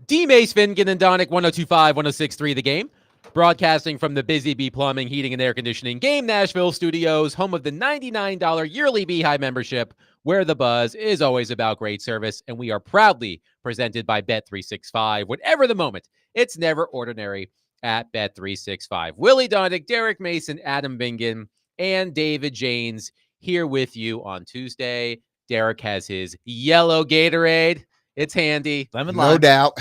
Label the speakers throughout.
Speaker 1: D. Mace Fingan and Donick 1025, 1063 The Game. Broadcasting from the Busy Bee Plumbing, Heating, and Air Conditioning Game Nashville studios, home of the $99 yearly Beehive membership, where the buzz is always about great service. And we are proudly presented by Bet365. Whatever the moment, it's never ordinary at Bet365. Willie Donick, Derek Mason, Adam Bingen, and David Janes here with you on Tuesday. Derek has his yellow Gatorade. It's handy.
Speaker 2: Lemon
Speaker 3: No
Speaker 2: lime,
Speaker 3: doubt.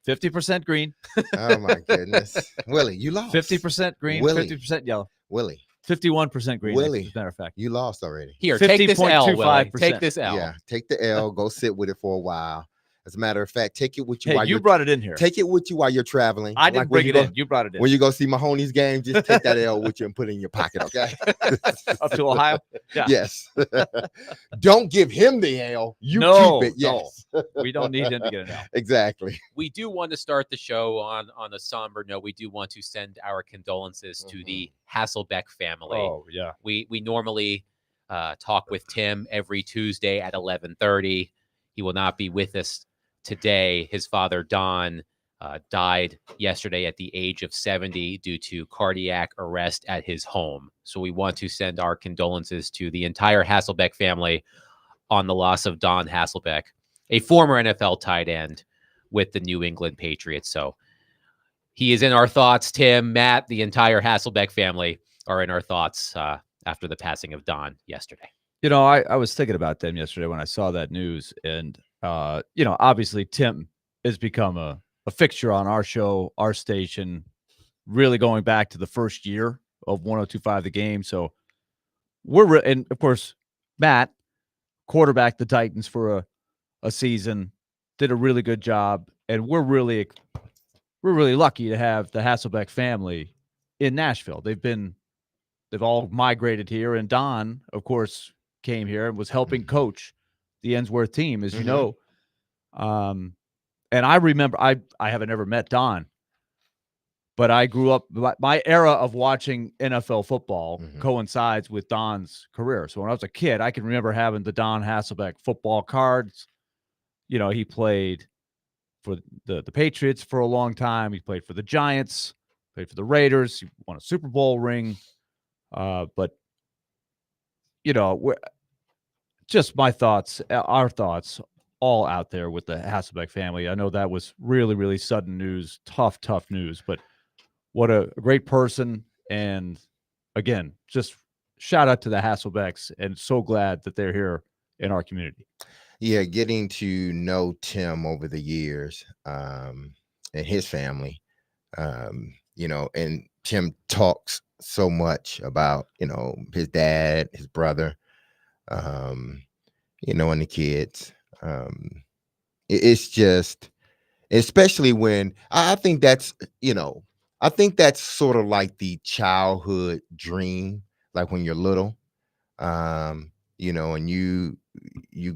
Speaker 2: 50% green,
Speaker 3: Oh my goodness. Willie, you lost.
Speaker 2: 50% green,
Speaker 3: Willie.
Speaker 2: 50% yellow,
Speaker 3: Willie,
Speaker 2: 51% green.
Speaker 3: Willie.
Speaker 2: As a matter of fact,
Speaker 3: you lost already.
Speaker 1: Here, take this L, Willie.
Speaker 2: 50.25%.
Speaker 1: Take this L.
Speaker 3: Yeah, take the L, go sit with it for a while. As a matter of fact, take it with you
Speaker 2: hey,
Speaker 3: while
Speaker 2: you
Speaker 3: you're
Speaker 2: brought it in here.
Speaker 3: take it with you while you're traveling.
Speaker 2: I didn't
Speaker 3: Like when
Speaker 2: bring
Speaker 3: you
Speaker 2: it
Speaker 3: go-
Speaker 2: in. You brought it in.
Speaker 3: When you go see Mahoney's game, just take that L with you and put it in your pocket, okay?
Speaker 2: Up to Ohio? Yeah.
Speaker 3: Yes. Don't give him the L. You
Speaker 2: No,
Speaker 3: keep it. Yes.
Speaker 2: We don't need him to get it out.
Speaker 3: Exactly.
Speaker 1: We do want to start the show on a somber note. We do want to send our condolences to the Hasselbeck family.
Speaker 2: Oh, yeah.
Speaker 1: We normally talk with Tim every Tuesday at 11:30. He will not be with us today. His father, Don, died yesterday at the age of 70 due to cardiac arrest at his home. So we want to send our condolences to the entire Hasselbeck family on the loss of Don Hasselbeck, a former NFL tight end with the New England Patriots. So he is in our thoughts. Tim, Matt, the entire Hasselbeck family are in our thoughts after the passing of Don yesterday.
Speaker 2: You know, I was thinking about them yesterday when I saw that news. And, obviously Tim has become a fixture on our show, our station, really going back to the first year of 1025 The Game. So and of course, Matt, quarterbacked the Titans for a season, did a really good job. And we're really lucky to have the Hasselbeck family in Nashville. They've all migrated here. And Don, of course, came here and was helping coach the Ensworth team, as you know. And I remember, I haven't ever met Don, but I grew up, my era of watching NFL football coincides with Don's career. So when I was a kid, I can remember having the Don Hasselbeck football cards. You know, he played for the Patriots for a long time. He played for the Giants, played for the Raiders. He won a Super Bowl ring. But, just my thoughts, our thoughts, all out there with the Hasselbeck family. I know that was really, really sudden news, tough news, but what a great person. And again, just shout out to the Hasselbecks, and so glad that they're here in our community.
Speaker 3: Yeah, getting to know Tim over the years and his family, and Tim talks so much about, his dad, his brother, and the kids. It's just, especially when I think that's, sort of like the childhood dream, like when you're little, and you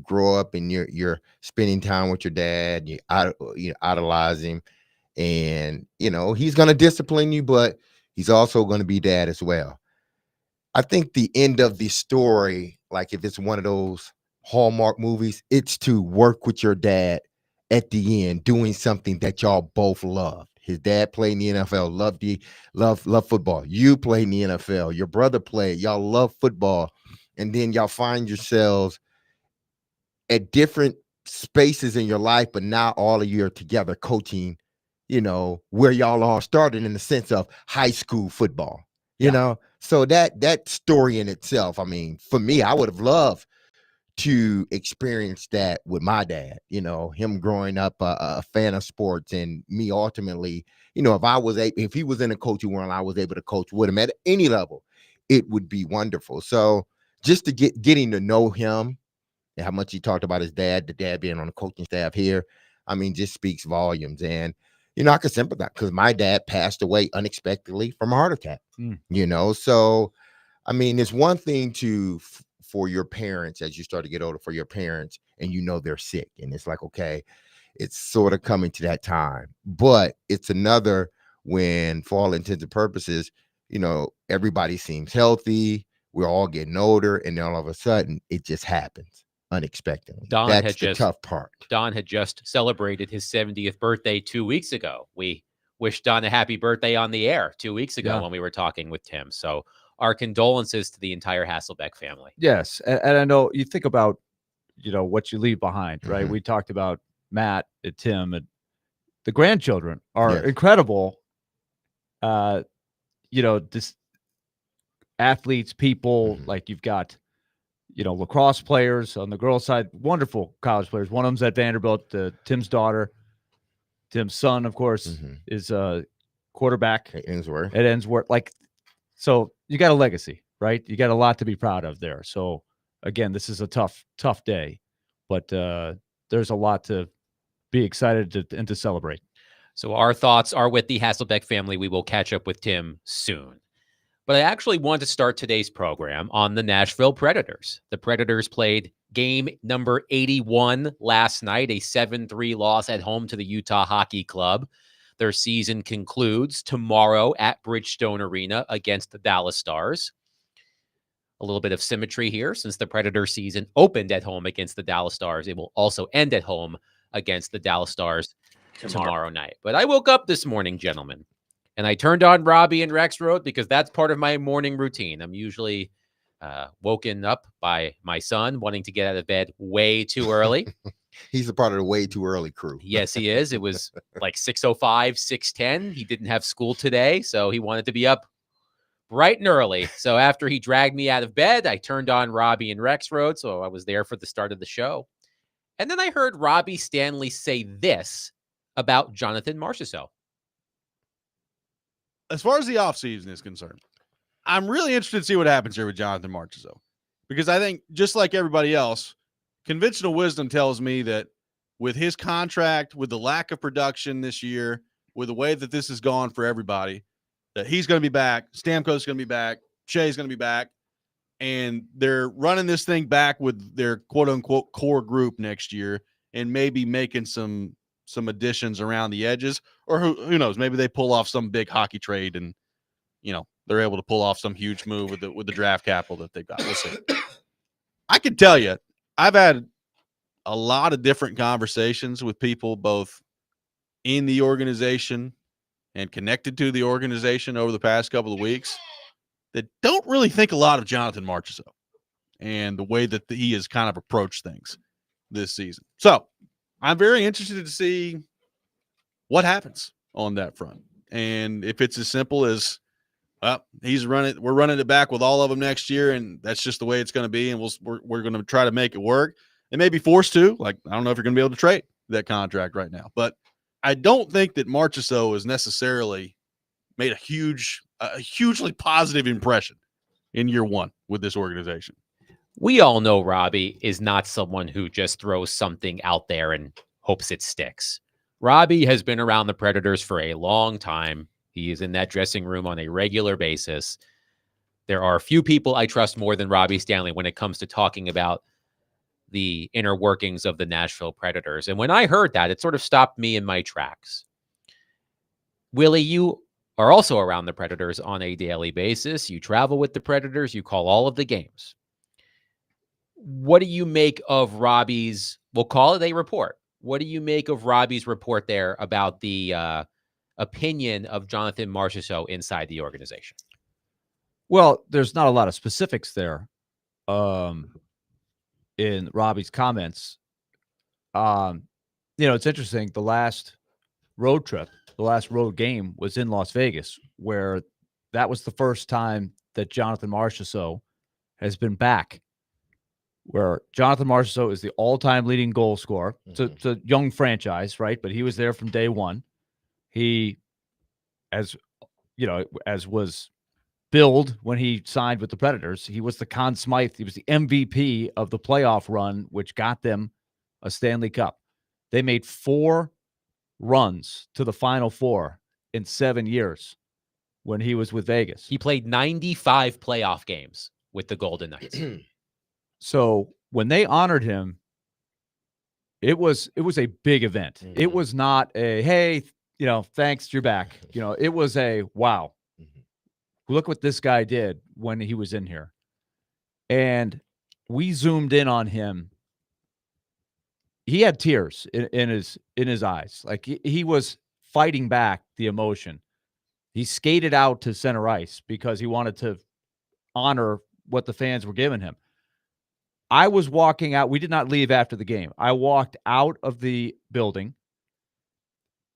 Speaker 3: grow up and you're spending time with your dad, you idolize him, and he's going to discipline you, but he's also going to be dad as well. I think the end of the story, like if it's one of those Hallmark movies, it's to work with your dad at the end, doing something that y'all both love. His dad played in the NFL, love football. You played in the NFL. Your brother played. Y'all love football. And then y'all find yourselves at different spaces in your life, but now all of you are together coaching, where y'all all started in the sense of high school football, you know? So that story in itself, I mean, for me, I would have loved to experience that with my dad, him growing up a fan of sports, and me ultimately, if he was in a coaching world, I was able to coach with him at any level, it would be wonderful. So just to getting to know him and how much he talked about his dad, the dad being on the coaching staff here, I mean, just speaks volumes. And, I can sympathize because my dad passed away unexpectedly from a heart attack, so, I mean, it's one thing for your parents, as you start to get older, for your parents, and they're sick, and it's like, okay, it's sort of coming to that time. But it's another when, for all intents and purposes, everybody seems healthy, we're all getting older, and then all of a sudden it just happens. unexpectedly.
Speaker 1: Don
Speaker 3: That's
Speaker 1: had
Speaker 3: the
Speaker 1: just-
Speaker 3: tough part.
Speaker 1: Don had just celebrated his 70th birthday 2 weeks ago. We wished Don a happy birthday on the air 2 weeks ago
Speaker 2: Yeah.
Speaker 1: when we were talking with Tim. So our condolences to the entire Hasselbeck family.
Speaker 2: Yes, and I know you think about, what you leave behind, right?
Speaker 3: Mhm.
Speaker 2: We talked about Matt and Tim, and the grandchildren are
Speaker 3: Yes.
Speaker 2: incredible. This athletes, people,
Speaker 3: Mhm.
Speaker 2: like you've got, lacrosse players on the girls' side, wonderful college players. One of them's at Vanderbilt. Tim's daughter, Tim's son, of course,
Speaker 3: Mhm.
Speaker 2: is a quarterback
Speaker 3: At Ainsworth.
Speaker 2: at Ensworth. So you got a legacy, right? You got a lot to be proud of there. So again, this is a tough day, but there's a lot to be excited and to celebrate.
Speaker 1: So our thoughts are with the Hasselbeck family. We will catch up with Tim soon. But I actually want to start today's program on the Nashville Predators. The Predators played game number 81 last night, a 7-3 loss at home to the Utah Hockey Club. Their season concludes tomorrow at Bridgestone Arena against the Dallas Stars. A little bit of symmetry here. Since the Predator season opened at home against the Dallas Stars, it will also end at home against the Dallas Stars tomorrow night. But I woke up this morning, gentlemen, and I turned on Robbie and Rexroad because that's part of my morning routine. I'm usually woken up by my son wanting to get out of bed way too early.
Speaker 3: He's a part of the way too early crew.
Speaker 1: Yes, he is. It was like 6:05, 6:10. He didn't have school today, so he wanted to be up bright and early. So after he dragged me out of bed, I turned on Robbie and Rexroad, so I was there for the start of the show. And then I heard Robbie Stanley say this about Jonathan Marchessault.
Speaker 4: As far as the offseason is concerned, I'm really interested to see what happens here with Jonathan Marchessault, because I think just like everybody else, conventional wisdom tells me that with his contract, with the lack of production this year, with the way that this has gone for everybody, that he's going to be back, Stamkos going to be back, Shea's going to be back, and they're running this thing back with their quote-unquote core group next year and maybe making some additions around the edges, or who knows, maybe they pull off some big hockey trade and, they're able to pull off some huge move with the draft capital that they've got. We'll see. I can tell you, I've had a lot of different conversations with people both in the organization and connected to the organization over the past couple of weeks that don't really think a lot of Jonathan Marchessault and the way that he has kind of approached things this season. So I'm very interested to see what happens on that front. And if it's as simple as, we're running it back with all of them next year, and that's just the way it's going to be, and we're going to try to make it work. They may be forced to. Like, I don't know if you're going to be able to trade that contract right now, but I don't think that Marchessault has necessarily made a hugely positive impression in year one with this organization.
Speaker 1: We all know Robbie is not someone who just throws something out there and hopes it sticks. Robbie has been around the Predators for a long time. He is in that dressing room on a regular basis. There are a few people I trust more than Robbie Stanley when it comes to talking about the inner workings of the Nashville Predators. And when I heard that, it sort of stopped me in my tracks. Willie, you are also around the Predators on a daily basis. You travel with the Predators. You call all of the games. What do you make of Robbie's, we'll call it a report. What do you make of Robbie's report there about the opinion of Jonathan Marchessault inside the organization?
Speaker 2: Well, there's not a lot of specifics there in Robbie's comments. It's interesting. The last road trip, the last road game was in Las Vegas, where that was the first time that Jonathan Marchessault has been back, where Jonathan Marchessault is the all-time leading goal scorer. It's a young franchise, right? But he was there from day one. He, as was billed when he signed with the Predators, he was the Conn Smythe. He was the MVP of the playoff run, which got them a Stanley Cup. They made 4 runs to the Final Four in 7 years when he was with Vegas.
Speaker 1: He played 95 playoff games with the Golden Knights.
Speaker 2: So when they honored him, it was a big event.
Speaker 3: Mhm.
Speaker 2: It was not a, hey, thanks, you're back. It was a, wow, look what this guy did when he was in here. And we zoomed in on him he had tears in his eyes. Like he was fighting back the emotion. He skated out to center ice because he wanted to honor what the fans were giving him. I was walking out. We did not leave after the game. I walked out of the building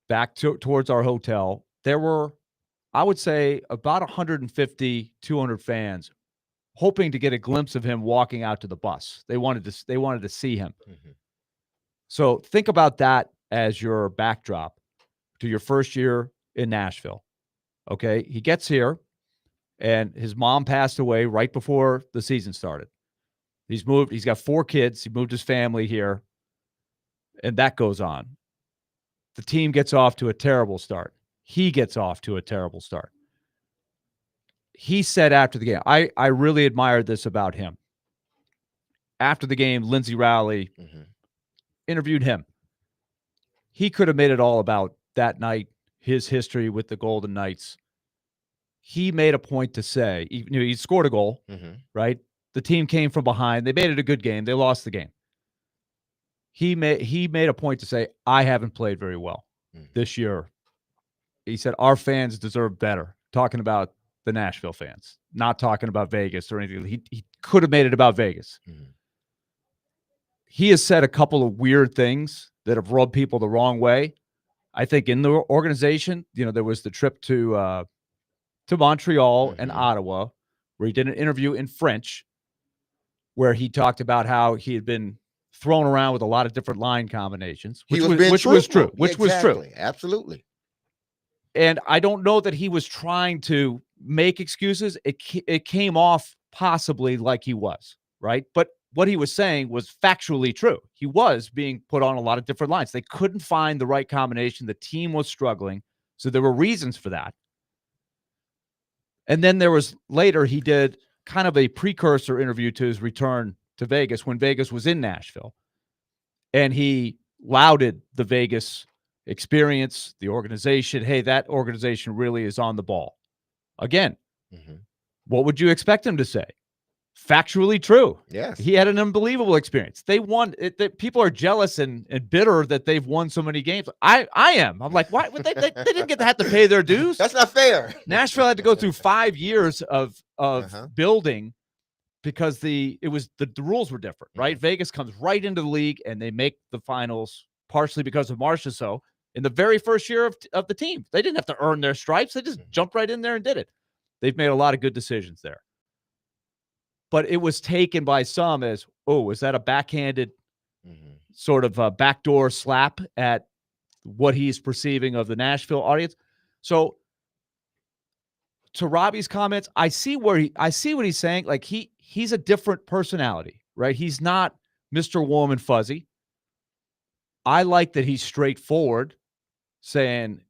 Speaker 2: back towards our hotel. There were, I would say, about 150, 200 fans hoping to get a glimpse of him walking out to the bus. They wanted to see him.
Speaker 3: Mhm.
Speaker 2: So think about that as your backdrop to your first year in Nashville. Okay. He gets here and his mom passed away right before the season started. He's got 4 kids. He moved his family here, and that goes on. The team gets off to a terrible start. He gets off to a terrible start. He said after the game, I really admired this about him. After the game, Lindsey Rowley
Speaker 3: Mhm.
Speaker 2: interviewed him. He could have made it all about that night, his history with the Golden Knights. He made a point to say, he scored a goal,
Speaker 3: Mhm.
Speaker 2: right? The team came from behind. They made it a good game. They lost the game. He made a point to say, I haven't played very well
Speaker 3: Mhm.
Speaker 2: this year. He said, our fans deserve better. Talking about the Nashville fans, not talking about Vegas or anything. He could have made it about Vegas.
Speaker 3: Mhm.
Speaker 2: He has said a couple of weird things that have rubbed people the wrong way. I think in the organization, there was the trip to Montreal and
Speaker 3: Mhm.
Speaker 2: Ottawa where he did an interview in French where he talked about how he had been thrown around with a lot of different line combinations, which was true.
Speaker 3: Exactly. Absolutely.
Speaker 2: And I don't know that he was trying to make excuses. It came off possibly like he was, right? But what he was saying was factually true. He was being put on a lot of different lines. They couldn't find the right combination. The team was struggling. So there were reasons for that. And then there was later, he did kind of a precursor interview to his return to Vegas when Vegas was in Nashville. And he lauded the Vegas experience, the organization. Hey, that organization really is on the ball. Again,
Speaker 3: Mhm.
Speaker 2: what would you expect him to say? Factually true.
Speaker 3: Yes.
Speaker 2: He had an unbelievable experience. They won. People are jealous and bitter that they've won so many games. I am. I'm like, why? They didn't have to pay their dues.
Speaker 3: That's not fair.
Speaker 2: Nashville had to go through 5 years of
Speaker 3: Uh-huh.
Speaker 2: building because the rules were different, right?
Speaker 3: Mhm.
Speaker 2: Vegas comes right into the league and they make the finals partially because of Marchessault in the very first year of the team. They didn't have to earn their stripes. They just
Speaker 3: Mhm.
Speaker 2: jumped right in there and did it. They've made a lot of good decisions there. But it was taken by some as, oh, is that a backhanded
Speaker 3: Mhm.
Speaker 2: sort of a backdoor slap at what he's perceiving of the Nashville audience? So to Robbie's comments, I see what he's saying. Like he's a different personality, right? He's not Mr. Warm and Fuzzy. I like that he's straightforward, saying,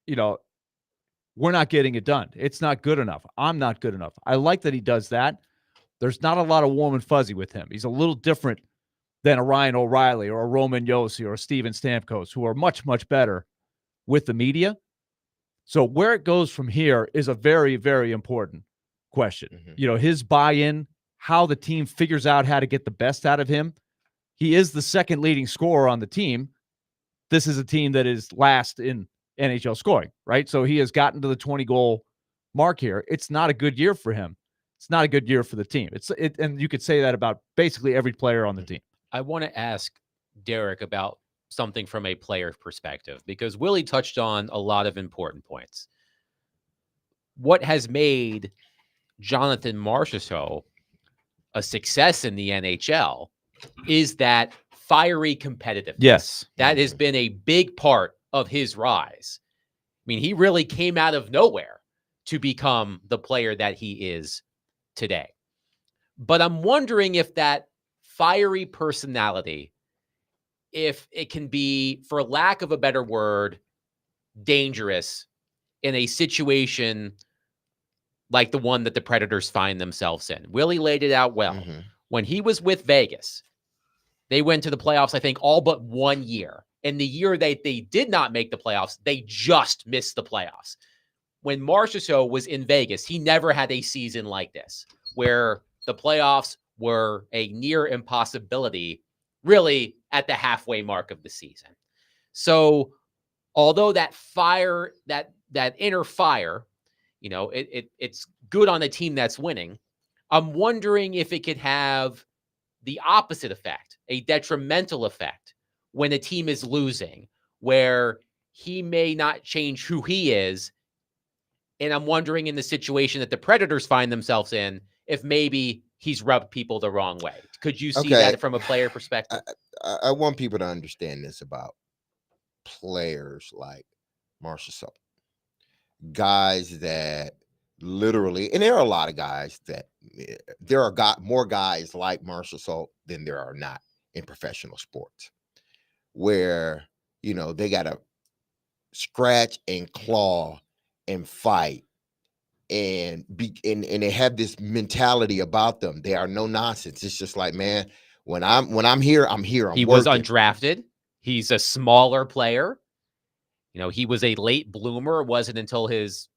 Speaker 2: we're not getting it done. It's not good enough. I'm not good enough. I like that he does that. There's not a lot of warm and fuzzy with him. He's a little different than a Ryan O'Reilly or a Roman Josi or a Steven Stamkos, who are much, much better with the media. So where it goes from here is a very, very important question.
Speaker 3: Mhm.
Speaker 2: His buy-in, how the team figures out how to get the best out of him. He is the second leading scorer on the team. This is a team that is last in NHL scoring, right? So he has gotten to the 20-goal mark here. It's not a good year for him. It's not a good year for the team. And you could say that about basically every player on the team.
Speaker 1: I want to ask Derek about something from a player perspective because Willie touched on a lot of important points. What has made Jonathan Marchessault a success in the NHL is that fiery competitiveness.
Speaker 2: Yes.
Speaker 1: That has been a big part of his rise. I mean, he really came out of nowhere to become the player that he is today. But I'm wondering if that fiery personality, if it can be, for lack of a better word, dangerous in a situation like the one that the Predators find themselves in. Willie laid it out well.
Speaker 3: Mhm.
Speaker 1: When he was with Vegas, they went to the playoffs, I think, all but 1 year. And the year they did not make the playoffs, they just missed the playoffs. When Marchessault was in Vegas, he never had a season like this, where the playoffs were a near impossibility really at the halfway mark of the season. So although that fire, that inner fire, it's good on a team that's winning, I'm wondering if it could have the opposite effect, a detrimental effect, when a team is losing, where he may not change who he is. And I'm wondering, in the situation that the Predators find themselves in, if maybe he's rubbed people the wrong way. Could you see that from a player perspective?
Speaker 3: I want people to understand this about players like Marshall Salt. Guys that literally, and there are a lot of guys that there are more guys like Marshall Salt than there are not in professional sports, where, they got to scratch and claw and fight and they have this mentality about them. They are no nonsense. It's just like, man, when I'm here, I'm here.
Speaker 1: He was undrafted. He's a smaller player. He was a late bloomer. It wasn't until his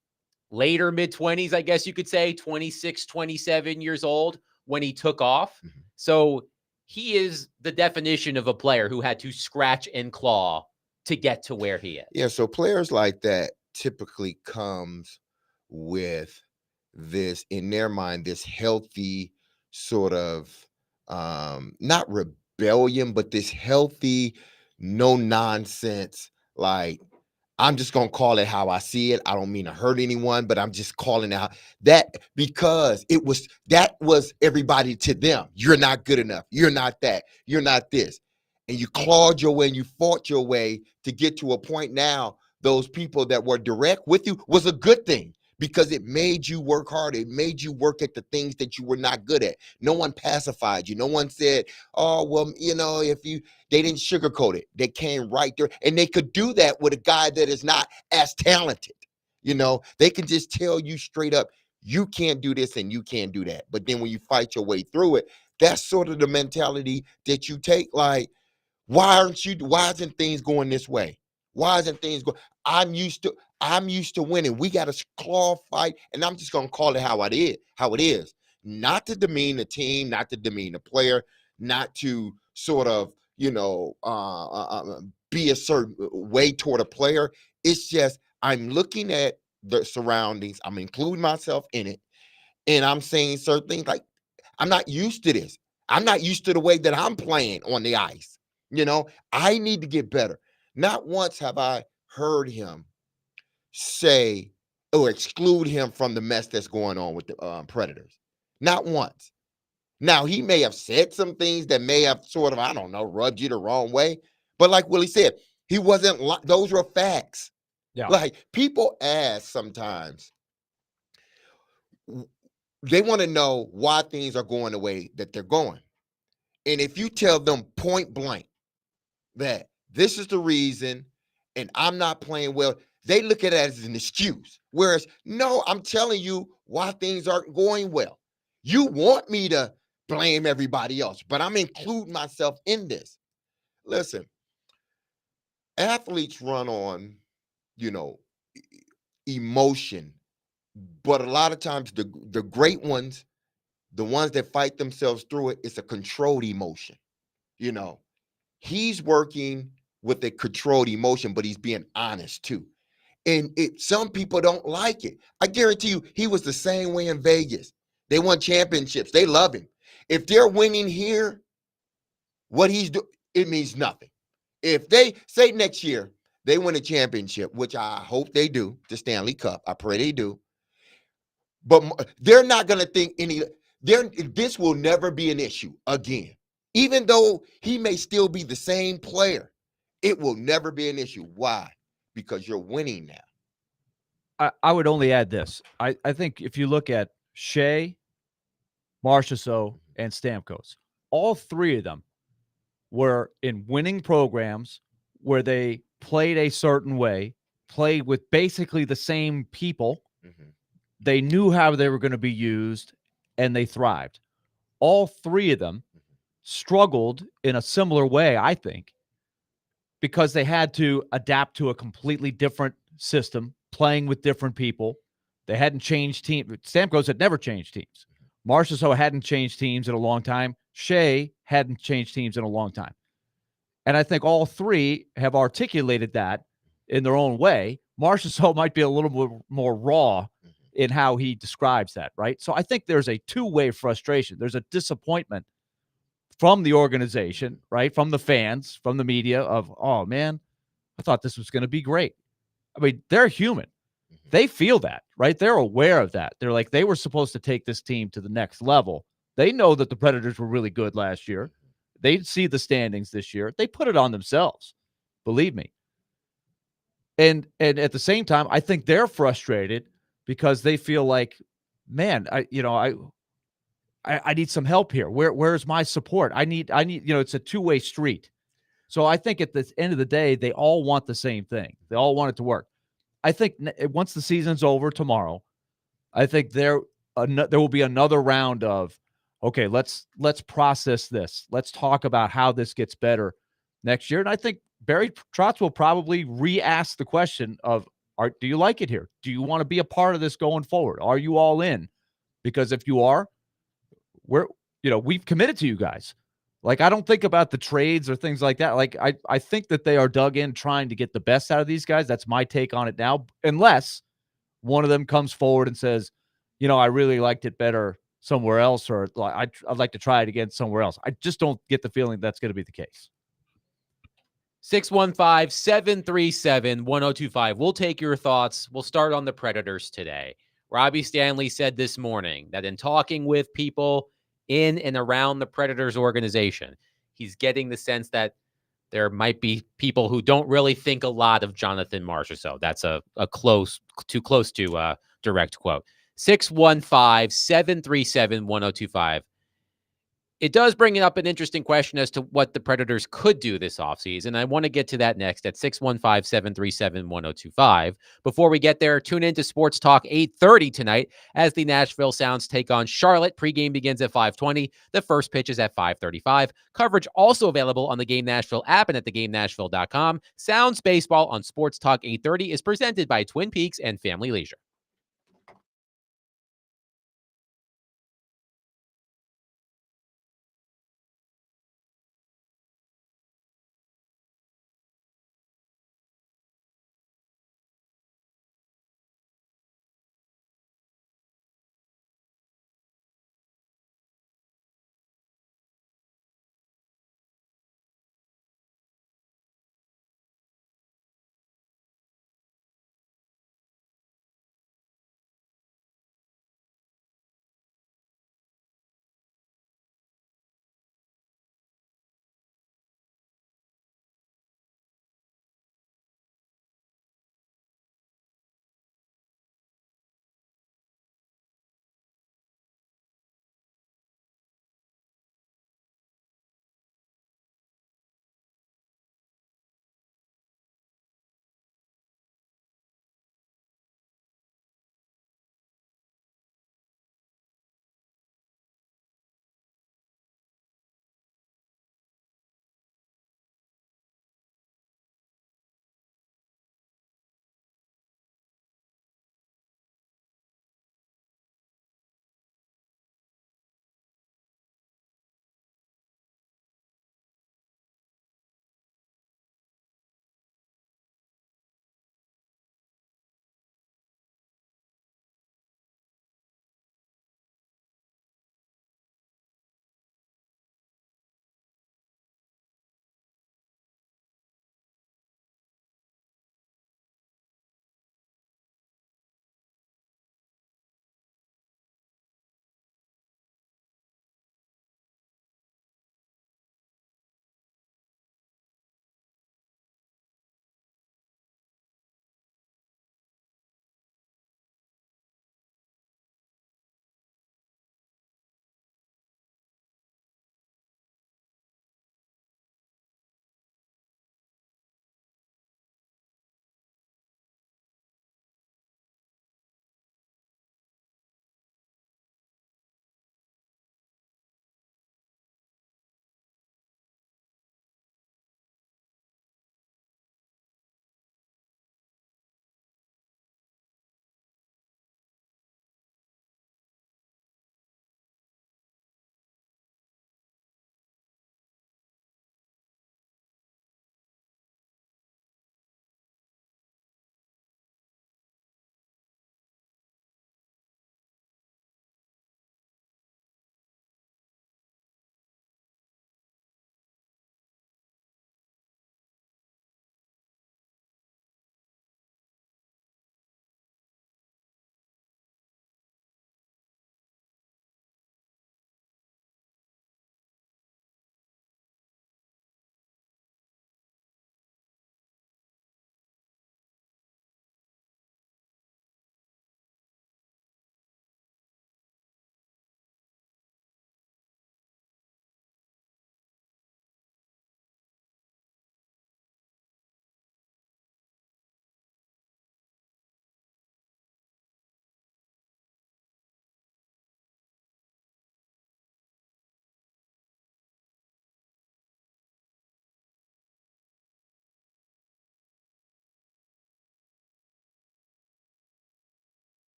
Speaker 1: later mid-20s, I guess you could say, 26, 27 years old, when he took off.
Speaker 3: Mm-hmm.
Speaker 1: So he is the definition of a player who had to scratch and claw to get to where he is.
Speaker 3: Yeah, so players like that typically comes with this, in their mind, this healthy sort of not rebellion, but this healthy, no nonsense, like, I'm just gonna call it how I see it. I don't mean to hurt anyone, but I'm just calling out that, because that was everybody to them. You're not good enough. You're not that. You're not this. And you clawed your way and you fought your way to get to a point. Now, those people that were direct with you was a good thing, because it made you work hard. It made you work at the things that you were not good at. No one pacified you. No one said, oh, well, they didn't sugarcoat it. They came right there, and they could do that with a guy that is not as talented. They can just tell you straight up, you can't do this and you can't do that. But then when you fight your way through it, that's sort of the mentality that you take. Like, why isn't things going this way? Why isn't things going? I'm used to winning. We got a claw fight, and I'm just gonna call it how it is. Not to demean the team, not to demean the player, not to sort of be a certain way toward a player. It's just, I'm looking at the surroundings. I'm including myself in it, and I'm saying certain things like, I'm not used to this. I'm not used to the way that I'm playing on the ice. I need to get better. Not once have I heard him say or exclude him from the mess that's going on with the Predators. Not once. Now, he may have said some things that may have sort of, I don't know, rubbed you the wrong way. But like Willie said, he wasn't, those were facts.
Speaker 2: Yeah.
Speaker 3: Like, people ask sometimes, they want to know why things are going the way that they're going. And if you tell them point blank that this is the reason, and I'm not playing well, they look at it as an excuse. Whereas, no, I'm telling you why things aren't going well. You want me to blame everybody else, but I'm including myself in this. Listen, athletes run on, emotion, but a lot of times the great ones, the ones that fight themselves through it, it's a controlled emotion. He's working with a controlled emotion, but he's being honest too. And some people don't like it. I guarantee you, he was the same way in Vegas. They won championships. They love him. If they're winning here, what he's doing, it means nothing. If they say next year they win a championship, which I hope they do, the Stanley Cup, I pray they do, but they're not going to think this will never be an issue again. Even though he may still be the same player, it will never be an issue. Why? Because you're winning now.
Speaker 2: I would only add this. I think if you look at Shea, Marchessault, and Stamkos, all three of them were in winning programs where they played a certain way, played with basically the same people.
Speaker 3: Mm-hmm.
Speaker 2: They knew how they were going to be used, and they thrived. All three of them struggled in a similar way, I think, because they had to adapt to a completely different system, playing with different people. They hadn't changed teams. Stamkos had never changed teams. Marchessault hadn't changed teams in a long time. Shea hadn't changed teams in a long time. And I think all three have articulated that in their own way. Marchessault might be a little more raw in how he describes that, right? So I think there's a two-way frustration. There's a disappointment from the organization, right? From the fans, from the media of, oh man, I thought this was going to be great. I mean, they're human. They feel that, right? They're aware of that. They're like, they were supposed to take this team to the next level. They know that the Predators were really good last year. They see the standings this year. They put it on themselves. Believe me. And at the same time, I think they're frustrated because they feel like, man, I need some help here. Where's my support? I need, it's a two-way street. So I think at the end of the day, they all want the same thing. They all want it to work. I think once the season's over tomorrow, I think there will be another round of, okay, let's process this. Let's talk about how this gets better next year. And I think Barry Trotz will probably re-ask the question of, do you like it here? Do you want to be a part of this going forward? Are you all in? Because if you are, we've committed to you guys. Like, I don't think about the trades or things like that. Like, I think that they are dug in trying to get the best out of these guys. That's my take on it now, unless one of them comes forward and says, I really liked it better somewhere else, or I'd like to try it again somewhere else. I just don't get the feeling that's going to be the case.
Speaker 1: 615-737-1025. We'll take your thoughts. We'll start on the Predators today. Robbie Stanley said this morning that in talking with people in and around the Predators organization, he's getting the sense that there might be people who don't really think a lot of Jonathan Marchessault. That's a too close to direct quote. 615-737-1025. It does bring up an interesting question as to what the Predators could do this offseason. I want to get to that next at 615-737-1025. Before we get there, tune in to Sports Talk 8:30 tonight as the Nashville Sounds take on Charlotte. Pregame begins at 5:20. The first pitch is at 5:35. Coverage also available on the Game Nashville app and at thegamenashville.com. Sounds Baseball on Sports Talk 8:30 is presented by Twin Peaks and Family Leisure.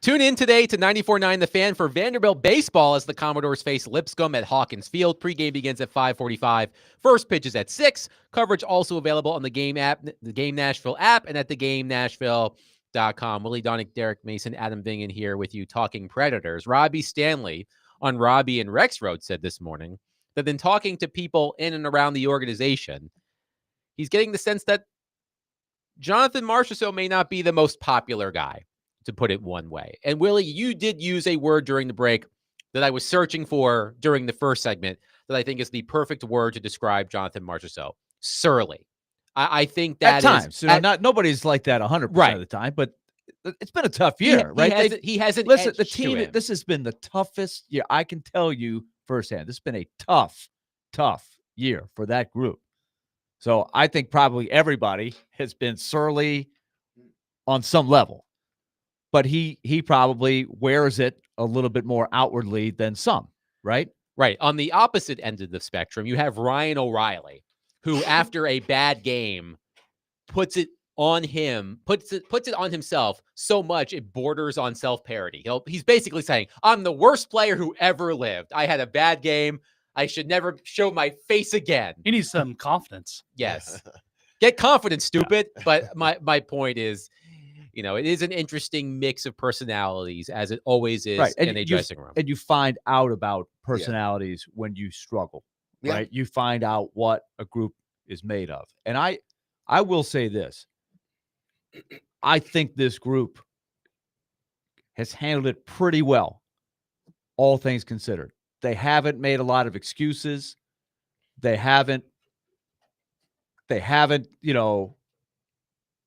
Speaker 1: Tune in today to 94.9 The Fan for Vanderbilt baseball as the Commodores face Lipscomb at Hawkins Field. Pregame begins at 5:45. First pitch is at 6. Coverage also available on the Game app, the Game Nashville app, and at theGameNashville.com. Willie Donick, Derek Mason, Adam Bingen here with you talking Predators. Robbie Stanley on Robbie and Rex Road said this morning that in talking to people in and around the organization, he's getting the sense that Jonathan Marchessault may not be the most popular guy, to put it one way. And Willie, you did use a word during the break that I was searching for during the first segment that I think is the perfect word to describe Jonathan Marchessault: surly. I think that
Speaker 2: at times, not nobody's like that 100% of the time, but it's been a tough year, right?
Speaker 1: He hasn't.
Speaker 2: Listen, the team. This has been the toughest year. I can tell you firsthand. This has been a tough year for that group. So I think probably everybody has been surly on some level, but he probably wears it a little bit more outwardly than some, right?
Speaker 1: Right. On the opposite end of the spectrum, you have Ryan O'Reilly, who after a bad game puts it on himself so much it borders on self-parody. He's basically saying, I'm the worst player who ever lived. I had a bad game. I should never show my face again.
Speaker 5: He needs some confidence.
Speaker 1: Yes. Get confidence, stupid. Yeah. But my point is, it is an interesting mix of personalities, as it always is in a dressing room.
Speaker 2: And you find out about personalities when you struggle, right? You find out what a group is made of. And I will say this. I think this group has handled it pretty well, all things considered. They haven't made a lot of excuses. They haven't,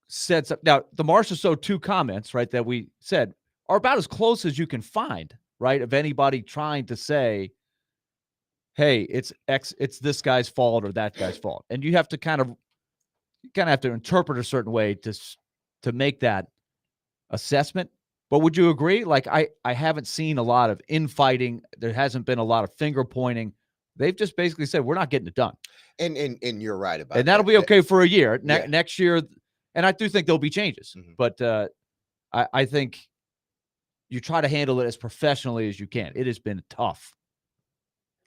Speaker 2: said something. Now, the Marchessault 2 comments, right, that we said are about as close as you can find, right, of anybody trying to say, hey, it's this guy's fault or that guy's fault. And you have to kind of have to interpret a certain way to make that assessment. But would you agree? Like, I haven't seen a lot of infighting. There hasn't been a lot of finger pointing. They've just basically said, we're not getting it done.
Speaker 3: And you're right about
Speaker 2: that. And that'll be okay for a year. Next year, and I do think there'll be changes. Mm-hmm. But I think you try to handle it as professionally as you can. It has been tough.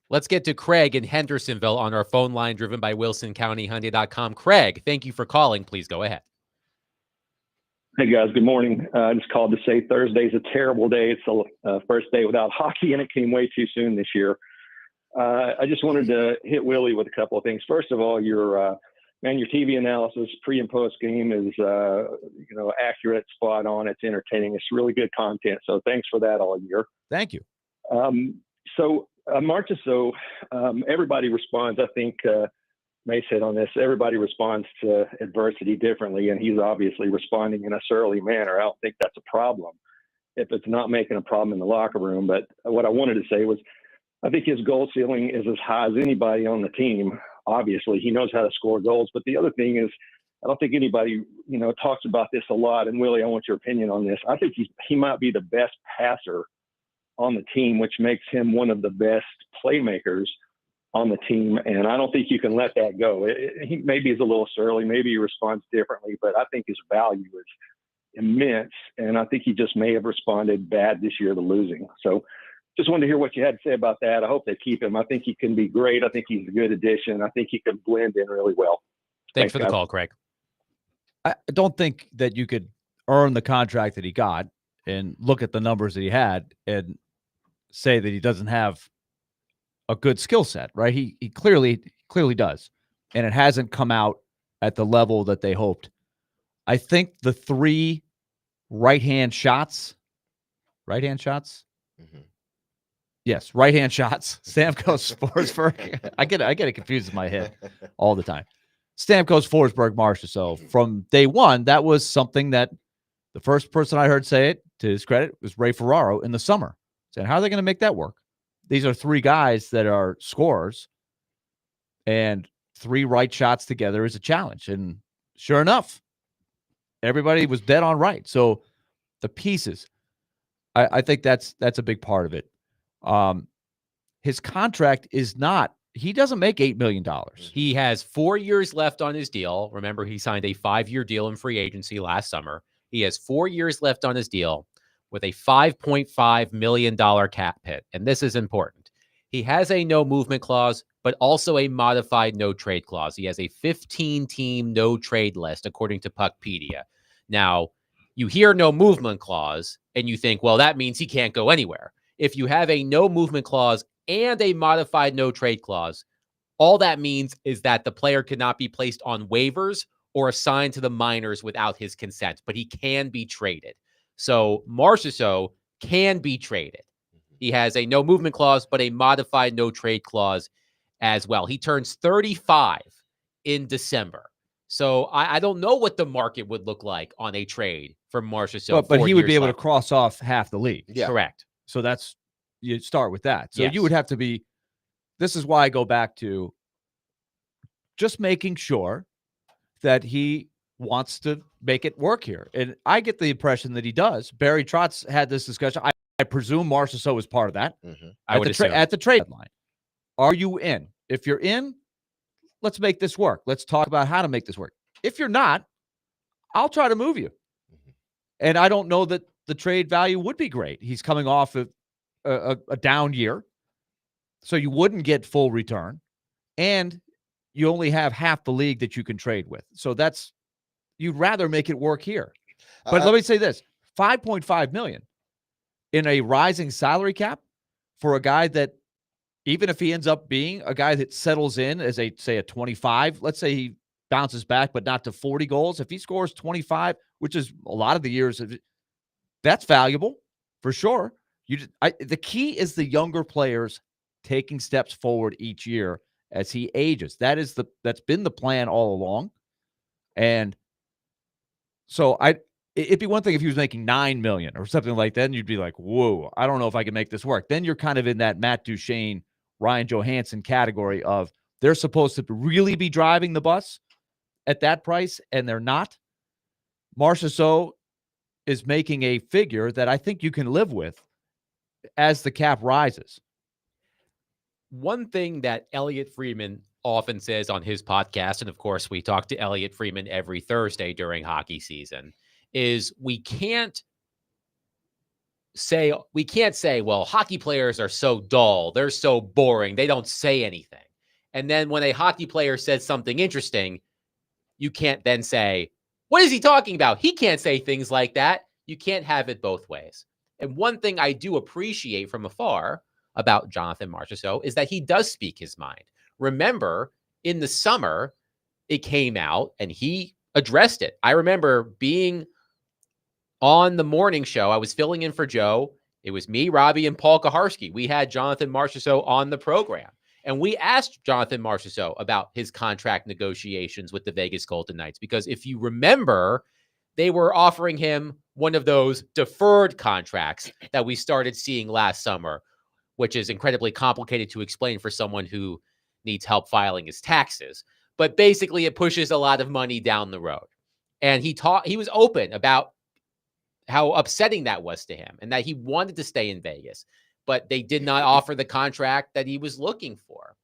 Speaker 1: Let's get to Craig in Hendersonville on our phone line, driven by WilsonCountyHyundai.com. Craig, thank you for calling. Please go ahead.
Speaker 6: Hey, guys. Good morning. I just called to say Thursday's a terrible day. It's the first day without hockey, and it came way too soon this year. I just wanted to hit Willie with a couple of things. First of all, your TV analysis pre and post game is, accurate, spot on. It's entertaining. It's really good content. So thanks for that all year.
Speaker 2: Thank you.
Speaker 6: Marchessault, everybody responds. I think Mace hit on this. Everybody responds to adversity differently, and he's obviously responding in a surly manner. I don't think that's a problem if it's not making a problem in the locker room. But what I wanted to say was, I think his goal ceiling is as high as anybody on the team. Obviously, he knows how to score goals. But the other thing is, I don't think anybody, talks about this a lot. And Willie, I want your opinion on this. I think he might be the best passer on the team, which makes him one of the best playmakers on the team. And I don't think you can let that go. He maybe is a little surly. Maybe he responds differently, but I think his value is immense. And I think he just may have responded bad this year to losing. So just wanted to hear what you had to say about that. I hope they keep him. I think he can be great. I think he's a good addition. I think he can blend in really well.
Speaker 1: Thanks for the call, Craig.
Speaker 2: I don't think that you could earn the contract that he got and look at the numbers that he had and say that he doesn't have a good skill set, right? He clearly does. And it hasn't come out at the level that they hoped. I think the 3 right-hand shots. Mm-hmm. Yes, right-hand shots. Stamkos, Forsberg. I get it confused in my head all the time. Stamkos, Forsberg, Marchessault. From day one, that was something that the first person I heard say it, to his credit, was Ray Ferraro in the summer. Saying, how are they going to make that work? These are 3 guys that are scorers, and 3 right shots together is a challenge. And sure enough, everybody was dead on right. So the pieces, I think that's a big part of it. His contract is not, he doesn't make $8 million.
Speaker 1: He has 4 years left on his deal. Remember, he signed a 5-year deal in free agency last summer. He has 4 years left on his deal. with a $5.5 million cap hit. And this is important. He has a no movement clause, but also a modified no trade clause. He has a 15-team no trade list, according to Puckpedia. Now, you hear no movement clause, and you think, well, that means he can't go anywhere. If you have a no movement clause and a modified no trade clause, all that means is that the player cannot be placed on waivers or assigned to the minors without his consent, but he can be traded. So Marchessault can be traded. He has a no movement clause, but a modified no trade clause as well. He turns 35 in December. So I don't know what the market would look like on a trade for Marchessault.
Speaker 2: But he would be able to cross off half the league.
Speaker 3: Yeah.
Speaker 1: Correct.
Speaker 2: So that's, you start with that. So
Speaker 1: Yes.
Speaker 2: you would have to be, this is why I go back to just making sure that he wants to make it work here. And I get the impression that he does. Barry Trotz had this discussion. I presume Marchessault was part of that.
Speaker 1: I would assume.
Speaker 2: At the trade deadline. Are you in? If you're in, let's make this work. Let's talk about how to make this work. If you're not, I'll try to move you. And I don't know that the trade value would be great. He's coming off of a down year, so you wouldn't get full return, and you only have half the league that you can trade with. So that's, you'd rather make it work here. But let me say this, $5.5 million in a rising salary cap for a guy that, even if he ends up being a guy that settles in as a 25, let's say he bounces back, but not to 40 goals. If he scores 25, which is a lot of the years, that's valuable for sure. The key is the younger players taking steps forward each year as he ages. That's been the plan all along. And so it'd be one thing if he was making $9 million or something like that, and you'd be like, whoa, I don't know if I can make this work. Then you're kind of in that Matt Duchene, Ryan Johansson category of they're supposed to really be driving the bus at that price, and they're not. Marchessault is making a figure that I think you can live with as the cap rises.
Speaker 1: One thing that Elliot Friedman often says on his podcast, and of course we talk to Elliot Friedman every Thursday during hockey season, is we can't say, well, hockey players are so dull, they're so boring, they don't say anything. And then when a hockey player says something interesting, you can't then say, what is he talking about? He can't say things like that. You can't have it both ways. And one thing I do appreciate from afar about Jonathan Marchessault is that he does speak his mind. Remember, in the summer, it came out and he addressed it. I remember being on the morning show. I was filling in for Joe. It was me, Robbie, and Paul Kaharski. We had Jonathan Marchessault on the program. And we asked Jonathan Marchessault about his contract negotiations with the Vegas Golden Knights. Because if you remember, they were offering him one of those deferred contracts that we started seeing last summer, which is incredibly complicated to explain for someone who needs help filing his taxes. But basically, it pushes a lot of money down the road. And he was open about how upsetting that was to him and that he wanted to stay in Vegas, but they did not offer the contract that he was looking for.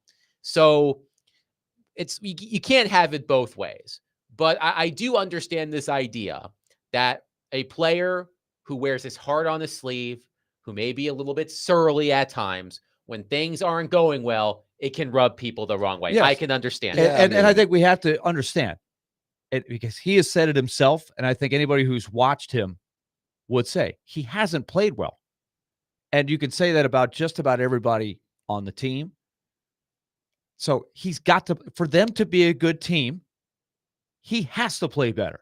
Speaker 1: So you can't have it both ways. But I do understand this idea that a player who wears his heart on his sleeve, who may be a little bit surly at times, when things aren't going well, it can rub people the wrong way.
Speaker 2: Yes.
Speaker 1: I can understand
Speaker 2: And,
Speaker 1: that.
Speaker 2: and I think we have to understand it because he has said it himself. And I think anybody who's watched him would say he hasn't played well. And you can say that about just about everybody on the team. So he's got to, for them to be a good team, he has to play better.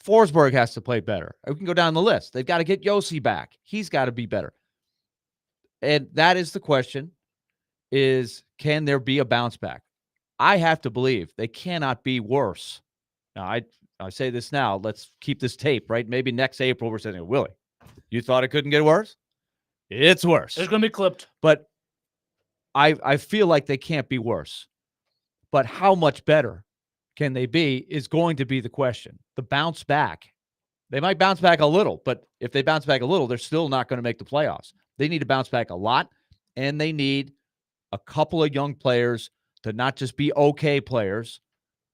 Speaker 2: Forsberg has to play better. We can go down the list. They've got to get Yossi back. He's got to be better. And that is the question, is can there be a bounce back? I have to believe they cannot be worse. Now, I say this now. Let's keep this tape, right? Maybe next April we're saying, Willie, you thought it couldn't get worse? It's worse.
Speaker 5: It's going to be clipped.
Speaker 2: But I feel like they can't be worse. But how much better can they be is going to be the question. The bounce back. They might bounce back a little, but if they bounce back a little, they're still not going to make the playoffs. They need to bounce back a lot, and they need a couple of young players to not just be okay players.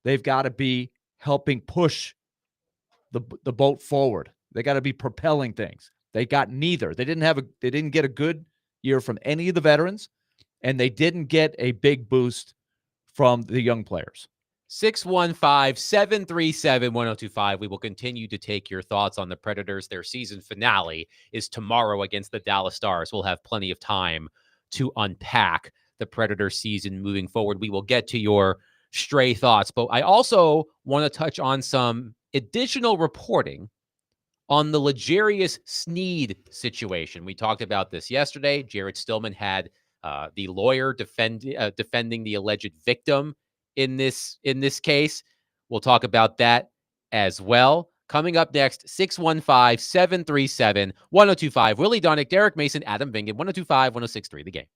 Speaker 2: They've got to be helping push the boat forward. They got to be propelling things. They got neither. They didn't get a good year from any of the veterans, and they didn't get a big boost from the young players.
Speaker 1: 615-737-1025. We will continue to take your thoughts on the Predators. Their season finale is tomorrow against the Dallas Stars. We'll have plenty of time to unpack the Predator season moving forward. We will get to your stray thoughts, but I also want to touch on some additional reporting on the L'Jarius Sneed situation. We talked about this yesterday. Jared Stillman had the lawyer defending the alleged victim in this case. We'll talk about that as well. Coming up next, 615-737-1025. Willie Donick, Derek Mason, Adam Vingan, 1025-1063, The Game.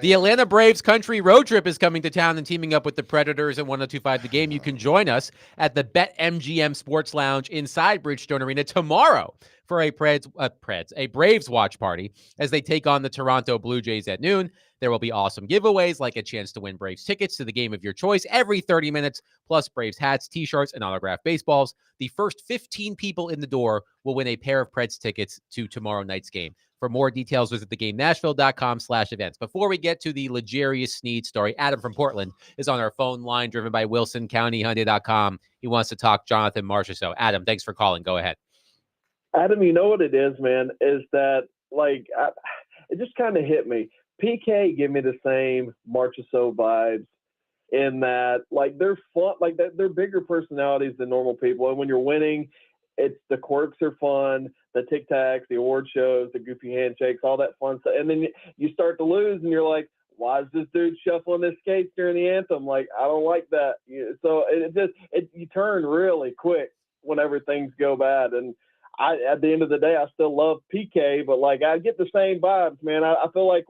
Speaker 1: The Atlanta Braves country road trip is coming to town and teaming up with the Predators and 102.5 The Game. You can join us at the BetMGM Sports Lounge inside Bridgestone Arena tomorrow for a Braves watch party as they take on the Toronto Blue Jays at noon. There will be awesome giveaways like a chance to win Braves tickets to the game of your choice every 30 minutes, plus Braves hats, t-shirts, and autographed baseballs. The first 15 people in the door will win a pair of Preds tickets to tomorrow night's game. For more details, visit thegamenashville.com/events. Before we get to the L'Jarius Sneed story, Adam from Portland is on our phone line, driven by WilsonCountyHyundai.com. He wants to talk Jonathan Marchessault. Adam, thanks for calling. Go ahead.
Speaker 5: Adam, you know what it is, man, is that, it just kind of hit me. PK give me the same Marchessault vibes in that, they're fun, they're bigger personalities than normal people. And when you're winning, the quirks are fun, the tic tacs, the award shows, the goofy handshakes, all that fun stuff. And then you start to lose, and you're like, why is this dude shuffling his skates during the anthem? I don't like that. So you turn really quick whenever things go bad. And at the end of the day, I still love PK, but I get the same vibes, man. I feel like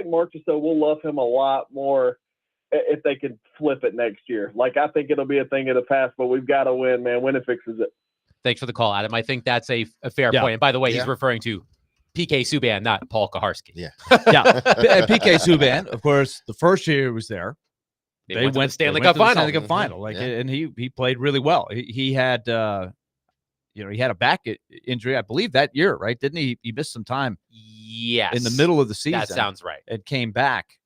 Speaker 5: Marchessault will love him a lot more if they can flip it next year. I think it'll be a thing of the past, but we've got to win, man. Winning fixes it.
Speaker 1: Thanks for the call, Adam. I think that's a fair point. And by the way, he's referring to PK Subban, not Paul Kaharski.
Speaker 2: Yeah. PK Subban, of course, the first year he was there.
Speaker 1: They went to the Stanley Cup final.
Speaker 2: And he played really well. He had he had a back injury, I believe, that year, right? Didn't he? He missed some time.
Speaker 1: Yes.
Speaker 2: In the middle of the season.
Speaker 1: That sounds right.
Speaker 2: And came back.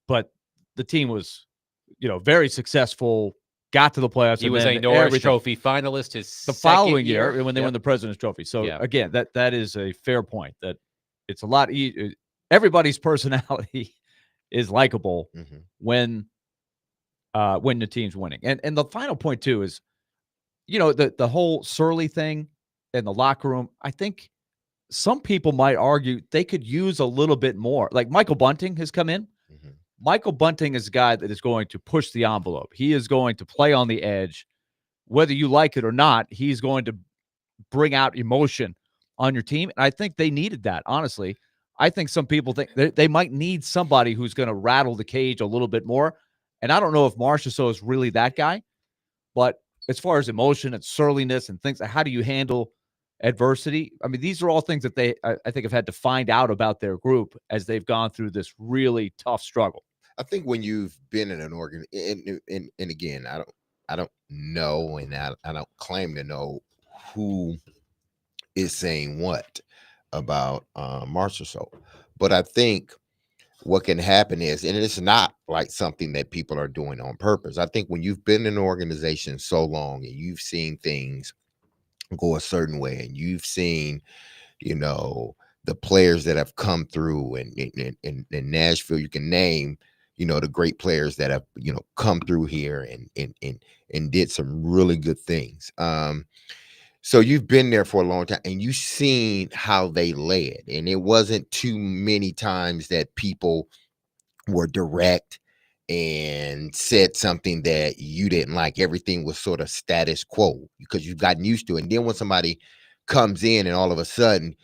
Speaker 2: But the team was, very successful, got to the playoffs.
Speaker 1: He was a Norris Trophy finalist the
Speaker 2: following year when they won the President's Trophy. So, again, that is a fair point, that it's a lot easier. Everybody's personality is likable when the team's winning. And the final point, too, is, the whole Surly thing in the locker room, I think some people might argue they could use a little bit more. Like Michael Bunting has come in. Michael Bunting is a guy that is going to push the envelope. He is going to play on the edge. Whether you like it or not, he's going to bring out emotion on your team. And I think they needed that, honestly. I think some people think they might need somebody who's going to rattle the cage a little bit more. And I don't know if Marchessault is really that guy. But as far as emotion and surliness and things, how do you handle adversity? I mean, these are all things that I think have had to find out about their group as they've gone through this really tough struggle.
Speaker 3: I think when you've been in an and again, I don't know, and I don't claim to know who is saying what about Marchessault, but I think what can happen is, and it's not like something that people are doing on purpose. I think when you've been in an organization so long and you've seen things go a certain way, and you've seen, the players that have come through, and in Nashville, you can name, the great players that have, come through here and did some really good things. So you've been there for a long time, and you've seen how they led, and it wasn't too many times that people were direct and said something that you didn't like. Everything was sort of status quo because you've gotten used to it. And then when somebody comes in and all of a sudden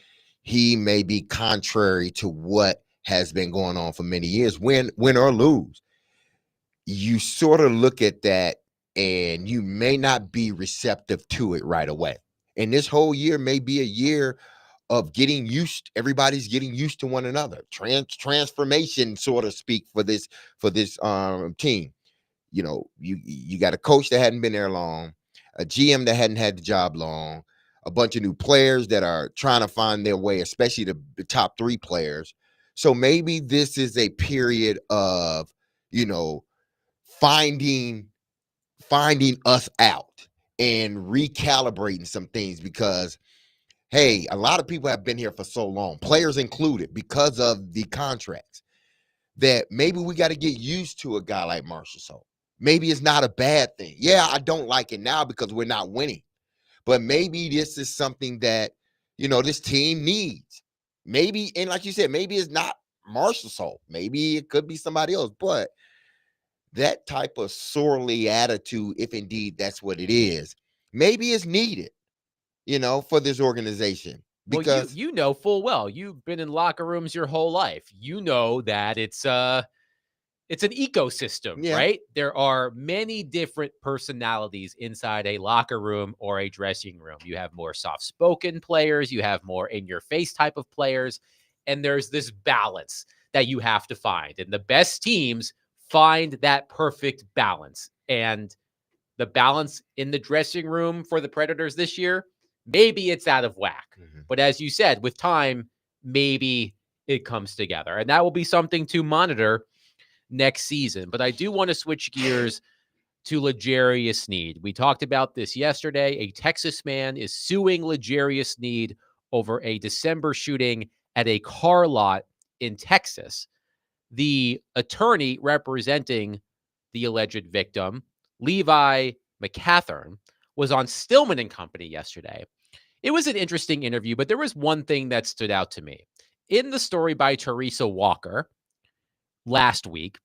Speaker 3: he may be contrary to what has been going on for many years, win or lose, you sort of look at that and you may not be receptive to it right away. And this whole year may be a year of everybody's getting used to one another. Transformation, so to speak, for this team. You got a coach that hadn't been there long, a GM that hadn't had the job long, a bunch of new players that are trying to find their way, especially the top three players. So maybe this is a period of, finding us out and recalibrating some things, because hey, a lot of people have been here for so long, players included, because of the contracts, that maybe we got to get used to a guy like Marchessault. Maybe it's not a bad thing. Yeah, I don't like it now because we're not winning. But maybe this is something that, this team needs. Maybe, and like you said, maybe it's not Marchessault. Maybe it could be somebody else. But that type of surly attitude, if indeed that's what it is, maybe it's needed, for this organization.
Speaker 1: Well,
Speaker 3: because
Speaker 1: you know full well. You've been in locker rooms your whole life. You know that it's an ecosystem,
Speaker 3: Yeah.
Speaker 1: right? There are many different personalities inside a locker room or a dressing room. You have more soft-spoken players, you have more in-your-face type of players, and there's this balance that you have to find. And the best teams find that perfect balance. And the balance in the dressing room for the Predators this year, maybe it's out of whack.
Speaker 3: Mhm.
Speaker 1: But as you said, with time, maybe it comes together. And that will be something to monitor next season. But I do want to switch gears to L'Jarius Sneed. We talked about this yesterday. A Texas man is suing L'Jarius Sneed over a December shooting at a car lot in Texas. The attorney representing the alleged victim, Levi McCathern, was on Stillman and Company yesterday. It was an interesting interview, but there was one thing that stood out to me. In the story by Teresa Walker last week,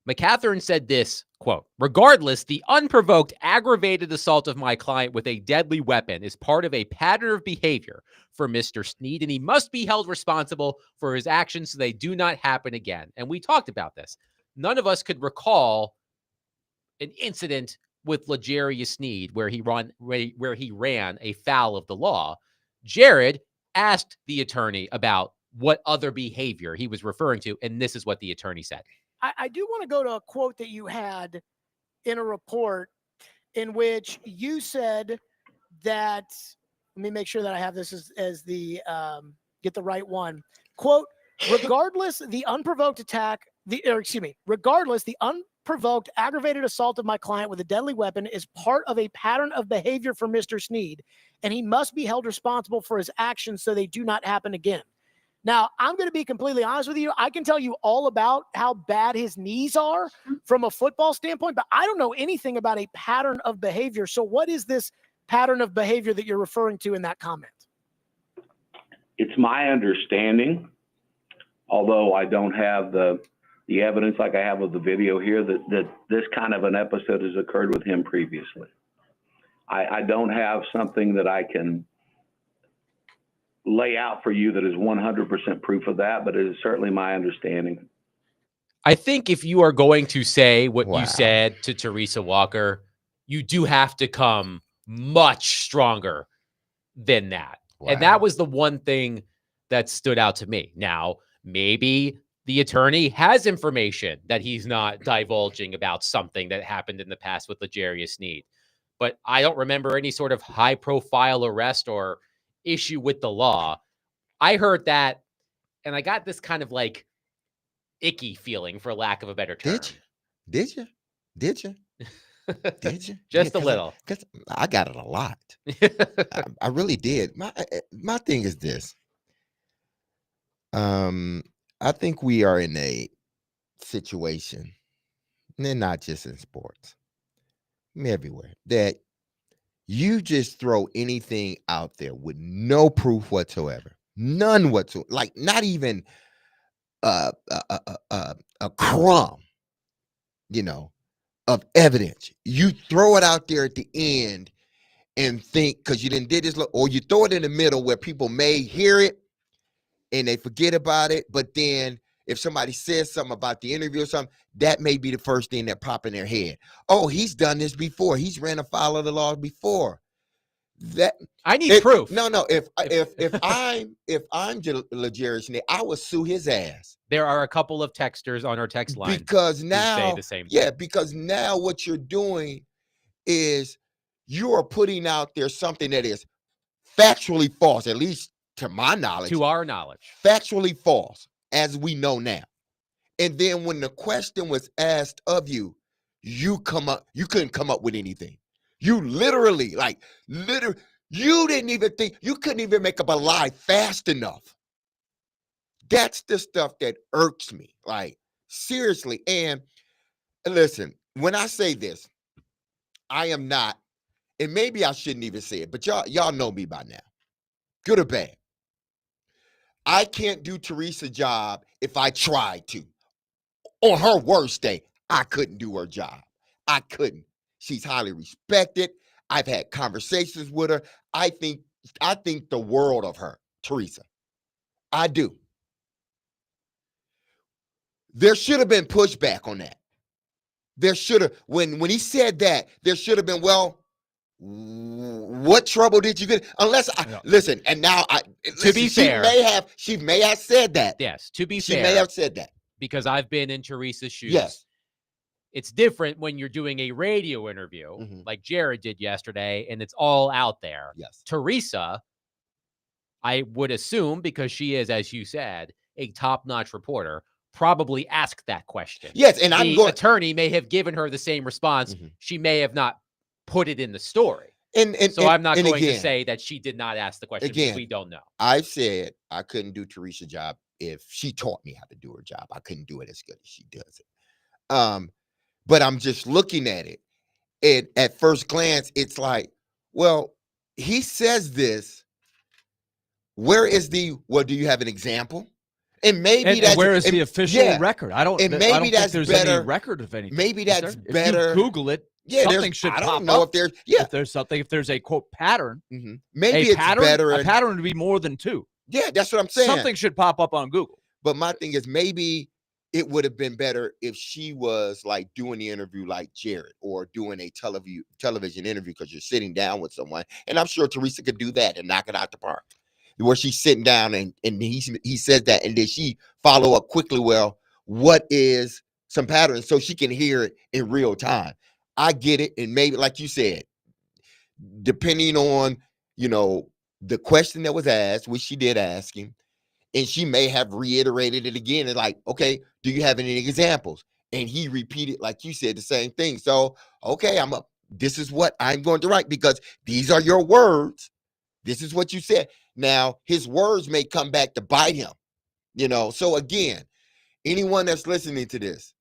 Speaker 1: McCathern said this, quote, "Regardless, the unprovoked aggravated assault of my client with a deadly weapon is part of a pattern of behavior for Mr. Sneed, and he must be held responsible for his actions so they do not happen again." And we talked about this. None of us could recall an incident with L'Jarius Sneed where he ran afoul of the law. Jared asked the attorney about what other behavior he was referring to, and this is what the attorney said.
Speaker 7: I do want to go to a quote that you had in a report in which you said that, let me make sure that I have this as the, get the right one. Quote, regardless the unprovoked unprovoked aggravated assault of my client with a deadly weapon is part of a pattern of behavior for Mr. Sneed, and he must be held responsible for his actions so they do not happen again. Now, I'm going to be completely honest with you. I can tell you all about how bad his knees are from a football standpoint, but I don't know anything about a pattern of behavior. So what is this pattern of behavior that you're referring to in that comment?
Speaker 8: It's my understanding, although I don't have the evidence like I have of the video here, that this kind of an episode has occurred with him previously. I don't have something that I can lay out for you that is 100% proof of that, but it is certainly my understanding.
Speaker 1: I think if you are going to say what
Speaker 3: Wow.
Speaker 1: you said to Teresa Walker, you do have to come much stronger than that. And that was the one thing that stood out to me. Now, maybe the attorney has information that he's not divulging about something that happened in the past with L'Jarius Sneed. But I don't remember any sort of high-profile arrest or issue with the law. I heard that, and I got this kind of like icky feeling, for lack of a better term.
Speaker 3: Did you? Did you?
Speaker 1: Just
Speaker 3: Yeah,
Speaker 1: a little.
Speaker 3: Because I got it a lot. I really did. My thing is this. I think we are in a situation, and not just in sports, everywhere, that you just throw anything out there with no proof whatsoever, none whatsoever, like not even a crumb, of evidence. You throw it out there at the end and think because you didn't did this, or you throw it in the middle where people may hear it and they forget about it. But then if somebody says something about the interview or something, that may be the first thing that pop in their head. Oh, he's done this before. He's ran afoul of the law before. That
Speaker 1: I need proof.
Speaker 3: No. If I'm L'Jarius Sneed, I would sue his ass.
Speaker 1: There are a couple of texters on our text line
Speaker 3: Because
Speaker 1: who
Speaker 3: now,
Speaker 1: say the same thing.
Speaker 3: because now what you're doing is you are putting out there something that is factually false, at least to my knowledge.
Speaker 1: To our knowledge.
Speaker 3: Factually false, as we know now. And then when the question was asked of you, you couldn't come up with anything. You literally, you didn't even think, you couldn't even make up a lie fast enough. That's the stuff that irks me, like, seriously. And listen, when I say this, I am not, and maybe I shouldn't even say it, but y'all know me by now, good or bad. I can't do Teresa's job if I tried to. On her worst day, I couldn't do her job. I couldn't. She's highly respected. I've had conversations with her. I think I think the world of her, Teresa. I do. There should have been pushback on that. There should have, when he said that, there should have been, well, what trouble did you get? Unless listen, and now
Speaker 1: be fair,
Speaker 3: she may have said that.
Speaker 1: Yes, to be
Speaker 3: She
Speaker 1: fair,
Speaker 3: may have said that.
Speaker 1: because I've been in Teresa's shoes.
Speaker 3: Yes.
Speaker 1: It's different when you're doing a radio interview like Jared did yesterday, and it's all out there.
Speaker 3: Yes.
Speaker 1: Teresa, I would assume, because she is, as you said, a top-notch reporter, probably asked that question.
Speaker 3: Yes, and
Speaker 1: the attorney may have given her the same response. She may have not put it in the story. So I'm not going to say that she did not ask the question because we don't know.
Speaker 3: I've said I couldn't do Teresa's job if she taught me how to do her job. I couldn't do it as good as she does it. But I'm just looking at it, and at first glance, it's like, well, he says this. Where is do you have an example? And maybe that's
Speaker 2: where is the official record? I don't.
Speaker 3: And maybe
Speaker 2: I don't
Speaker 3: that's
Speaker 2: think there's
Speaker 3: better.
Speaker 2: any record of anything.
Speaker 3: Maybe that's
Speaker 2: better. If you Google it.
Speaker 3: Yeah,
Speaker 2: something should
Speaker 3: I
Speaker 2: pop
Speaker 3: don't know
Speaker 2: up.
Speaker 3: if there's
Speaker 2: if there's something. If there's a quote pattern,
Speaker 3: maybe it's better.
Speaker 2: A pattern would be more than two.
Speaker 3: Yeah, that's what I'm saying.
Speaker 2: Something should pop up on Google.
Speaker 3: But my thing is, maybe it would have been better if she was like doing the interview like Jared, or doing a television interview, because you're sitting down with someone. And I'm sure Teresa could do that and knock it out the park, where she's sitting down and he says that, and then she follow up quickly. Well, what is some patterns, so she can hear it in real time. I get it. And maybe, like you said, depending on, the question that was asked, which she did ask him, and she may have reiterated it again. And like, okay, do you have any examples? And he repeated, like you said, the same thing. So, okay, this is what I'm going to write, because these are your words. This is what you said. Now, his words may come back to bite him, So again, anyone that's listening to this,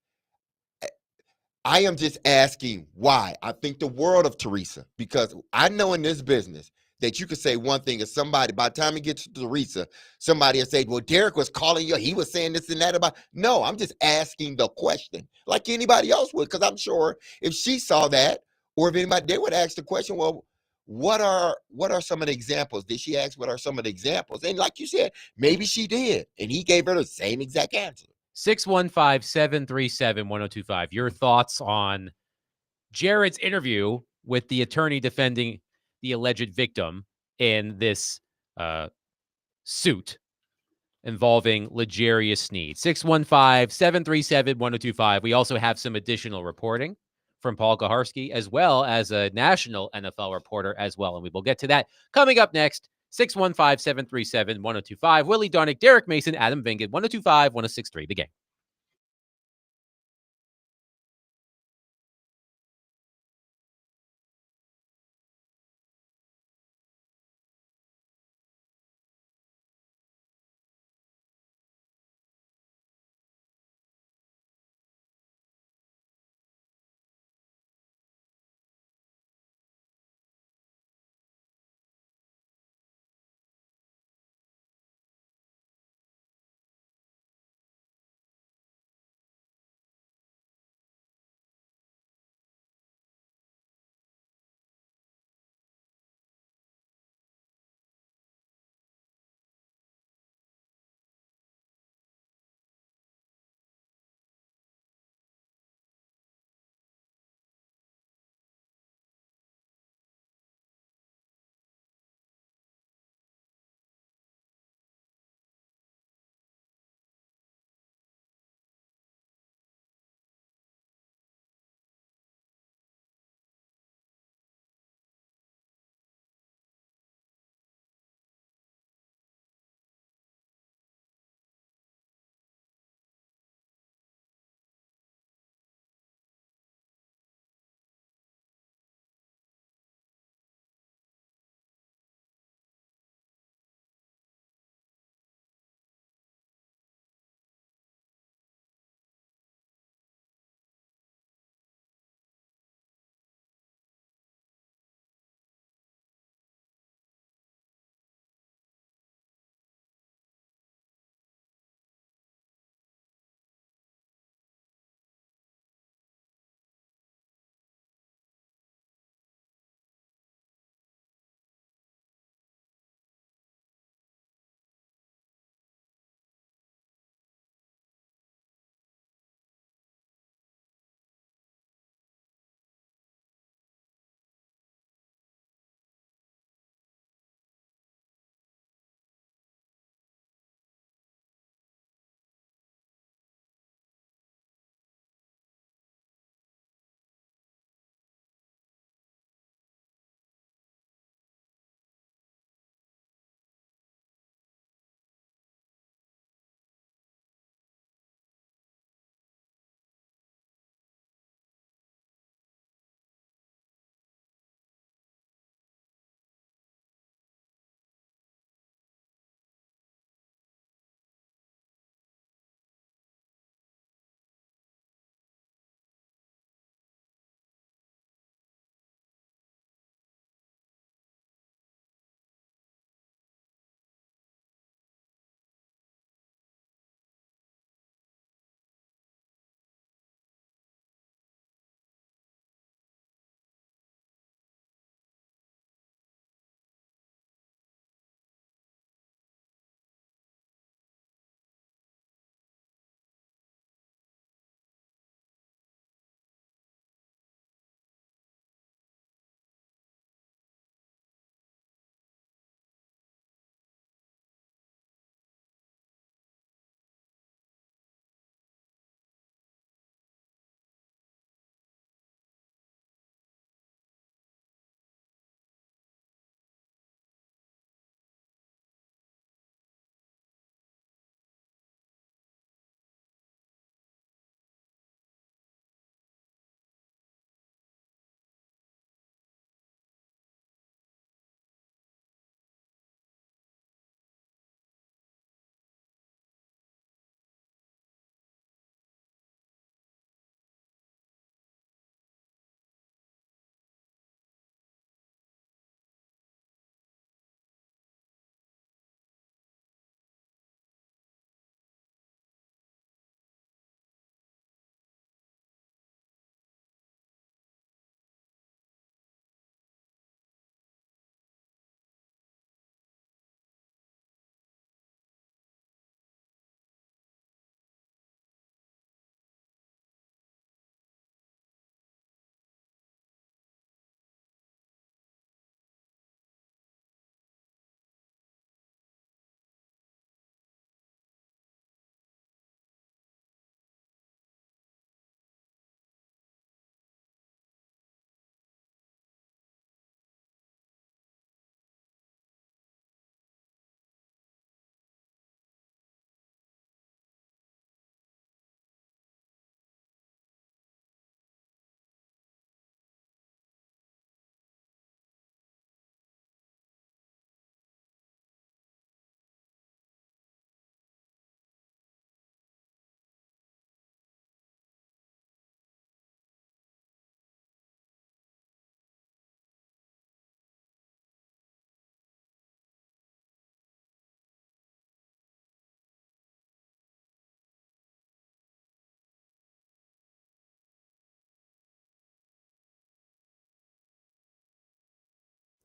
Speaker 3: I am just asking why. I think the world of Teresa, because I know in this business that you could say one thing, and somebody, by the time it gets to Teresa, somebody will say, well, Derek was calling you, he was saying this and that about. No, I'm just asking the question like anybody else would, because I'm sure if she saw that, or if anybody, they would ask the question, well, what are some of the examples? Did she ask what are some of the examples? And like you said, maybe she did, and he gave her the same exact answer.
Speaker 1: 615-737-1025. Your thoughts on Jared's interview with the attorney defending the alleged victim in this suit involving L'Jarius Sneed. 615-737-1025. We also have some additional reporting from Paul Kuharsky, as well as a national NFL reporter as well. And we will get to that coming up next. 615-737-1025. Willie Darnick, Derek Mason, Adam Vingan, 1025-1063. The Game.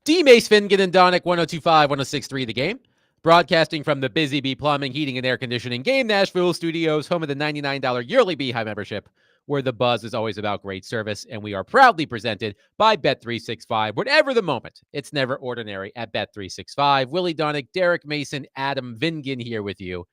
Speaker 1: D. Mace Fingan and Donick 1025, 1063 The Game. Broadcasting from the Busy Bee Plumbing, Heating, and Air Conditioning Game Nashville studios, home of the $99 yearly Beehive membership, where the buzz is always about great service. And we are proudly presented by Bet365. Whatever the moment, it's never ordinary at Bet365. Willie Donick, Derek Mason, Adam Vingan here with you.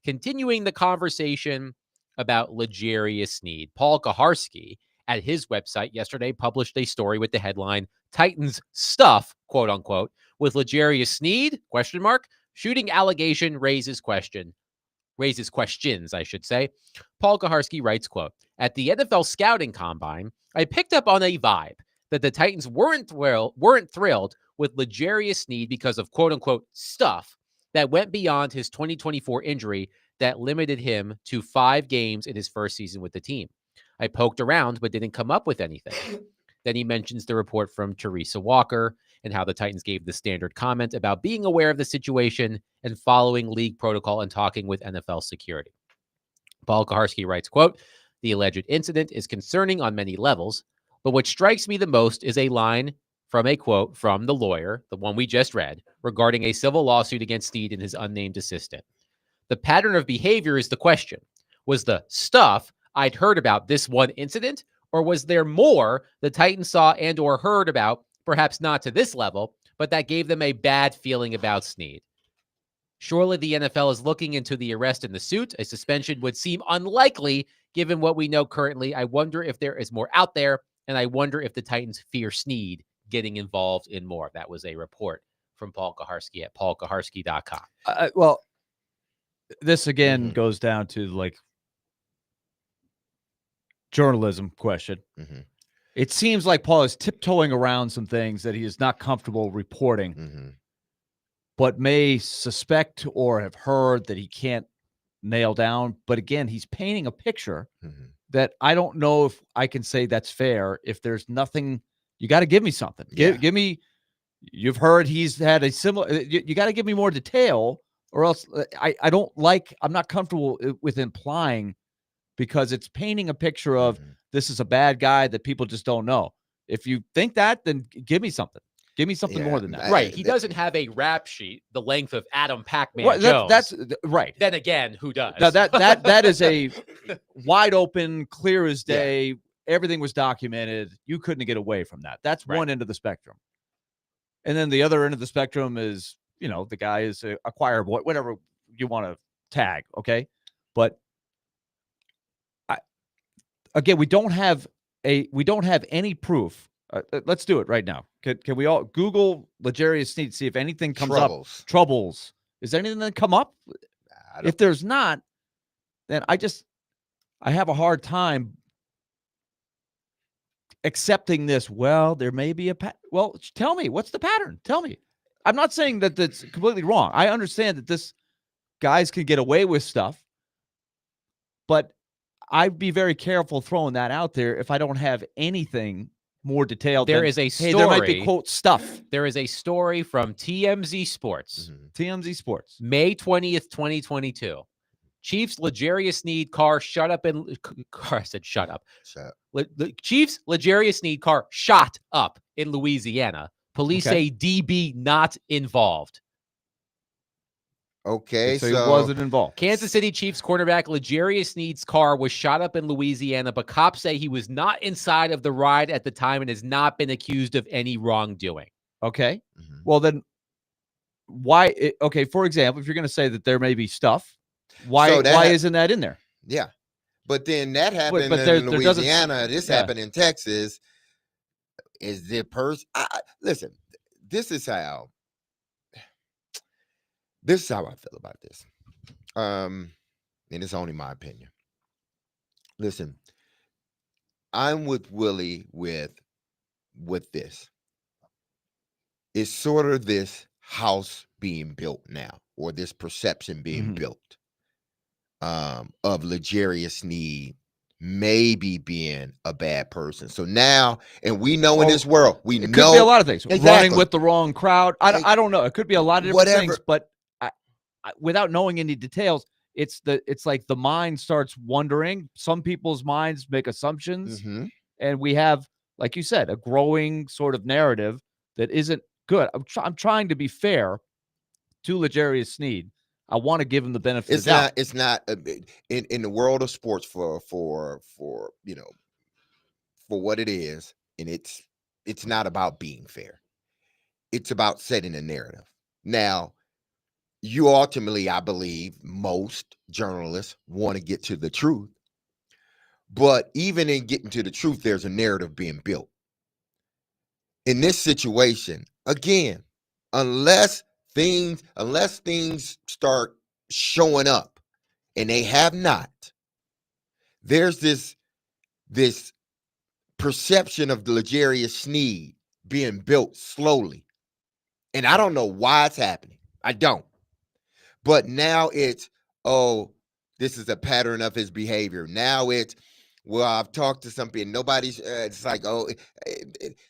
Speaker 1: Continuing the conversation about L'Jarius Sneed, Paul Kaharski at his website yesterday published a story with the headline "Titans stuff," quote unquote, with L'Jarius Sneed, question mark, shooting allegation raises questions, I should say. Paul Kaharski writes, quote, "At the NFL scouting combine, I picked up on a vibe that the Titans weren't thrilled with L'Jarius Sneed because of quote unquote stuff that went beyond his 2024 injury that limited him to 5 games in his first season with the team. I poked around but didn't come up with anything." Then he mentions the report from Teresa Walker and how the Titans gave the standard comment about being aware of the situation and following league protocol and talking with NFL security. Paul Kaharski writes, quote, "The alleged incident is concerning on many levels, but what strikes me the most is a line from a quote from the lawyer, the one we just read, regarding a civil lawsuit against Sneed and his unnamed assistant. The pattern of behavior is the question. Was the stuff I'd heard about this one incident, or was there more the Titans saw and or heard about, perhaps not to this level, but that gave them a bad feeling about Sneed? Surely the NFL is looking into the arrest and the suit. A suspension would seem unlikely given what we know currently. I wonder if there is more out there, and I wonder if the Titans fear Sneed getting involved in more." That was a report from Paul Kaharski at paulkaharski.com.
Speaker 2: Well, this again goes down to like journalism question. It seems like Paul is tiptoeing around some things that he is not comfortable reporting, but may suspect or have heard that he can't nail down. But again, he's painting a picture that I don't know if I can say that's fair. If there's nothing, you got to give me something. Give me, you've heard he's had a similar, you got to give me more detail, or else I'm not comfortable with implying, because it's painting a picture of this is a bad guy that people just don't know. If you think that, then give me something. Give me something more than that.
Speaker 1: Right. He doesn't have a rap sheet the length of Adam Pac-Man
Speaker 2: Right,
Speaker 1: Jones.
Speaker 2: that's right.
Speaker 1: Then again, who does?
Speaker 2: Now that is a wide open, clear as day. Yeah. Everything was documented. You couldn't get away from that. That's one end of the spectrum. And then the other end of the spectrum is, the guy is a choir boy, whatever you want to tag. Okay. But again, we don't have any proof. Let's do it right now. Can we all Google L'Jarius Sneed, see if anything comes up? Troubles. Is there anything that come up? If there's not, then I have a hard time accepting this. Well, there may be well, tell me, what's the pattern? Tell me. I'm not saying that that's completely wrong. I understand that this guys can get away with stuff, but I'd be very careful throwing that out there if I don't have anything more detailed.
Speaker 1: There is a story.
Speaker 2: Hey, there might be quote stuff.
Speaker 1: There is a story from TMZ Sports.
Speaker 2: TMZ Sports.
Speaker 1: May 20th, 2022. Chiefs L'Jarius Sneed car shut up in car. I said shut up. Chiefs L'Jarius Sneed car shot up in Louisiana. Police say DB not involved.
Speaker 3: Okay,
Speaker 2: so he wasn't involved.
Speaker 1: Kansas City Chiefs cornerback L'Jarius Sneed's car was shot up in Louisiana, but cops say he was not inside of the ride at the time and has not been accused of any wrongdoing.
Speaker 2: Okay. Well, then why? Okay, for example, if you're going to say that there may be stuff, why isn't that in there?
Speaker 3: Yeah. But then that happened in Louisiana. This happened in Texas. Is the person... listen, this is how I feel about this. And it's only my opinion. Listen, I'm with Willie with this. It's sort of this house being built now, or this perception being built of L'Jarius Sneed maybe being a bad person. So now, and we know in this world, we know
Speaker 2: it could be a lot of things.
Speaker 3: Exactly.
Speaker 2: Running with the wrong crowd. I don't know. It could be a lot of different things, but without knowing any details, it's like the mind starts wondering. Some people's minds make assumptions, and we have, like you said, a growing sort of narrative that isn't good. I'm trying to be fair to L'Jarius Sneed. I want to give him the benefit of the doubt.
Speaker 3: It's not in the world of sports for you know, for what it is, and it's not about being fair. It's about setting a narrative. Now, you ultimately, I believe, most journalists want to get to the truth. But even in getting to the truth, there's a narrative being built. In this situation, again, unless things start showing up, and they have not, there's this perception of the L'Jarius Sneed being built slowly. And I don't know why it's happening. I don't. But now it's, oh, this is a pattern of his behavior. Now it's, well, I've talked to some people. Nobody's, it's like, oh.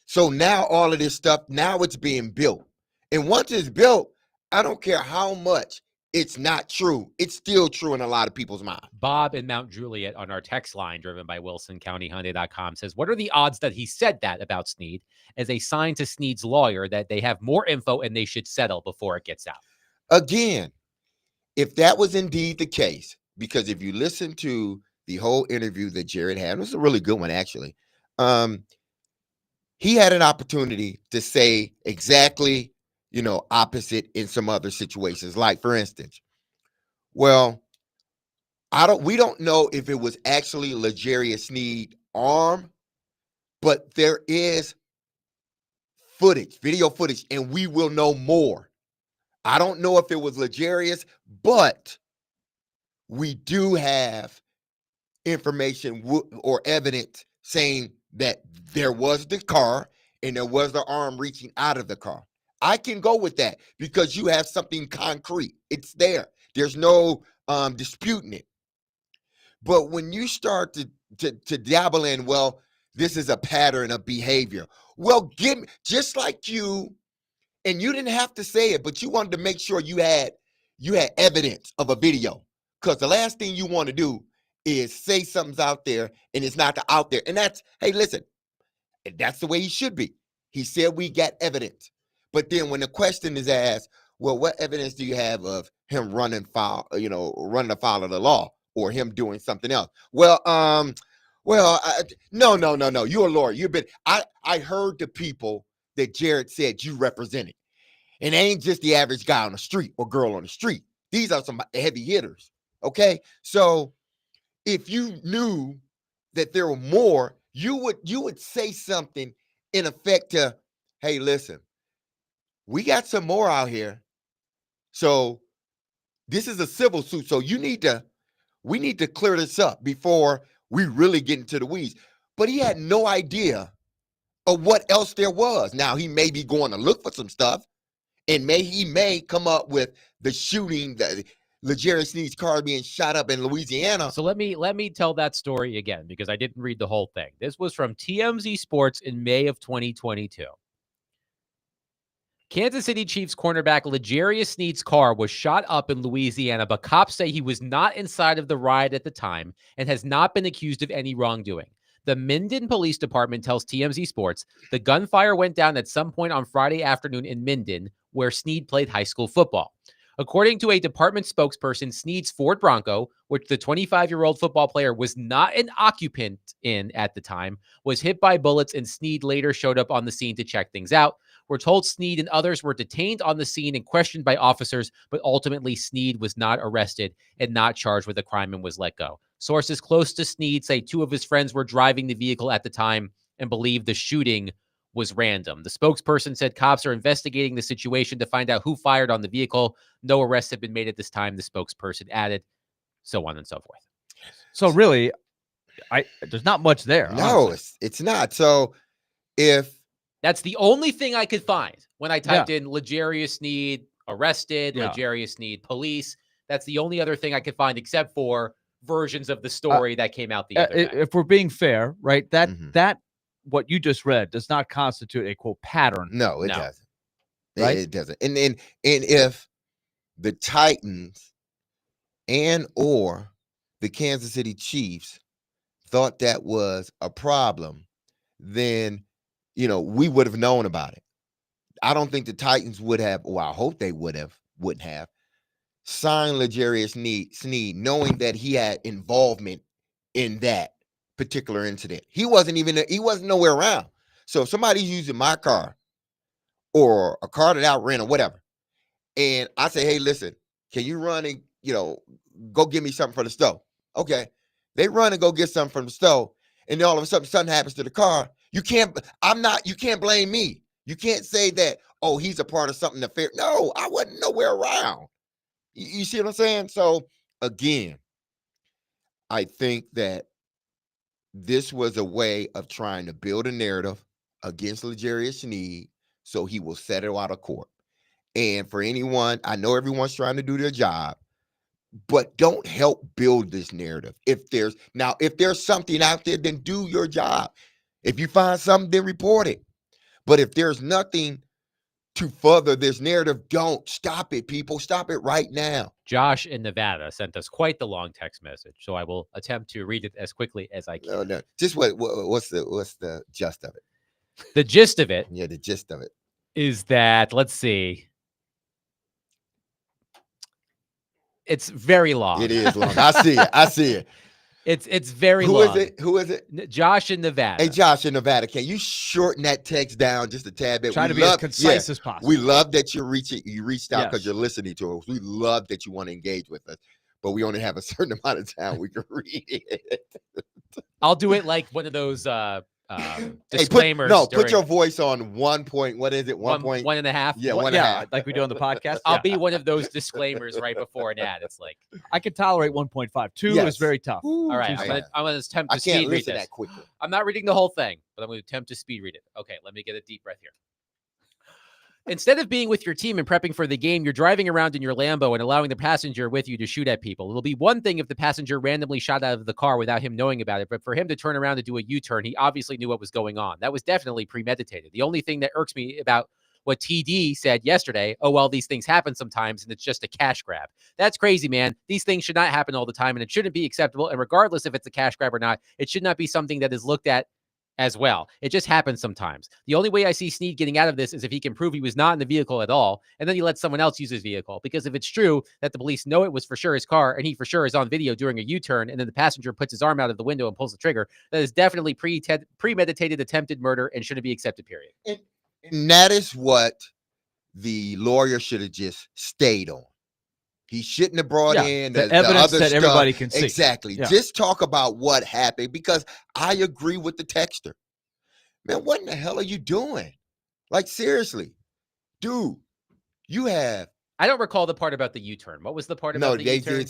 Speaker 3: So now all of this stuff, now it's being built. And once it's built, I don't care how much it's not true. It's still true in a lot of people's minds.
Speaker 1: Bob in Mount Juliet on our text line, driven by WilsonCountyHyundai.com, says, what are the odds that he said that about Sneed as a sign to Sneed's lawyer that they have more info and they should settle before it gets out?
Speaker 3: Again, if that was indeed the case, because if you listen to the whole interview that Jared had, it was a really good one, actually. He had an opportunity to say exactly, opposite in some other situations. Like, for instance, well, we don't know if it was actually L'Jarius Sneed arm, but there is video footage, and we will know more. I don't know if it was L'Jarius, but we do have information or evidence saying that there was the car and there was the arm reaching out of the car. I can go with that because you have something concrete. It's there. There's no disputing it. But when you start to dabble in, well, this is a pattern of behavior. Well, just like you, and you didn't have to say it, but you wanted to make sure you had evidence of a video. Because the last thing you want to do is say something's out there and it's not out there. And that's, hey, listen, that's the way he should be. He said we got evidence. But then when the question is asked, well, what evidence do you have of him running afoul of the law or him doing something else? Well, no. You're a lawyer. I heard the people that Jared said you represented. And it ain't just the average guy on the street or girl on the street. These are some heavy hitters. Okay. So if you knew that there were more, you would say something in effect to, hey, listen, we got some more out here. So this is a civil suit. So we need to clear this up before we really get into the weeds. But he had no idea of what else there was. Now he may be going to look for some stuff, and he may come up with the shooting, the L'Jarius Sneed's car being shot up in Louisiana.
Speaker 1: So let me tell that story again, because I didn't read the whole thing. This was from TMZ Sports in May of 2022. Kansas City Chiefs cornerback L'Jarius Sneed's car was shot up in Louisiana, but cops say he was not inside of the riot at the time and has not been accused of any wrongdoing. The Minden Police Department tells TMZ Sports the gunfire went down at some point on Friday afternoon in Minden, where Sneed played high school football. According to a department spokesperson, Sneed's Ford Bronco, which the 25-year-old football player was not an occupant in at the time, was hit by bullets, and Sneed later showed up on the scene to check things out. We're told Sneed and others were detained on the scene and questioned by officers, but ultimately Sneed was not arrested and not charged with a crime and was let go. Sources close to Sneed say two of his friends were driving the vehicle at the time and believe the shooting was random. The spokesperson said cops are investigating the situation to find out who fired on the vehicle. No arrests have been made at this time, the spokesperson added, so on and so forth.
Speaker 2: So really, there's not much there.
Speaker 3: No,
Speaker 2: honestly.
Speaker 3: it's not. So if
Speaker 1: that's the only thing I could find when I typed in L'Jarius Sneed arrested, L'Jarius Sneed police. That's the only other thing I could find, except for versions of the story that came out the other day.
Speaker 2: If we're being fair, right? That what you just read does not constitute a quote pattern.
Speaker 3: No, it doesn't.
Speaker 2: Right?
Speaker 3: It doesn't. And if the Titans and or the Kansas City Chiefs thought that was a problem, then we would have known about it. I don't think the Titans would have, well, I hope they wouldn't have signed L'Jarius Sneed, knowing that he had involvement in that particular incident. He wasn't nowhere around. So if somebody's using my car or a car that outran or whatever, and I say, hey, listen, can you run and, go get me something from the store? Okay. They run and go get something from the store, and then all of a sudden something happens to the car. You can't blame me. You can't say that, oh, he's a part of something nefarious. No, I wasn't nowhere around. You see what I'm saying? So again, I think that this was a way of trying to build a narrative against L'Jarius Sneed so he will settle out of court. And for anyone, I know everyone's trying to do their job, but don't help build this narrative. If there's something out there, then do your job. If you find something, then report it. But if there's nothing to further this narrative, don't stop it, people. Stop it right now.
Speaker 1: Josh in Nevada sent us quite the long text message, so I will attempt to read it as quickly as I can.
Speaker 3: No. Just what's the gist of it?
Speaker 1: The gist of it,
Speaker 3: Yeah, the gist of it
Speaker 1: is that, let's see, it's very long.
Speaker 3: It is long. I see it.
Speaker 1: It's very long.
Speaker 3: Who is it?
Speaker 1: Josh in Nevada.
Speaker 3: Hey, Josh in Nevada, can you shorten that text down just a tad bit?
Speaker 2: Try to be as concise as possible.
Speaker 3: We love that you reached out because
Speaker 2: Yes.
Speaker 3: you're listening to us. We love that you want to engage with us, but we only have a certain amount of time we can read it.
Speaker 1: I'll do it like one of those
Speaker 3: Hey,
Speaker 1: disclaimers.
Speaker 3: put your voice on 1 point. What is it? 1 point?
Speaker 1: 1.5.
Speaker 3: Yeah,
Speaker 2: Well,
Speaker 3: 1.5.
Speaker 2: like we do on the podcast.
Speaker 1: I'll
Speaker 2: Yeah.
Speaker 1: be one of those disclaimers right before an ad. It's like,
Speaker 2: I can tolerate 1.5. 2
Speaker 3: Yes.
Speaker 2: is very tough.
Speaker 1: all right,
Speaker 3: I
Speaker 1: I'm gonna attempt
Speaker 3: I
Speaker 1: to
Speaker 3: can't
Speaker 1: speed read
Speaker 3: listen
Speaker 1: this.
Speaker 3: that quickly.
Speaker 1: I'm not reading the whole thing, but I'm going to attempt to speed read it. Okay, let me get a deep breath here. Instead of being with your team and prepping for the game, you're driving around in your Lambo and allowing the passenger with you to shoot at people. It'll be one thing if the passenger randomly shot out of the car without him knowing about it, but for him to turn around and do a U-turn, he obviously knew what was going on. That was definitely premeditated. The only thing that irks me about what TD said yesterday, oh, well, these things happen sometimes and it's just a cash grab. That's crazy, man. These things should not happen all the time and it shouldn't be acceptable. And regardless if it's a cash grab or not, it should not be something that is looked at as well. It just happens sometimes. The only way I see Sneed getting out of this is if he can prove he was not in the vehicle at all, and then he lets someone else use his vehicle. Because if it's true that the police know it was for sure his car, and he for sure is on video during a U-turn, and then the passenger puts his arm out of the window and pulls the trigger, that is definitely premeditated attempted murder and shouldn't be accepted, period.
Speaker 3: And that is what the lawyer should have just stayed on. He shouldn't have brought in
Speaker 2: the
Speaker 3: the
Speaker 2: evidence
Speaker 3: other
Speaker 2: that
Speaker 3: stuff.
Speaker 2: everybody can see.
Speaker 3: Exactly.
Speaker 2: Yeah.
Speaker 3: Just talk about what happened, because I agree with the texter. Man, what in the hell are you doing? Like, seriously, dude, you have
Speaker 1: I don't recall the part about the U-turn. What was the part about the
Speaker 3: they
Speaker 1: U-turn?
Speaker 3: did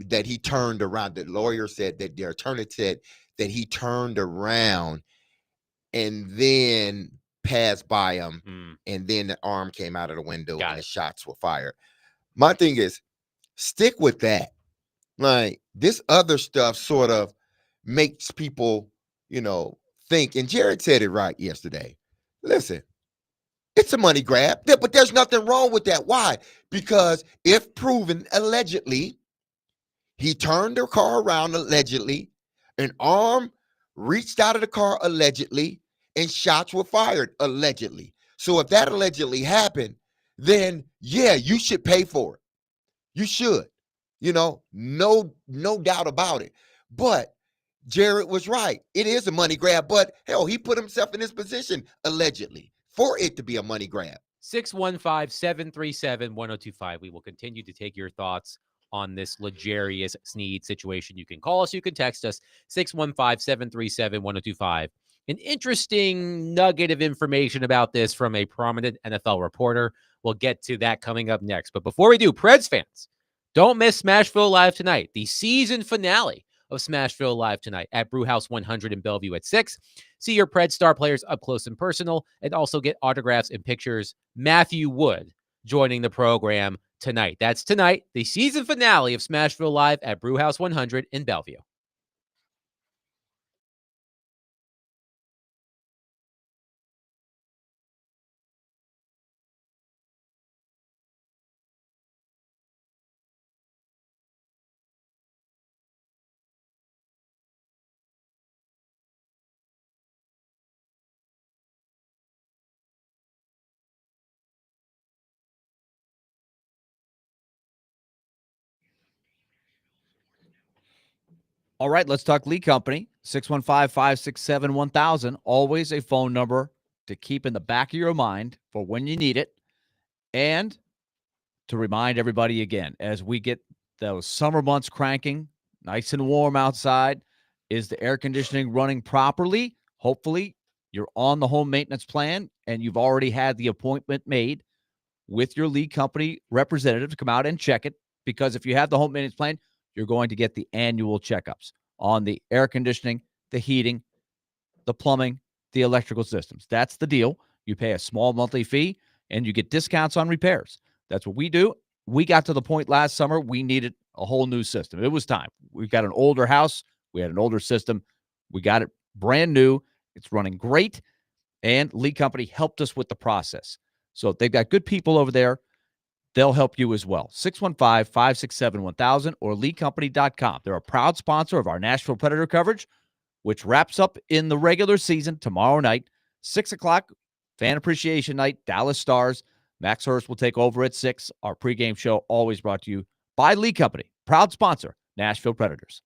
Speaker 3: that he turned around. The lawyer said that the attorney said that he turned around and then passed by him,
Speaker 1: Hmm.
Speaker 3: and then the arm came out of the window
Speaker 1: Got
Speaker 3: and the
Speaker 1: it.
Speaker 3: shots were fired. My thing is, stick with that. Like, this other stuff sort of makes people, think. And Jared said it right yesterday. Listen, it's a money grab, but there's nothing wrong with that. Why? Because if proven, allegedly, he turned the car around, allegedly, an arm reached out of the car, allegedly, and shots were fired, allegedly. So if that allegedly happened, then yeah, you should pay for it. You should, no doubt about it. But Jared was right. It is a money grab, but hell, he put himself in this position, allegedly, for it to be a money grab.
Speaker 1: 615-737-1025. We will continue to take your thoughts on this L'Jarius Sneed situation. You can call us, you can text us, 615-737-1025. An interesting nugget of information about this from a prominent NFL reporter. We'll get to that coming up next. But before we do, Preds fans, don't miss Smashville Live tonight, the season finale of Smashville Live tonight at Brewhouse 100 in Bellevue at 6. See your Preds star players up close and personal, and also get autographs and pictures. Matthew Wood joining the program tonight. That's tonight, the season finale of Smashville Live at Brewhouse 100 in Bellevue.
Speaker 2: All right, let's talk Lee Company. 615-567-1000. Always a phone number to keep in the back of your mind for when you need it. And to remind everybody again, as we get those summer months cranking, nice and warm outside, is the air conditioning running properly? Hopefully, you're on the home maintenance plan and you've already had the appointment made with your Lee Company representative to come out and check it. Because if you have the home maintenance plan, you're going to get the annual checkups on the air conditioning, the heating, the plumbing, the electrical systems. That's the deal. You pay a small monthly fee and you get discounts on repairs. That's what we do. We got to the point last summer, we needed a whole new system. It was time. We've got an older house. We had an older system. We got it brand new. It's running great. And Lee Company helped us with the process. So they've got good people over there. They'll help you as well. 615-567-1000 or LeeCompany.com. They're a proud sponsor of our Nashville Predator coverage, which wraps up in the regular season tomorrow night, 6 o'clock, Fan Appreciation Night, Dallas Stars. Max Hurst will take over at 6. Our pregame show always brought to you by Lee Company, proud sponsor, Nashville Predators.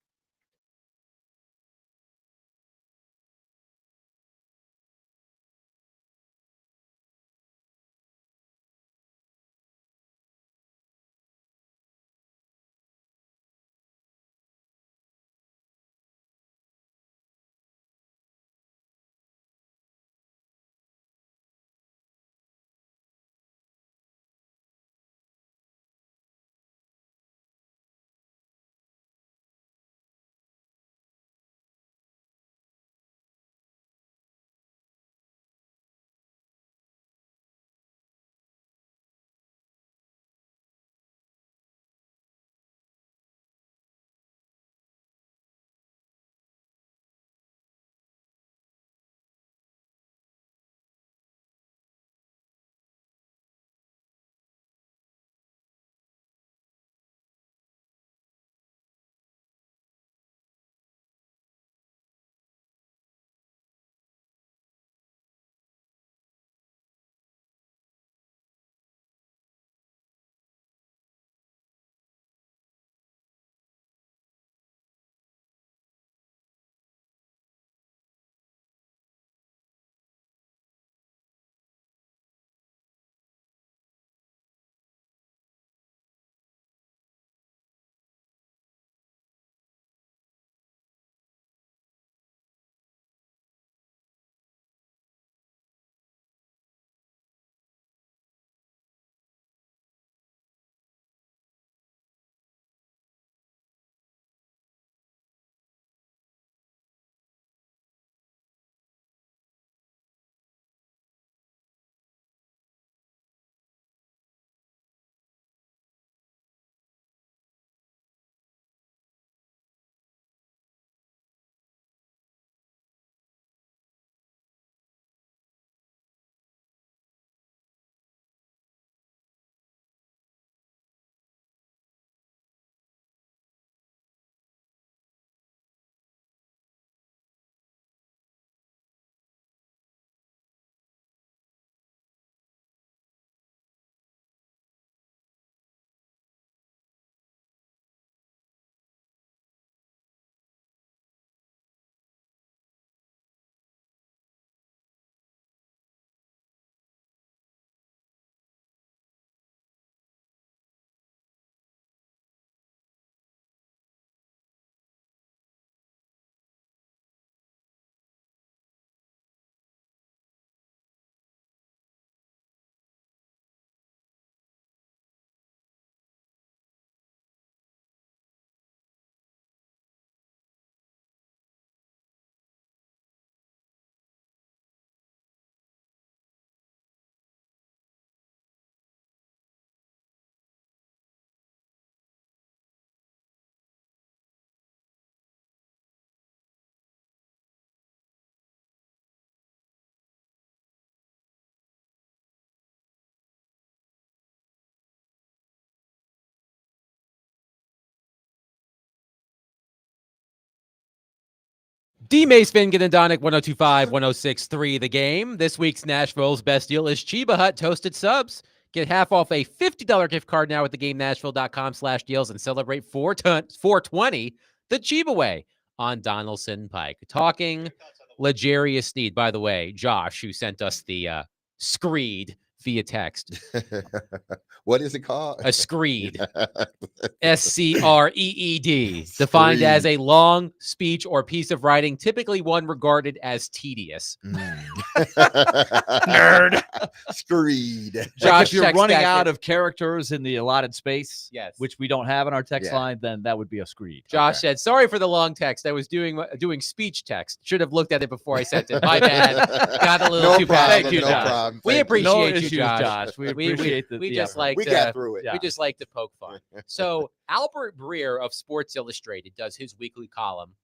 Speaker 1: D. Mace Fingan and Donick 1025, 1063 the game. This week's Nashville's best deal is Chiba Hut Toasted Subs. Get half off a $50 gift card now at theGameNashville.com/deals and celebrate 420 the Chiba way. on Donaldson Pike. Talking L'Jarius Sneed, by the way, Josh, who sent us the screed via text.
Speaker 3: What is it called?
Speaker 1: A screed. SCREED, defined as a long speech or piece of writing, typically one regarded as tedious.
Speaker 3: Nerd. Screed.
Speaker 1: Josh
Speaker 2: if you're
Speaker 1: checks
Speaker 2: running
Speaker 1: back
Speaker 2: out
Speaker 1: in.
Speaker 2: of characters in the allotted space,
Speaker 1: Yes.
Speaker 2: which we don't have in our text
Speaker 3: Yeah.
Speaker 2: line, then that would be a screed.
Speaker 1: Josh said, sorry for the long text. I was doing speech text. Should have looked at it before I sent it. My bad. Got a little
Speaker 3: No
Speaker 1: too
Speaker 3: problem,
Speaker 1: fast.
Speaker 2: Thank you,
Speaker 3: no
Speaker 2: Josh.
Speaker 3: problem.
Speaker 1: We
Speaker 3: Thank you.
Speaker 1: appreciate
Speaker 2: No
Speaker 1: you,
Speaker 2: issues,
Speaker 1: Josh.
Speaker 2: We
Speaker 1: We-
Speaker 2: appreciate the
Speaker 1: we
Speaker 2: the
Speaker 1: just
Speaker 2: effort.
Speaker 1: like
Speaker 3: We
Speaker 1: to-
Speaker 3: got through it.
Speaker 2: Yeah.
Speaker 1: We just like to poke fun. So Albert Breer of Sports Illustrated does his weekly column.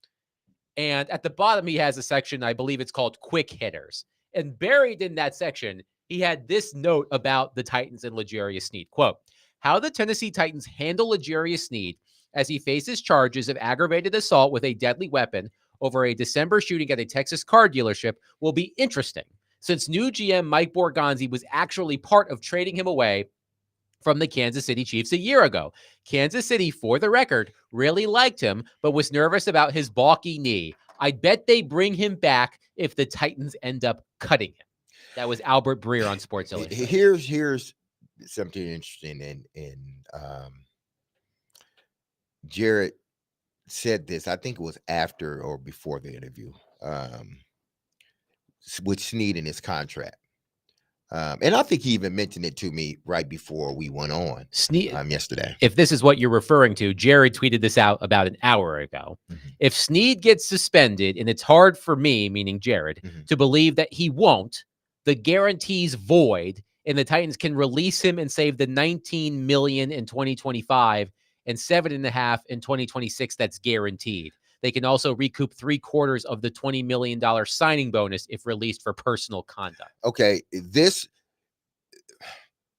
Speaker 1: And at the bottom, he has a section, I believe it's called Quick Hitters. And buried in that section, he had this note about the Titans and L'Jarius Sneed. Quote, how the Tennessee Titans handle L'Jarius Sneed as he faces charges of aggravated assault with a deadly weapon over a December shooting at a Texas car dealership will be interesting, since new GM Mike Borgonzi was actually part of trading him away from the Kansas City Chiefs a year ago. Kansas City, for the record, really liked him, but was nervous about his balky knee. I bet they bring him back if the Titans end up cutting him. That was Albert Breer on Sports Illustrated.
Speaker 3: Here's something interesting, and Jared said this. I think it was after or before the interview with Sneed in his contract. And I think he even mentioned it to me right before we went on
Speaker 1: Sneed,
Speaker 3: yesterday.
Speaker 1: if this is what you're referring to, Jared tweeted this out about an hour ago. If Sneed gets suspended, and it's hard for me, meaning Jared, to believe that he won't, the guarantees void, and the Titans can release him and save the $19 million in 2025 and $7.5 million in 2026. That's guaranteed. They can also recoup 3/4 of the $20 million signing bonus if released for personal conduct.
Speaker 3: Okay,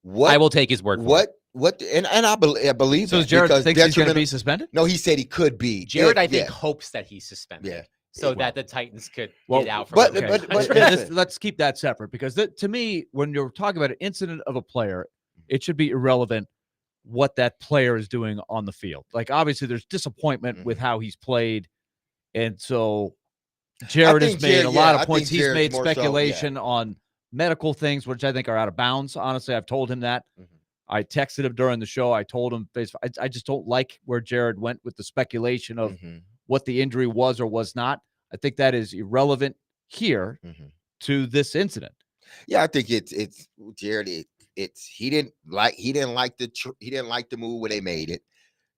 Speaker 3: what
Speaker 1: I will take his word for it.
Speaker 3: And I believe
Speaker 2: So
Speaker 3: that
Speaker 2: does Jared
Speaker 3: because
Speaker 2: thinks he's going to
Speaker 3: detrimental-
Speaker 2: be suspended?
Speaker 3: No, he said he could be.
Speaker 1: Jared,
Speaker 3: if-
Speaker 1: I think,
Speaker 3: yeah.
Speaker 1: hopes that he's suspended.
Speaker 3: Yeah.
Speaker 1: So
Speaker 3: Well-
Speaker 1: that the Titans could
Speaker 2: Well,
Speaker 1: get out from
Speaker 3: but-
Speaker 1: under
Speaker 3: but-
Speaker 1: him.
Speaker 3: but-
Speaker 2: Yeah,
Speaker 3: listen.
Speaker 2: let's keep that separate, because to me, when you're talking about an incident of a player, it should be irrelevant what that player is doing on the field. Like, obviously, there's disappointment with how he's played, and so Jared has
Speaker 3: think
Speaker 2: made
Speaker 3: Jared-
Speaker 2: a lot
Speaker 3: yeah, I
Speaker 2: of points.
Speaker 3: think
Speaker 2: He's
Speaker 3: Jared's
Speaker 2: made
Speaker 3: more so, yeah.
Speaker 2: speculation on medical things, which I think are out of bounds. Honestly, I've told him that. I texted him during the show. I told him, I just don't like where Jared went with the speculation of what the injury was or was not. I think that is irrelevant here to this incident.
Speaker 3: Yeah, I think it's Jared. He didn't like the move when they made it,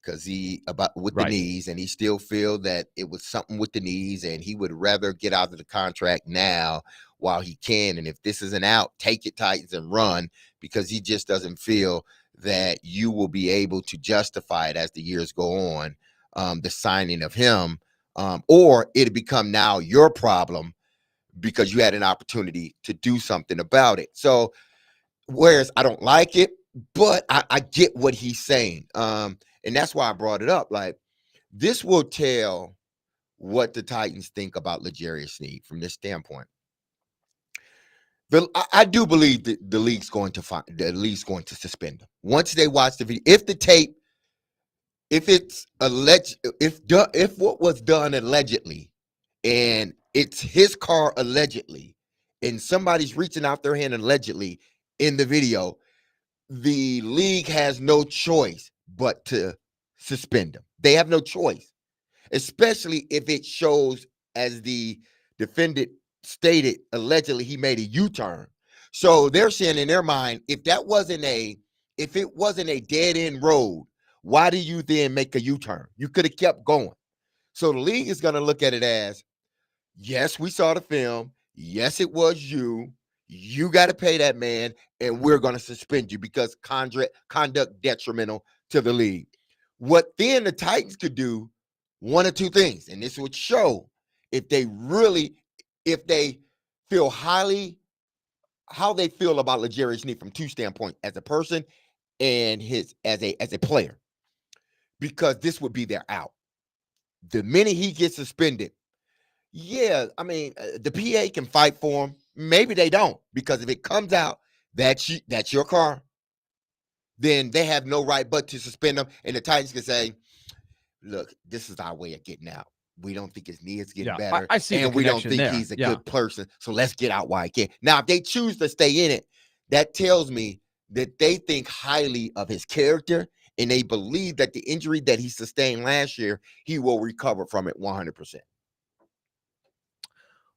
Speaker 3: because the knees, and he still feel that it was something with the knees, and he would rather get out of the contract now while he can. And if this isn't out, take it, Titans, and run, because he just doesn't feel that you will be able to justify it as the years go on, the signing of him, or it'll become now your problem because you had an opportunity to do something about it. So, whereas I don't like it, but I get what he's saying. And that's why I brought it up. Like, this will tell what the Titans think about L'Jarius Sneed from this standpoint. I do believe that the league's going to suspend him once they watch the video. If the tape, if it's alleged, if what was done allegedly, and it's his car allegedly, and somebody's reaching out their hand allegedly in the video, the league has no choice but to suspend him. They have no choice, especially if it shows, as the defendant stated, allegedly he made a U-turn. So they're saying in their mind, if it wasn't a dead end road, why do you then make a U-turn? You could have kept going. So the league is going to look at it as, yes, we saw the film. Yes, it was you. You got to pay that man, and we're going to suspend you because conduct detrimental to the league. What then the Titans could do, one or two things, and this would show if they feel how they feel about L'Jarius Sneed from two standpoints, as a person and as a player, because this would be their out. The minute he gets suspended, yeah, I mean, the PA can fight for him. Maybe they don't, because if it comes out that's your car, then they have no right but to suspend them, and the Titans can say, look, this is our way of getting out. we don't think his knee is getting
Speaker 2: Yeah,
Speaker 3: better.
Speaker 2: I see the
Speaker 3: and we don't
Speaker 2: connection
Speaker 3: think
Speaker 2: there.
Speaker 3: he's a
Speaker 2: Yeah.
Speaker 3: good person. So let's get out while he can. Now, if they choose to stay in it, that tells me that they think highly of his character and they believe that the injury that he sustained last year, he will recover from it 100%.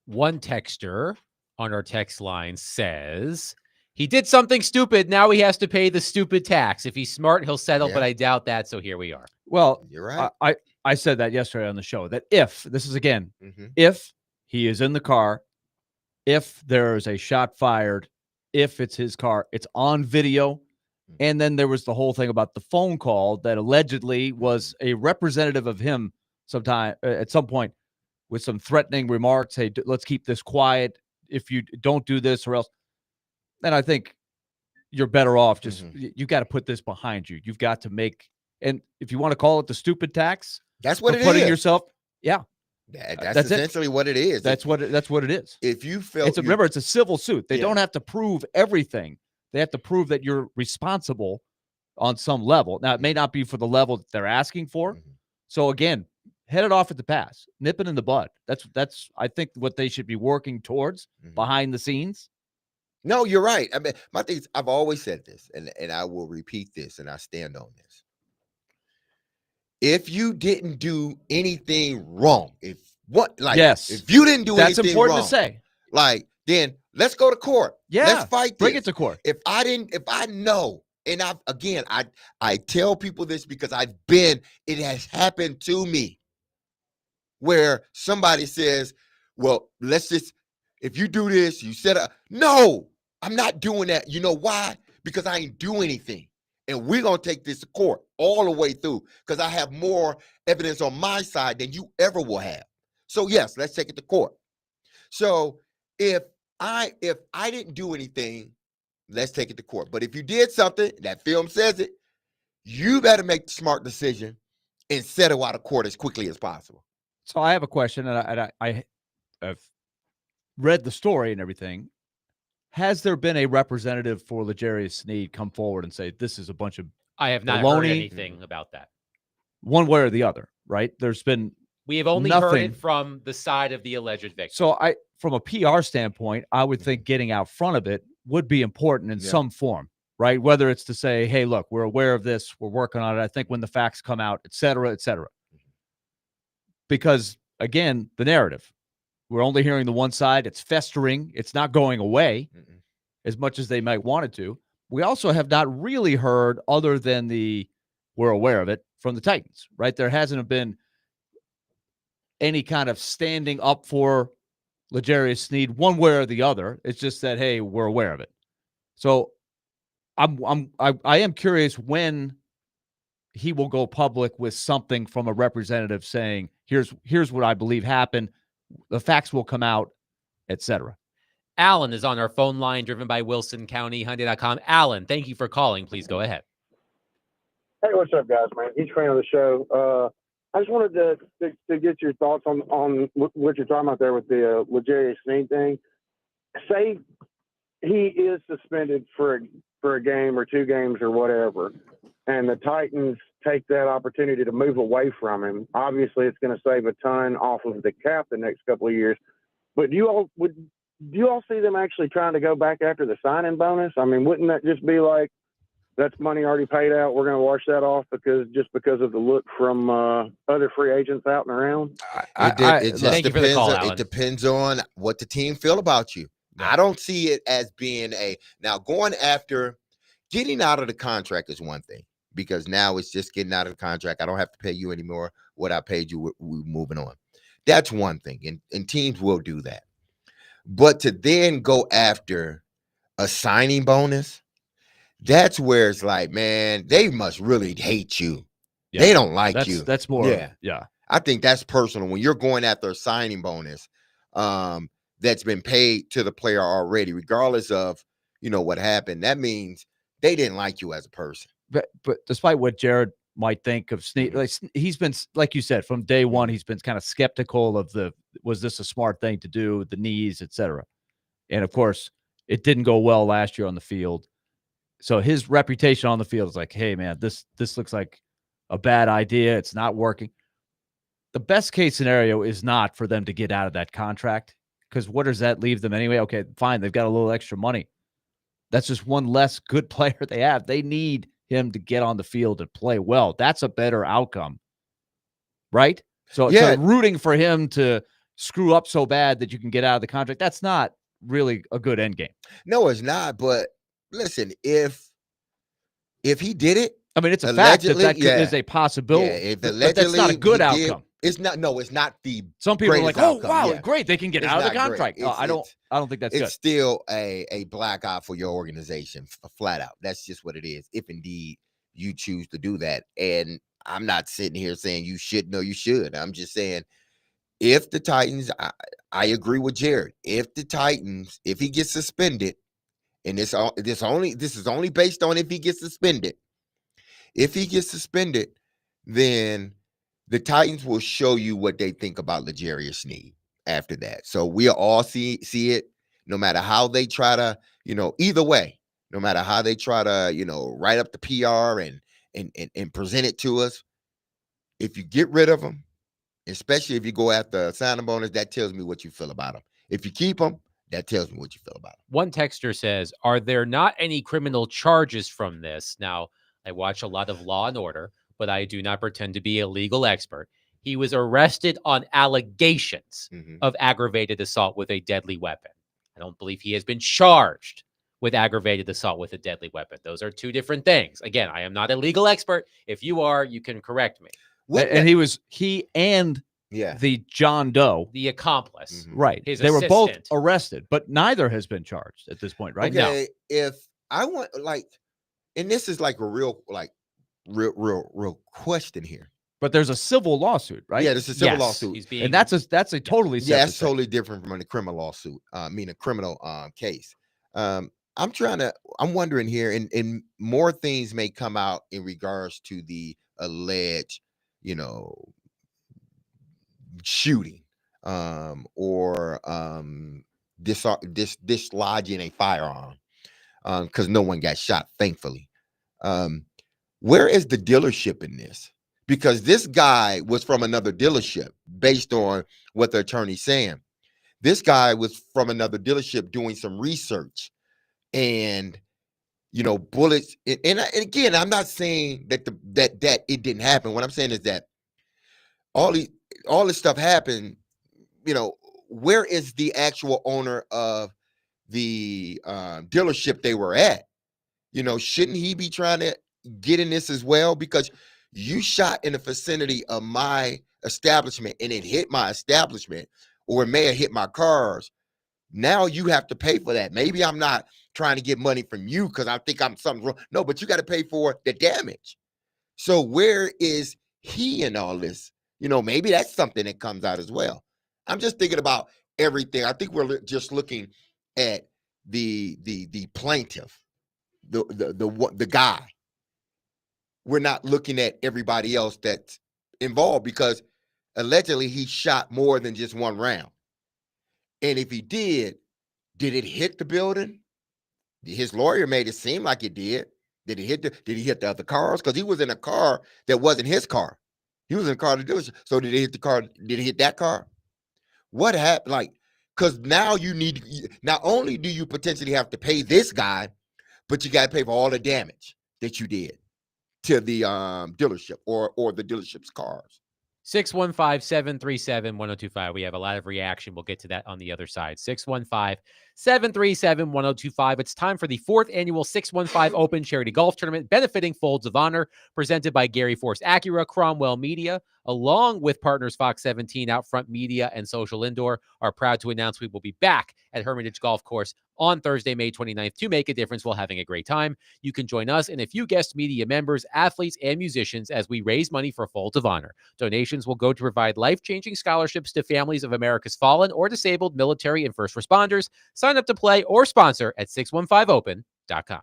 Speaker 1: One texter on our text line says he did something stupid. Now he has to pay the stupid tax. If he's smart, he'll settle, but
Speaker 3: Yeah.
Speaker 1: I doubt that. So here we are.
Speaker 2: Well,
Speaker 3: You're right.
Speaker 2: I said that yesterday on the show that if this is again,
Speaker 3: Mhm.
Speaker 2: if he is in the car, if there is a shot fired, if it's his car, it's on video. And then there was the whole thing about the phone call that allegedly was a representative of him sometime at some point with some threatening remarks. Hey, let's keep this quiet. If you don't do this or else, then I think you're better off. Just you got to put this behind you. You've got to make, and if you want to call it the stupid tax,
Speaker 3: That's what
Speaker 2: for
Speaker 3: it
Speaker 2: putting
Speaker 3: is.
Speaker 2: yourself, yeah,
Speaker 3: That's
Speaker 2: that's it.
Speaker 3: essentially what it is.
Speaker 2: that's what it is.
Speaker 3: If you felt
Speaker 2: It's remember, it's a civil suit. They
Speaker 3: Yeah.
Speaker 2: don't have to prove everything. They have to prove that you're responsible on some level. Now, it may not be for the level that they're asking for.
Speaker 3: Mhm.
Speaker 2: So again, head it off at the pass, nip it in the bud. That's I think what they should be working towards
Speaker 3: Mhm.
Speaker 2: behind the scenes.
Speaker 3: No, you're right. I mean, my thing is, I've always said this, and I will repeat this, and I stand on this. If you didn't do anything wrong, if you didn't do
Speaker 2: That's
Speaker 3: anything
Speaker 2: important
Speaker 3: wrong,
Speaker 2: to say.
Speaker 3: then let's go to court.
Speaker 2: Yeah,
Speaker 3: let's fight.
Speaker 2: Bring
Speaker 3: this.
Speaker 2: it to court.
Speaker 3: If I know, and I tell people this because it has happened to me, where somebody says, well, if you do this, you set up. No, I'm not doing that. You know why? Because I ain't do anything. And we're going to take this to court all the way through because I have more evidence on my side than you ever will have. So yes, let's take it to court. So if I didn't do anything, let's take it to court. But if you did something, that film says it, you better make the smart decision and settle out of court as quickly as possible.
Speaker 2: So I have a question, and I have read the story and everything. Has there been a representative for L'Jarius Sneed come forward and say this is a bunch of
Speaker 1: I have not heard
Speaker 2: baloney,
Speaker 1: anything about that.
Speaker 2: one way or the other, right? There's been
Speaker 1: We have only heard
Speaker 2: nothing.
Speaker 1: it from the side of the alleged victim.
Speaker 2: So from a PR standpoint, I would think getting out front of it would be important in some form, right? Whether it's to say, hey, look, we're aware of this, we're working on it. I think when the facts come out, et cetera, et cetera. Because again, the narrative, we're only hearing the one side. It's festering. It's not going away as much as they might want it to. We also have not really heard, other than we're aware of it, from the Titans, right? There hasn't been any kind of standing up for L'Jarius Sneed one way or the other. It's just that, hey, we're aware of it. So I am curious when he will go public with something from a representative saying, here's what I believe happened. The facts will come out, etc.
Speaker 1: Alan is on our phone line, driven by Wilson County Hyundai.com. Alan, thank you for calling. Please go ahead.
Speaker 9: Hey, what's up, guys, man? Huge fan of the show. I just wanted to get your thoughts on what you're talking about there with the L'Jarius Sneed thing. Say he is suspended for a game or 2 games or whatever, and the Titans take that opportunity to move away from him. Obviously, it's going to save a ton off of the cap the next couple of years. But do you all see them actually trying to go back after the signing bonus? I mean, wouldn't that just be like, that's money already paid out, we're going to wash that off because of the look from other free agents out and around?
Speaker 1: Thank you for the call, Alan.
Speaker 3: It depends on what the team feel about you. I don't see it as being getting out of the contract is one thing, because now it's just getting out of the contract. I don't have to pay you anymore what I paid you. We're moving on. That's one thing, and teams will do that. But to then go after a signing bonus, that's where it's like, man, they must really hate you.
Speaker 2: Yeah.
Speaker 3: They don't like you.
Speaker 2: That's more. Yeah.
Speaker 3: I think that's personal when you're going after a signing bonus that's been paid to the player already, regardless of what happened. That means they didn't like you as a person.
Speaker 2: But despite what Jared might think of Sneed, like, he's been, like you said, from day one, he's been kind of skeptical of was this a smart thing to do, the knees, etc. And of course, it didn't go well last year on the field. So his reputation on the field is like, hey, man, this looks like a bad idea. It's not working. the best case scenario is not for them to get out of that contract, because what does that leave them anyway? Okay, fine. They've got a little extra money. That's just one less good player they have. They need him to get on the field and play well. That's a better outcome, right? So rooting for him to screw up so bad that you can get out of the contract, that's not really a good end game.
Speaker 3: No, it's not. But listen, if he did it,
Speaker 2: I mean, it's a fact that
Speaker 3: allegedly,
Speaker 2: is a possibility,
Speaker 3: if
Speaker 2: but that's not a
Speaker 3: allegedly
Speaker 2: good
Speaker 3: he did,
Speaker 2: outcome.
Speaker 3: it's not. No, it's not the.
Speaker 2: Some people are like,
Speaker 3: greatest
Speaker 2: "Oh,
Speaker 3: outcome,
Speaker 2: wow,
Speaker 3: yeah.
Speaker 2: great, they can get
Speaker 3: It's
Speaker 2: out of the
Speaker 3: not great.
Speaker 2: contract." I don't think that's
Speaker 3: It's
Speaker 2: good.
Speaker 3: still a black eye for your organization, flat out. That's just what it is. If indeed you choose to do that, and I'm not sitting here saying you should. No, you should. I'm just saying if the Titans, I agree with Jared. If the Titans, if he gets suspended, and this is only based on if he gets suspended. If he gets suspended, then the Titans will show you what they think about L'Jarius Sneed after that. So we'll all see it, no matter how they try to, either way, no matter how they try to, write up the PR and present it to us. If you get rid of them, especially if you go after a signing bonus, that tells me what you feel about them. If you keep them, that tells me what you feel about them.
Speaker 1: One texter says, "Are there not any criminal charges from this?" Now, I watch a lot of Law and Order, but I do not pretend to be a legal expert. He was arrested on allegations of aggravated assault with a deadly weapon. I don't believe he has been charged with aggravated assault with a deadly weapon. Those are two different things. Again, I am not a legal expert. If you are, you can correct me.
Speaker 2: And he and the John Doe,
Speaker 1: the accomplice,
Speaker 2: right?
Speaker 1: His
Speaker 2: they
Speaker 1: assistant.
Speaker 2: were both arrested, but neither has been charged at this point, right?
Speaker 3: Okay, if I want and this is like a real question here.
Speaker 2: But there's a civil lawsuit, right?
Speaker 3: Yeah, there's a civil lawsuit,
Speaker 2: and that's a totally separate
Speaker 3: that's totally different from a criminal lawsuit. I mean, a criminal case. I'm wondering here, and more things may come out in regards to the alleged, shooting, or dislodging a firearm, because no one got shot, thankfully. Where is the dealership in this? Because this guy was from another dealership, based on what the attorney's saying. This guy was from another dealership doing some research, and bullets. And again, I'm not saying that that it didn't happen. What I'm saying is that all this stuff happened. Where is the actual owner of the dealership they were at? Shouldn't he be trying to get in this as well? Because you shot in the vicinity of my establishment, and it hit my establishment, or it may have hit my cars. Now you have to pay for that. Maybe I'm not trying to get money from you because I think I'm something wrong. No, but you got to pay for the damage. So where is he in all this? Maybe that's something that comes out as well. I'm just thinking about everything. I think we're just looking at the plaintiff, the guy. We're not looking at everybody else that's involved, because allegedly he shot more than just one round. And if he did it hit the building? His lawyer made it seem like it did. Did he hit the other cars? Because he was in a car that wasn't his car. He was in a car to do it. So did it hit the car? Did it hit that car? What happened? Because now not only do you potentially have to pay this guy, but you got to pay for all the damage that you did to the dealership or the dealership's cars.
Speaker 1: 615-737-1025. We have a lot of reaction. We'll get to that on the other side. 615-737-1025. It's time for the 4th annual 615 Open Charity Golf Tournament benefiting Folds of Honor, presented by Gary Force Acura, Cromwell Media, along with partners Fox 17, Outfront Media, and Social Indoor, are proud to announce we will be back at Hermitage Golf Course on Thursday, May 29th to make a difference while having a great time. You can join us and a few guest media members, athletes, and musicians as we raise money for Folds of Honor. Donations will go to provide life-changing scholarships to families of America's fallen or disabled military and first responders. Sign up to play or sponsor at 615open.com.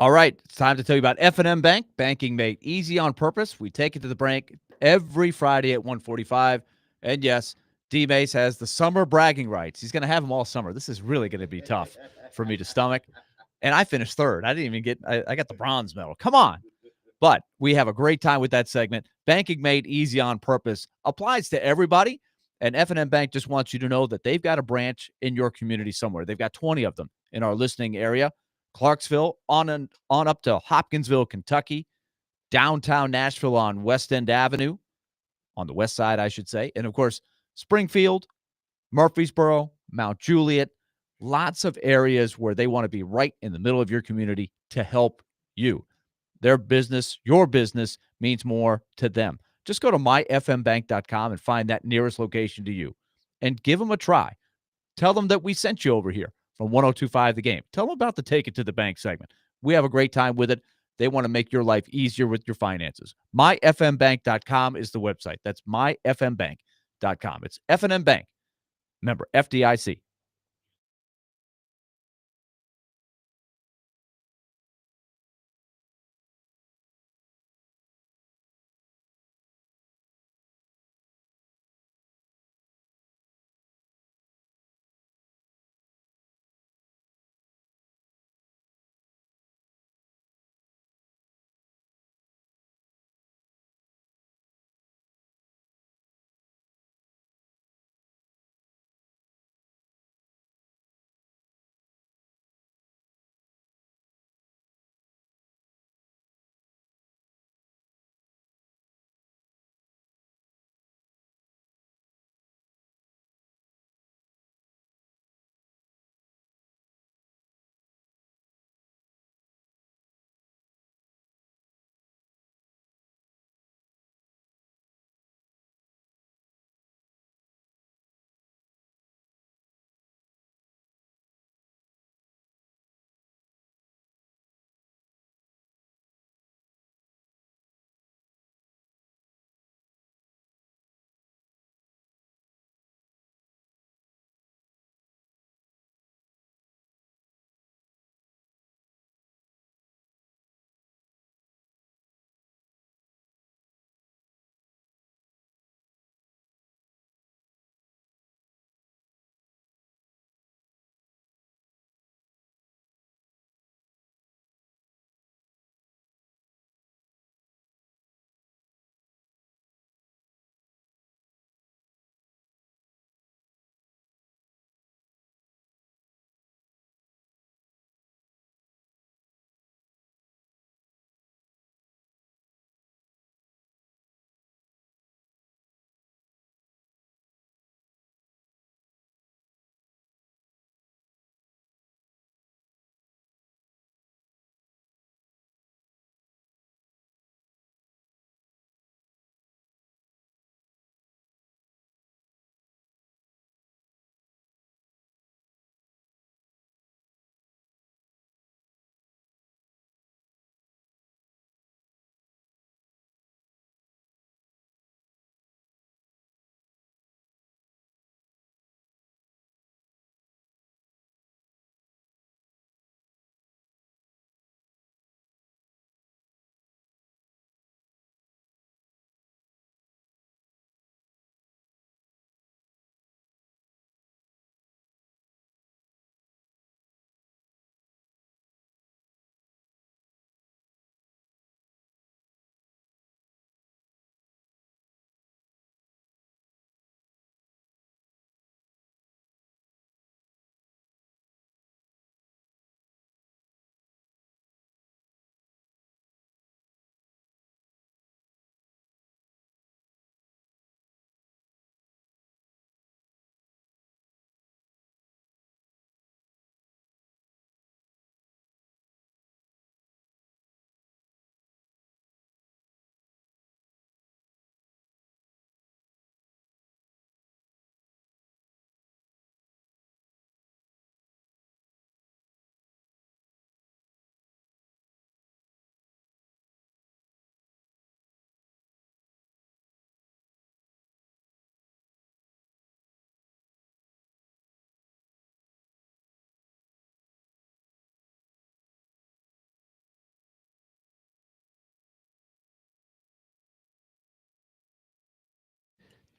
Speaker 2: All right, it's time to tell you about F&M Bank, banking made easy on purpose. We take it to the bank every Friday at 1:45. And yes, D-Mace has the summer bragging rights. He's going to have them all summer. This is really going to be tough for me to stomach. And I finished third. I didn't even get I got the bronze medal. Come on. But we have a great time with that segment. Banking made easy on purpose applies to everybody. And F&M Bank just wants you to know that they've got a branch in your community somewhere. They've got 20 of them in our listening area. Clarksville on up to Hopkinsville, Kentucky, downtown Nashville on West End Avenue, on the west side, I should say. And of course, Springfield, Murfreesboro, Mount Juliet, lots of areas where they want to be right in the middle of your community to help you. Their business, your business, means more to them. Just go to myfmbank.com and find that nearest location to you and give them a try. Tell them that we sent you over here from 102.5 The Game. Tell them about the Take It to the Bank segment. We have a great time with it. They want to make your life easier with your finances. Myfmbank.com is the website. That's myfmbank.com. It's F&M Bank. Member FDIC.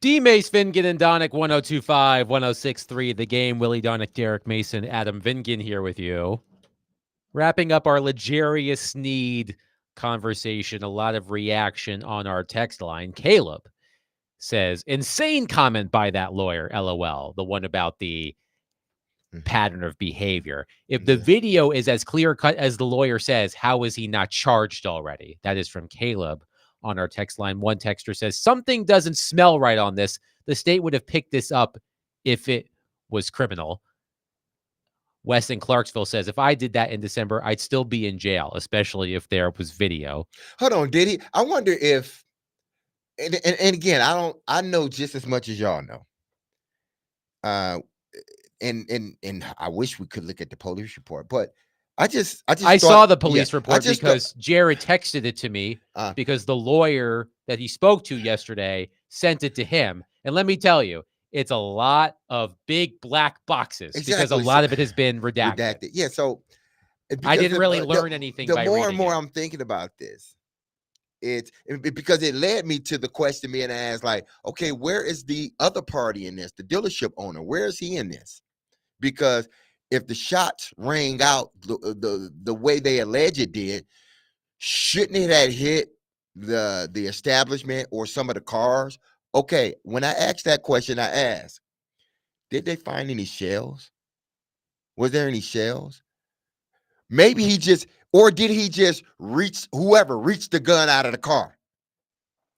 Speaker 1: D. Mace, Vingan, and Donick, 1025, 1063. The Game. Willie Donick, Derek Mason, Adam Vingan here with you. Wrapping up our L'Jarius Sneed conversation, a lot of reaction on our text line. Caleb says, insane comment by that lawyer, LOL, the one about the pattern of behavior. If the video is as clear cut as the lawyer says, how is he not charged already? That is from Caleb on our text line. One texter says, something doesn't smell right on this. The state would have picked this up if it was criminal. Wes in Clarksville says, if I did that in December, I'd still be in jail, especially if there was video.
Speaker 3: Hold on, did he? I wonder if, and again, I know just as much as y'all know. And I wish we could look at the police report, but I
Speaker 1: saw the police report because Jared texted it to me because the lawyer that he spoke to yesterday sent it to him. And let me tell you, it's a lot of big black boxes because a lot of it has been redacted.
Speaker 3: Yeah. So
Speaker 1: I didn't really learn anything.
Speaker 3: The more and more I'm thinking about this, it's because it led me to the question being asked, like, okay, where is the other party in this? The dealership owner, where is he in this? Because if the shots rang out the way they allege it did, shouldn't it have hit the establishment or some of the cars? Okay, when I asked that question, I asked, did they find any shells? Was there any shells? Maybe he just, or did he just reach the gun out of the car?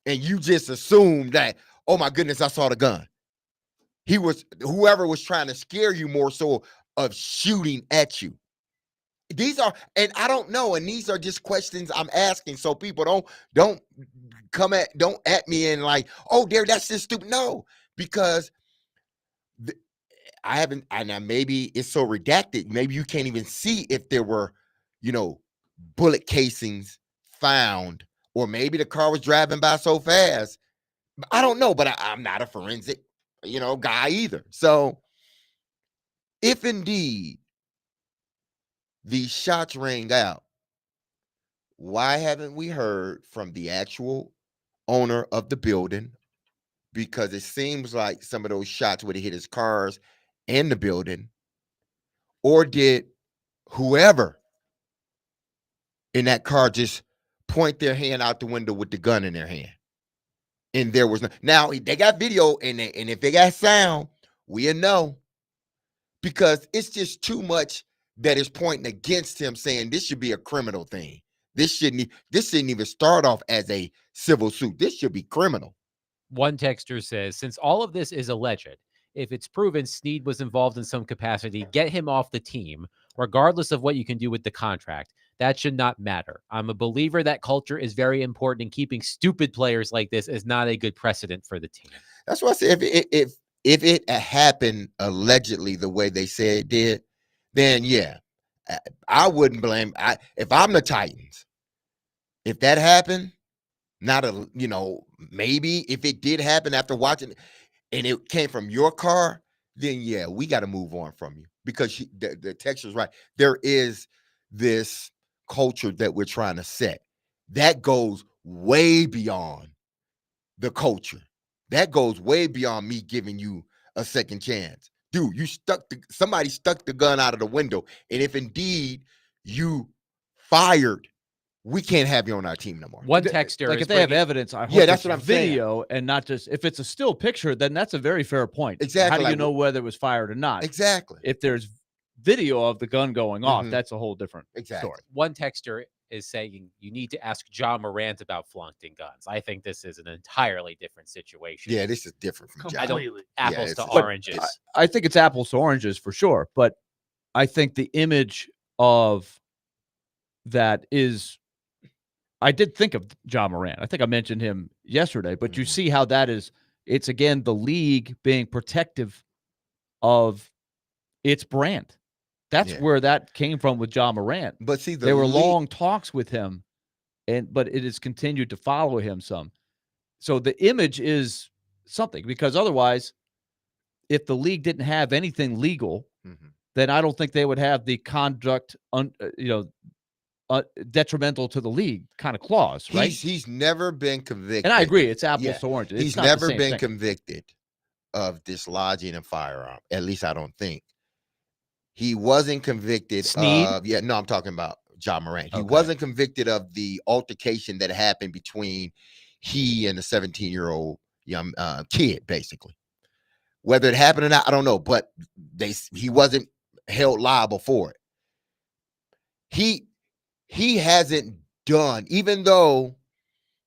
Speaker 3: And you just assumed that, oh my goodness, I saw the gun. Whoever was trying to scare you more so of shooting at you. These are, and I don't know, and these are just questions I'm asking, so people don't at me and like, oh, that's just stupid. No, because I haven't, and maybe it's so redacted, maybe you can't even see if there were, bullet casings found, or maybe the car was driving by so fast. I don't know, but I'm not a forensic, guy either. So if indeed these shots rang out, why haven't we heard from the actual owner of the building? Because it seems like some of those shots would have hit his cars and the building. Or did whoever in that car just point their hand out the window with the gun in their hand? And there was no, now they got video and if they got sound, we'll know. Because it's just too much that is pointing against him, saying this should be a criminal thing. This shouldn't even start off as a civil suit. This should be criminal.
Speaker 1: One texter says, since all of this is alleged, if it's proven Sneed was involved in some capacity, get him off the team, regardless of what you can do with the contract. That should not matter. I'm a believer that culture is very important, and keeping stupid players like this is not a good precedent for the team.
Speaker 3: That's why I say if it happened allegedly the way they say it did, then yeah, I wouldn't blame. If I'm the Titans, if that happened, maybe if it did happen after watching and it came from your car, then yeah, we got to move on from you, because the texture's right. There is this culture that we're trying to set that goes way beyond the culture. That goes way beyond me giving you a second chance. Dude, somebody stuck the gun out of the window. And if indeed you fired, we can't have you on our team no more.
Speaker 1: One texter,
Speaker 2: like if they have evidence, I hope
Speaker 3: that's what I'm
Speaker 2: video saying. And not just, if it's a still picture, then that's a very fair point.
Speaker 3: Exactly.
Speaker 2: How do you know whether it was fired or not?
Speaker 3: Exactly.
Speaker 2: If there's video of the gun going off, that's a whole different story.
Speaker 1: One texter is saying you need to ask John Morant about flaunting guns. I think this is an entirely different situation.
Speaker 3: Yeah, this is different from John.
Speaker 1: Apples to oranges.
Speaker 2: I think it's apples to oranges for sure, but I think the image of that is, I did think of John Morant. I think I mentioned him yesterday, but you see how that is, it's again, the league being protective of its brand. That's where that came from with John Morant.
Speaker 3: But see,
Speaker 2: there were long talks with him, but it has continued to follow him some. So the image is something, because otherwise, if the league didn't have anything legal, then I don't think they would have the conduct, detrimental to the league kind of clause, right?
Speaker 3: He's never been convicted.
Speaker 2: And I agree, it's apples
Speaker 3: Yeah.
Speaker 2: to oranges. It's
Speaker 3: He's
Speaker 2: not the
Speaker 3: never
Speaker 2: same
Speaker 3: been
Speaker 2: thing.
Speaker 3: convicted of dislodging a firearm. At least I don't think. He wasn't convicted
Speaker 1: Snead?
Speaker 3: of, yeah, no, I'm talking about John Morant. He
Speaker 1: Okay.
Speaker 3: wasn't convicted of the altercation that happened between he and a 17-year-old young kid, basically. Whether it happened or not, I don't know, but he wasn't held liable for it. He hasn't done, even though,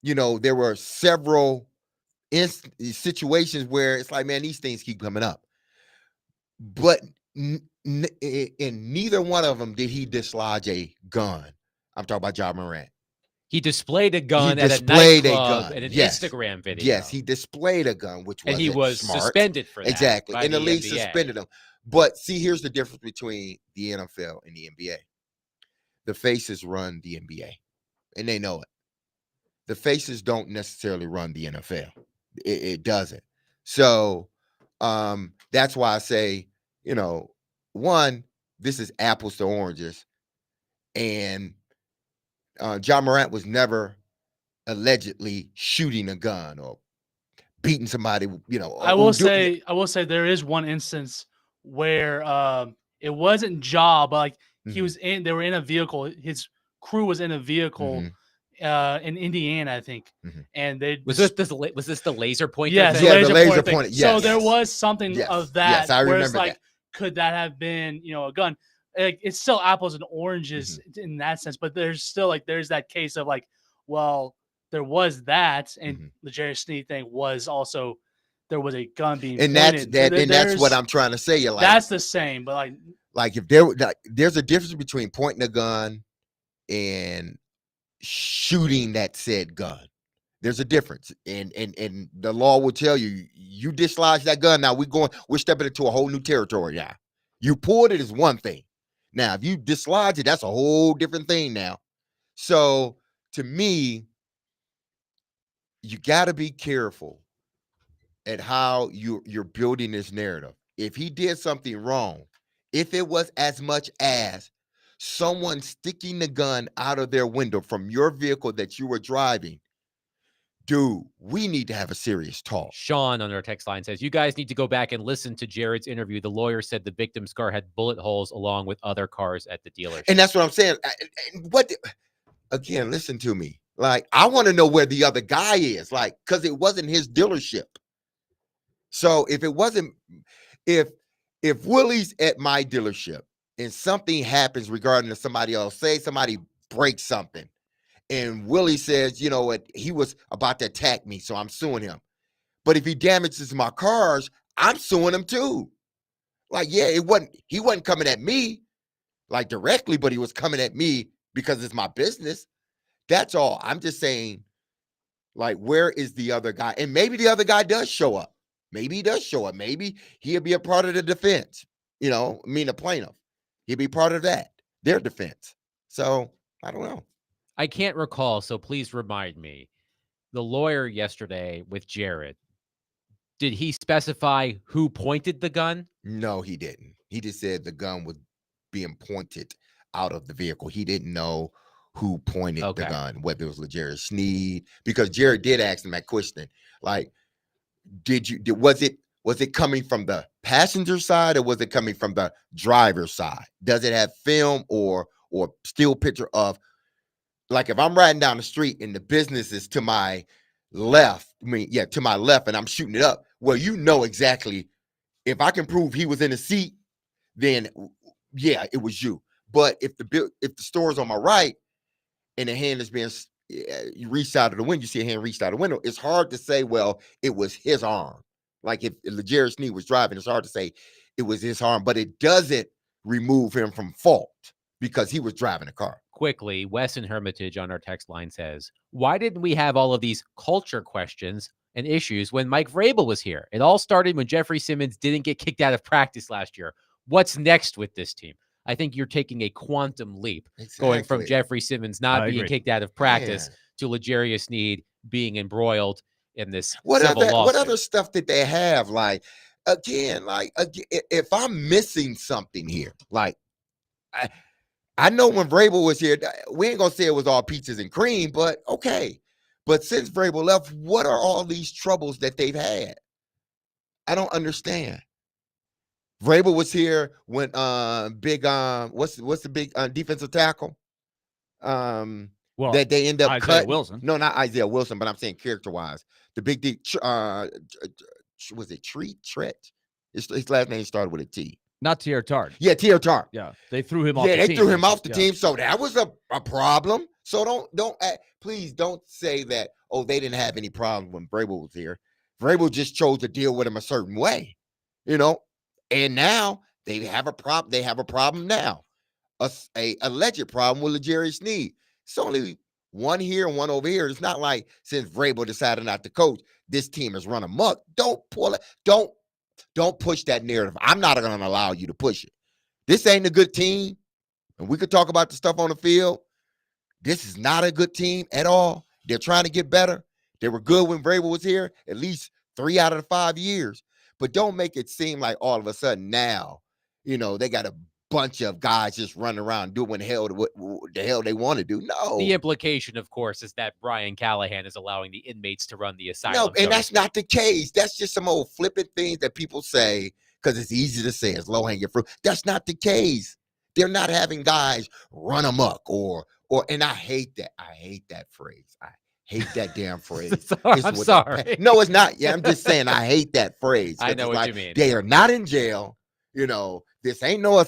Speaker 3: you know, there were several situations where it's like, man, these things keep coming up. But in neither one of them did he dislodge a gun. I'm talking about John Morant.
Speaker 1: He displayed a gun
Speaker 3: He
Speaker 1: at a
Speaker 3: displayed a
Speaker 1: nightclub
Speaker 3: gun.
Speaker 1: in an
Speaker 3: Yes.
Speaker 1: Instagram video.
Speaker 3: Yes, he displayed a gun, which
Speaker 1: and he was
Speaker 3: smart.
Speaker 1: suspended for that.
Speaker 3: Exactly.
Speaker 1: by
Speaker 3: And the league
Speaker 1: NBA.
Speaker 3: suspended him. But see, here's the difference between the NFL and the NBA. The faces run the NBA, and they know it. The faces don't necessarily run the NFL. It doesn't. So that's why I say, you know, one, this is apples to oranges. And John Morant was never allegedly shooting a gun or beating somebody, you know.
Speaker 10: I will say there is one instance where it wasn't Ja, but like they were in a vehicle. His crew was in a vehicle in Indiana, I think. And they
Speaker 1: Was this the laser pointer?
Speaker 10: Yes,
Speaker 1: thing?
Speaker 3: Yeah, the laser
Speaker 10: pointer thing.
Speaker 3: pointer,
Speaker 10: So
Speaker 3: yes.
Speaker 10: there was something
Speaker 3: Yes,
Speaker 10: of that.
Speaker 3: yes, I
Speaker 10: where it's
Speaker 3: remember
Speaker 10: like,
Speaker 3: that.
Speaker 10: could that have been, you know, a gun? Like, it's still apples and oranges in that sense, but there's still like there's that case of like, well, there was that, and the Jerry Snead thing was also there was a gun being
Speaker 3: And
Speaker 10: pointed.
Speaker 3: that's what I'm trying to say. You're like,
Speaker 10: that's the same, but
Speaker 3: like if there's a difference between pointing a gun and shooting that said gun. There's a difference, and the law will tell you, you dislodge that gun. Now we're stepping into a whole new territory now. You pulled it is one thing. Now, if you dislodge it, that's a whole different thing now. So to me, you got to be careful at how you're building this narrative. If he did something wrong, if it was as much as someone sticking the gun out of their window from your vehicle that you were driving, dude, we need to have a serious talk.
Speaker 1: Sean on our text line says, you guys need to go back and listen to Jared's interview. The lawyer said the victim's car had bullet holes along with other cars at the dealership.
Speaker 3: And that's what I'm saying. Again, listen to me. Like, I want to know where the other guy is, like, because it wasn't his dealership. So if it wasn't, if Willie's at my dealership and something happens regarding to somebody else, say somebody breaks something, and Willie says, you know what, he was about to attack me, so I'm suing him. But if he damages my cars, I'm suing him too. Like, yeah, he wasn't coming at me like directly, but he was coming at me because it's my business. That's all. I'm just saying, like, where is the other guy? And maybe the other guy does show up. Maybe he does show up. Maybe he'll be a part of the defense. You know, I mean, the plaintiff. He'll be part of that, their defense. So I don't know.
Speaker 1: I can't recall, so please remind me. The lawyer yesterday with Jared, did he specify who pointed the gun?
Speaker 3: No, he didn't. He just said the gun was being pointed out of the vehicle. He didn't know who pointed the gun, whether it was Jared Snead, because Jared did ask him that question. Like, was it coming from the passenger side or was it coming from the driver's side? Does it have film or still picture of, like, if I'm riding down the street and the business is to my left, to my left, and I'm shooting it up, well, you know exactly. If I can prove he was in the seat, then yeah, it was you. But if the store's on my right and the hand is being you reached out of the window, you see a hand reached out of the window, it's hard to say, well, it was his arm. Like if Jared Snead was driving, it's hard to say it was his arm, but it doesn't remove him from fault because he was driving a car.
Speaker 1: Quickly, Wes and Hermitage on our text line says, why didn't we have all of these culture questions and issues when Mike Vrabel was here? It all started when Jeffrey Simmons didn't get kicked out of practice last year. What's next with this team? I think you're taking a quantum leap going from Jeffrey Simmons not being kicked out of practice to L'Jarius Snead being embroiled in this civil lawsuit.
Speaker 3: What other stuff did they have? Like, again, if I'm missing something here, like I know when Vrabel was here, we ain't gonna say it was all peaches and cream, but okay. But since Vrabel left, what are all these troubles that they've had? I don't understand. Vrabel was here when big what's the big defensive tackle?
Speaker 2: Well,
Speaker 3: That they end up
Speaker 2: Isaiah
Speaker 3: cutting.
Speaker 2: Wilson.
Speaker 3: No, not Isaiah Wilson, but I'm saying character-wise. The big D was it Tret? His last name started with a T.
Speaker 2: Not Tier Tart.
Speaker 3: Yeah, Tier Tart.
Speaker 2: Yeah, they threw him off.
Speaker 3: Yeah,
Speaker 2: the
Speaker 3: they
Speaker 2: team.
Speaker 3: threw him off the
Speaker 2: Yeah.
Speaker 3: team, so that was a problem. So please don't say that. Oh, they didn't have any problem when Vrabel was here. Vrabel just chose to deal with him a certain way, And now they have a problem. They have a problem now, a alleged problem with L'Jarius Sneed. It's only one here and one over here. It's not like since Vrabel decided not to coach, this team has run amok. Don't pull it. Don't push that narrative. I'm not going to allow you to push it. This ain't a good team. And we could talk about the stuff on the field. This is not a good team at all. They're trying to get better. They were good when Vrabel was here, at least 3 out of the 5 years. But don't make it seem like all of a sudden now, they got a bunch of guys just running around doing what the hell they want to do. No.
Speaker 1: The implication, of course, is that Brian Callahan is allowing the inmates to run the asylum.
Speaker 3: No, and that's not the case. That's just some old flippant things that people say because it's easy to say. It's low-hanging fruit. That's not the case. They're not having guys run amok and I hate that. I hate that phrase. I hate that damn phrase.
Speaker 1: I'm sorry.
Speaker 3: No, it's not. Yeah, I'm just saying I hate that phrase.
Speaker 1: I know what you mean.
Speaker 3: They are not in jail. This ain't no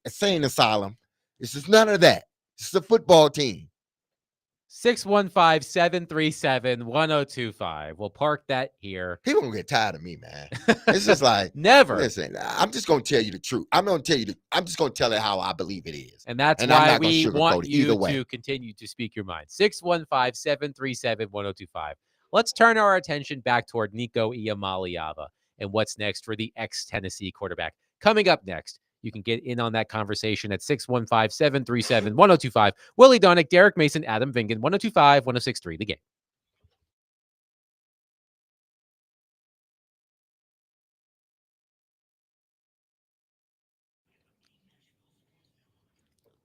Speaker 3: insane asylum. This is none of that. This is a football team.
Speaker 1: 615-737-1025. We'll park that here.
Speaker 3: People gonna get tired of me, man. It's just like
Speaker 1: never.
Speaker 3: Listen, I'm just gonna tell you the truth. I'm just gonna tell it how I believe it is.
Speaker 1: And that's why we want you to continue to speak your mind. 615-737-1025. Let's turn our attention back toward Nico Iamaleava and what's next for the ex-Tennessee quarterback. Coming up next, you can get in on that conversation at 615-737-1025. Willie Donick, Derek Mason, Adam Vingan, 1025-1063, The Game.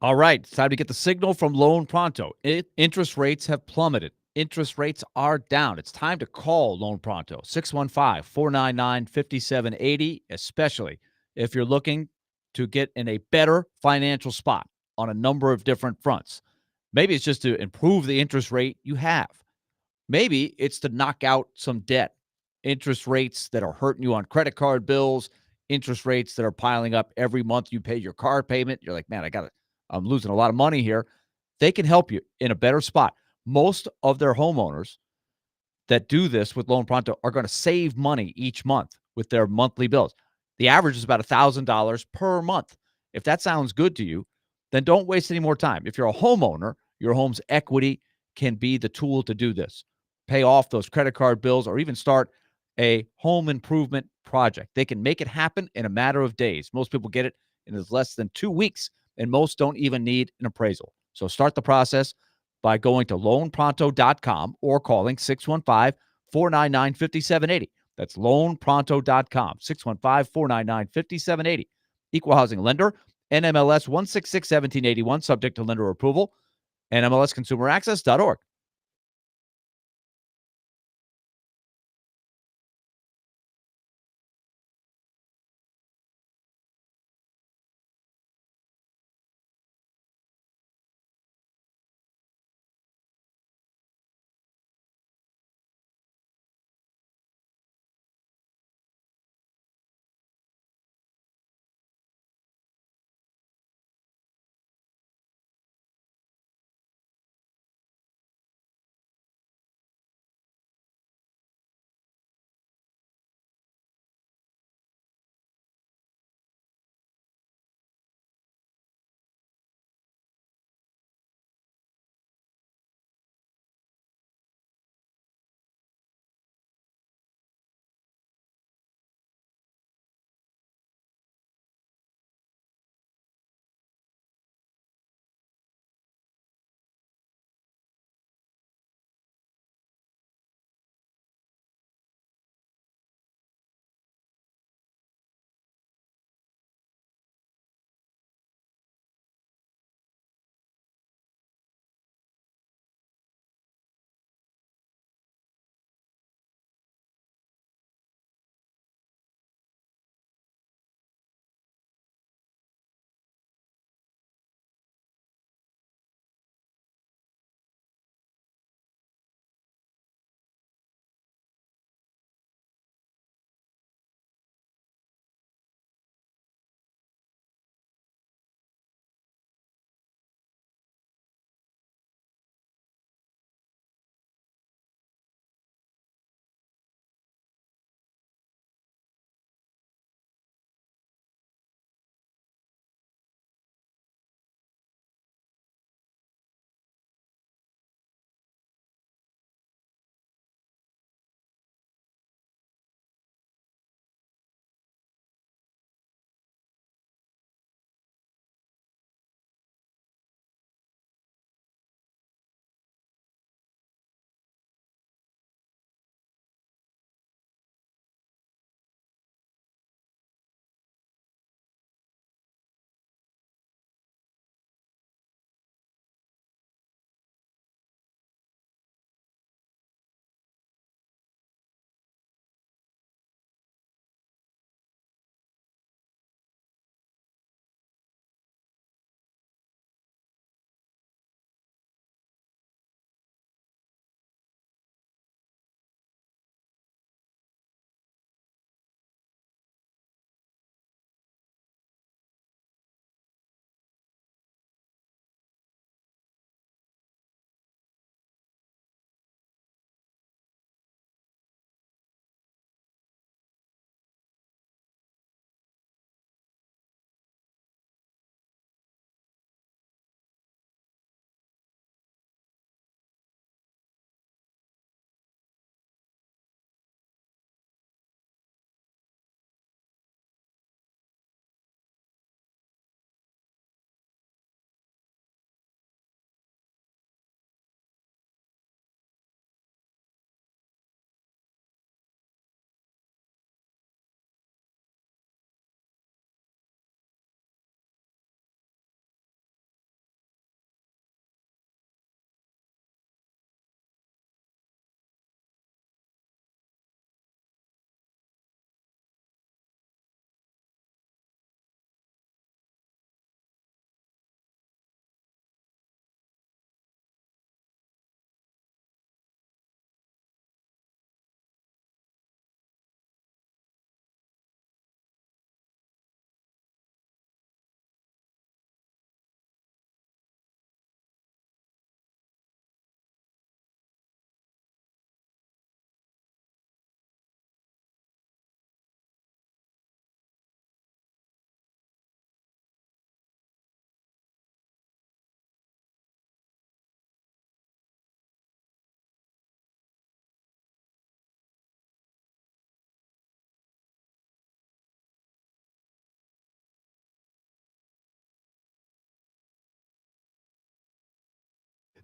Speaker 2: All right, it's time to get the signal from Loan Pronto. Interest rates have plummeted. Interest rates are down. It's time to call Loan Pronto, 615-499-5780, especially if you're looking to get in a better financial spot on a number of different fronts. Maybe it's just to improve the interest rate you have. Maybe it's to knock out some debt, interest rates that are hurting you on credit card bills, interest rates that are piling up every month you pay your car payment. You're like, man, I'm losing a lot of money here. They can help you in a better spot. Most of their homeowners that do this with Loan Pronto are going to save money each month with their monthly bills. The average is about $1,000 per month. If that sounds good to you, then don't waste any more time. If you're a homeowner, your home's equity can be the tool to do this. Pay off those credit card bills or even start a home improvement project. They can make it happen in a matter of days. Most people get it in as less than 2 weeks, and most don't even need an appraisal. So start the process by going to loanpronto.com or calling 615-499-5780. That's loanpronto.com, 615-499-5780. Equal housing lender, NMLS 166-1781, subject to lender approval, NMLSconsumeraccess.org.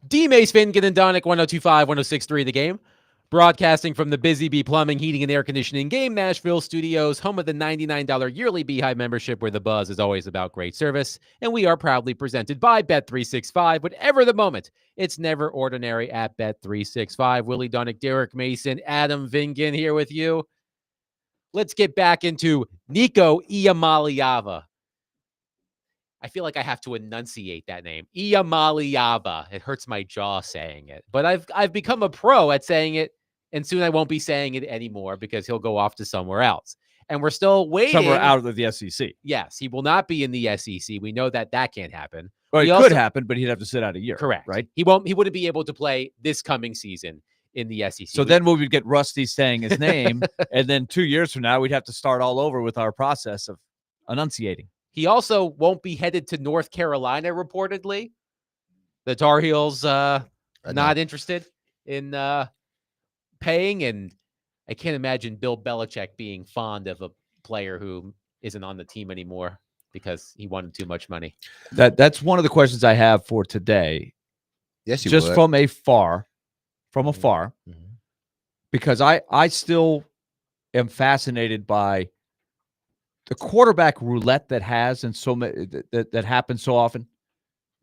Speaker 1: D Mace Finken and Donick 1025, 1063 The Game. Broadcasting from the Busy Bee Plumbing, Heating, and Air Conditioning Game Nashville studios, home of the $99 yearly Beehive membership, where the buzz is always about great service. And we are proudly presented by Bet365. Whatever the moment, it's never ordinary at Bet365. Willie Donick, Derek Mason, Adam Vingan here with you. Let's get back into Nico Iamaleava. I feel like I have to enunciate that name. Iamaleava. It hurts my jaw saying it. But I've become a pro at saying it, and soon I won't be saying it anymore because he'll go off to somewhere else. And we're still waiting.
Speaker 2: Somewhere out of the SEC.
Speaker 1: Yes, he will not be in the SEC. We know that can't happen.
Speaker 2: Well, it could happen, but he'd have to sit out a year.
Speaker 1: Correct.
Speaker 2: Right?
Speaker 1: He wouldn't be able to play this coming season in the SEC.
Speaker 2: So then we would get Rusty saying his name, and then 2 years from now, we'd have to start all over with our process of enunciating.
Speaker 1: He also won't be headed to North Carolina, reportedly. The Tar Heels not interested in paying, and I can't imagine Bill Belichick being fond of a player who isn't on the team anymore because he wanted too much money.
Speaker 2: That's one of the questions I have for today.
Speaker 3: Yes, you
Speaker 2: just
Speaker 3: would.
Speaker 2: from afar, because I still am fascinated by the quarterback roulette that has and so that happens so often.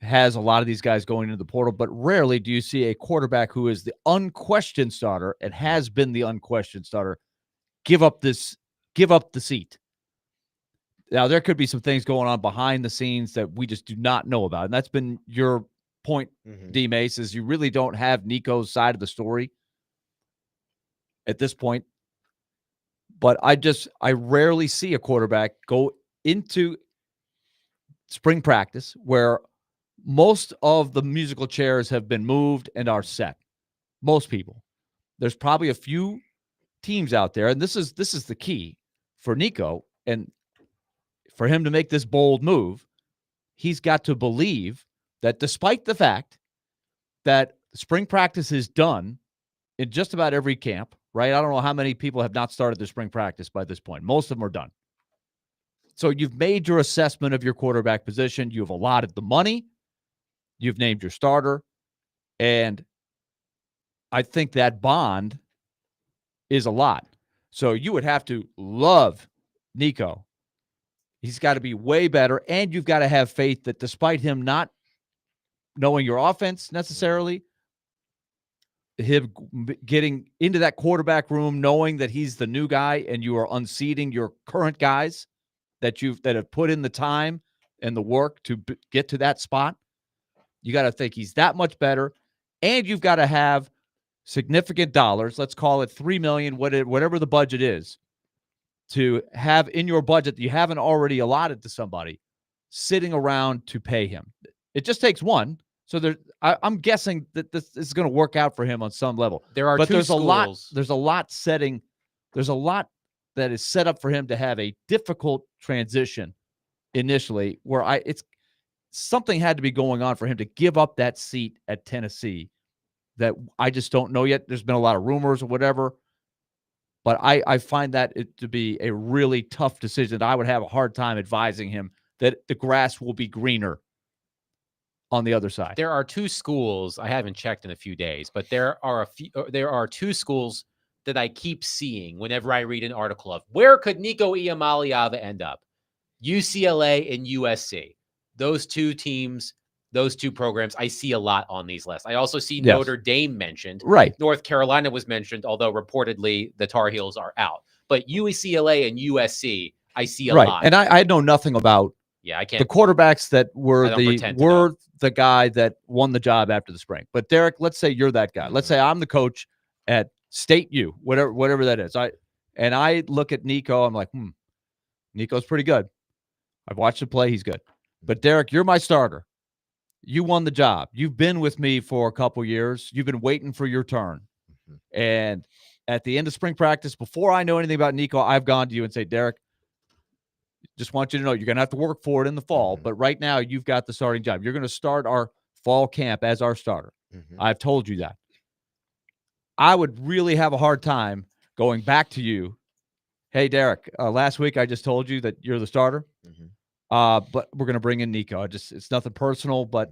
Speaker 2: Has a lot of these guys going into the portal, but rarely do you see a quarterback who is the unquestioned starter and has been the unquestioned starter give up the seat. Now, there could be some things going on behind the scenes that we just do not know about. And that's been your point, D Mace, is you really don't have Nico's side of the story at this point. But I rarely see a quarterback go into spring practice where most of the musical chairs have been moved and are set. Most people. There's probably a few teams out there, and this is the key for Nico, and for him to make this bold move, he's got to believe that despite the fact that spring practice is done in just about every camp, right? I don't know how many people have not started their spring practice by this point. Most of them are done. So you've made your assessment of your quarterback position. You've allotted the money. You've named your starter. And I think that bond is a lot. So you would have to love Nico. He's got to be way better. And you've got to have faith that despite him not knowing your offense necessarily, him getting into that quarterback room, knowing that he's the new guy and you are unseating your current guys that have put in the time and the work to get to that spot. You got to think he's that much better, and you've got to have significant dollars. Let's call it $3 million, whatever the budget is, to have in your budget that you haven't already allotted to somebody sitting around to pay him. It just takes one. So I'm guessing that this is going to work out for him on some level. There's a lot that is set up for him to have a difficult transition initially, where something had to be going on for him to give up that seat at Tennessee that I just don't know yet. There's been a lot of rumors or whatever, but I find that to be a really tough decision. I would have a hard time advising him that the grass will be greener on the other side.
Speaker 1: There are two schools. I haven't checked in a few days, but there are two schools that I keep seeing whenever I read an article of where could Nico Iamaleava end up? UCLA and USC. Those two teams, those two programs, I see a lot on these lists. I also see Notre Dame mentioned.
Speaker 2: Right.
Speaker 1: North Carolina was mentioned, although reportedly the Tar Heels are out. But UCLA and USC, I see a lot.
Speaker 2: And I know nothing about
Speaker 1: I can't.
Speaker 2: The quarterbacks that were the guy that won the job after the spring. But Derek, let's say you're that guy. Let's say I'm the coach at State U, whatever that is. I look at Nico. I'm like, Nico's pretty good. I've watched him play. He's good. But Derek, you're my starter. You won the job. You've been with me for a couple years. You've been waiting for your turn. And at the end of spring practice, before I know anything about Nico, I've gone to you and say, Derek, just want you to know you're going to have to work for it in the fall. But right now, you've got the starting job. You're going to start our fall camp as our starter. I've told you that. I would really have a hard time going back to you. Hey, Derek, last week I just told you that you're the starter. But we're going to bring in Nico. It's nothing personal, but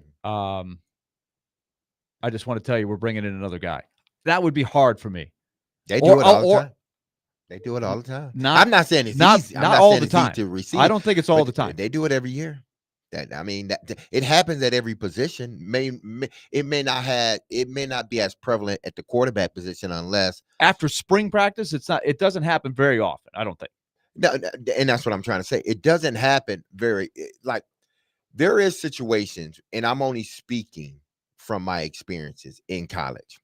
Speaker 2: I just want to tell you we're bringing in another guy. That would be hard for me.
Speaker 3: They do it all the time. They do it all the time. I'm not saying it's easy. I'm
Speaker 2: not all the
Speaker 3: saying
Speaker 2: time.
Speaker 3: it's easy to receive.
Speaker 2: I don't think it's all the time.
Speaker 3: They do it every year. It happens at every position. It may not be as prevalent at the quarterback position unless
Speaker 2: after spring practice. It doesn't happen very often. I don't think.
Speaker 3: No, and that's what I'm trying to say. It doesn't happen there is situations, and I'm only speaking from my experiences in college.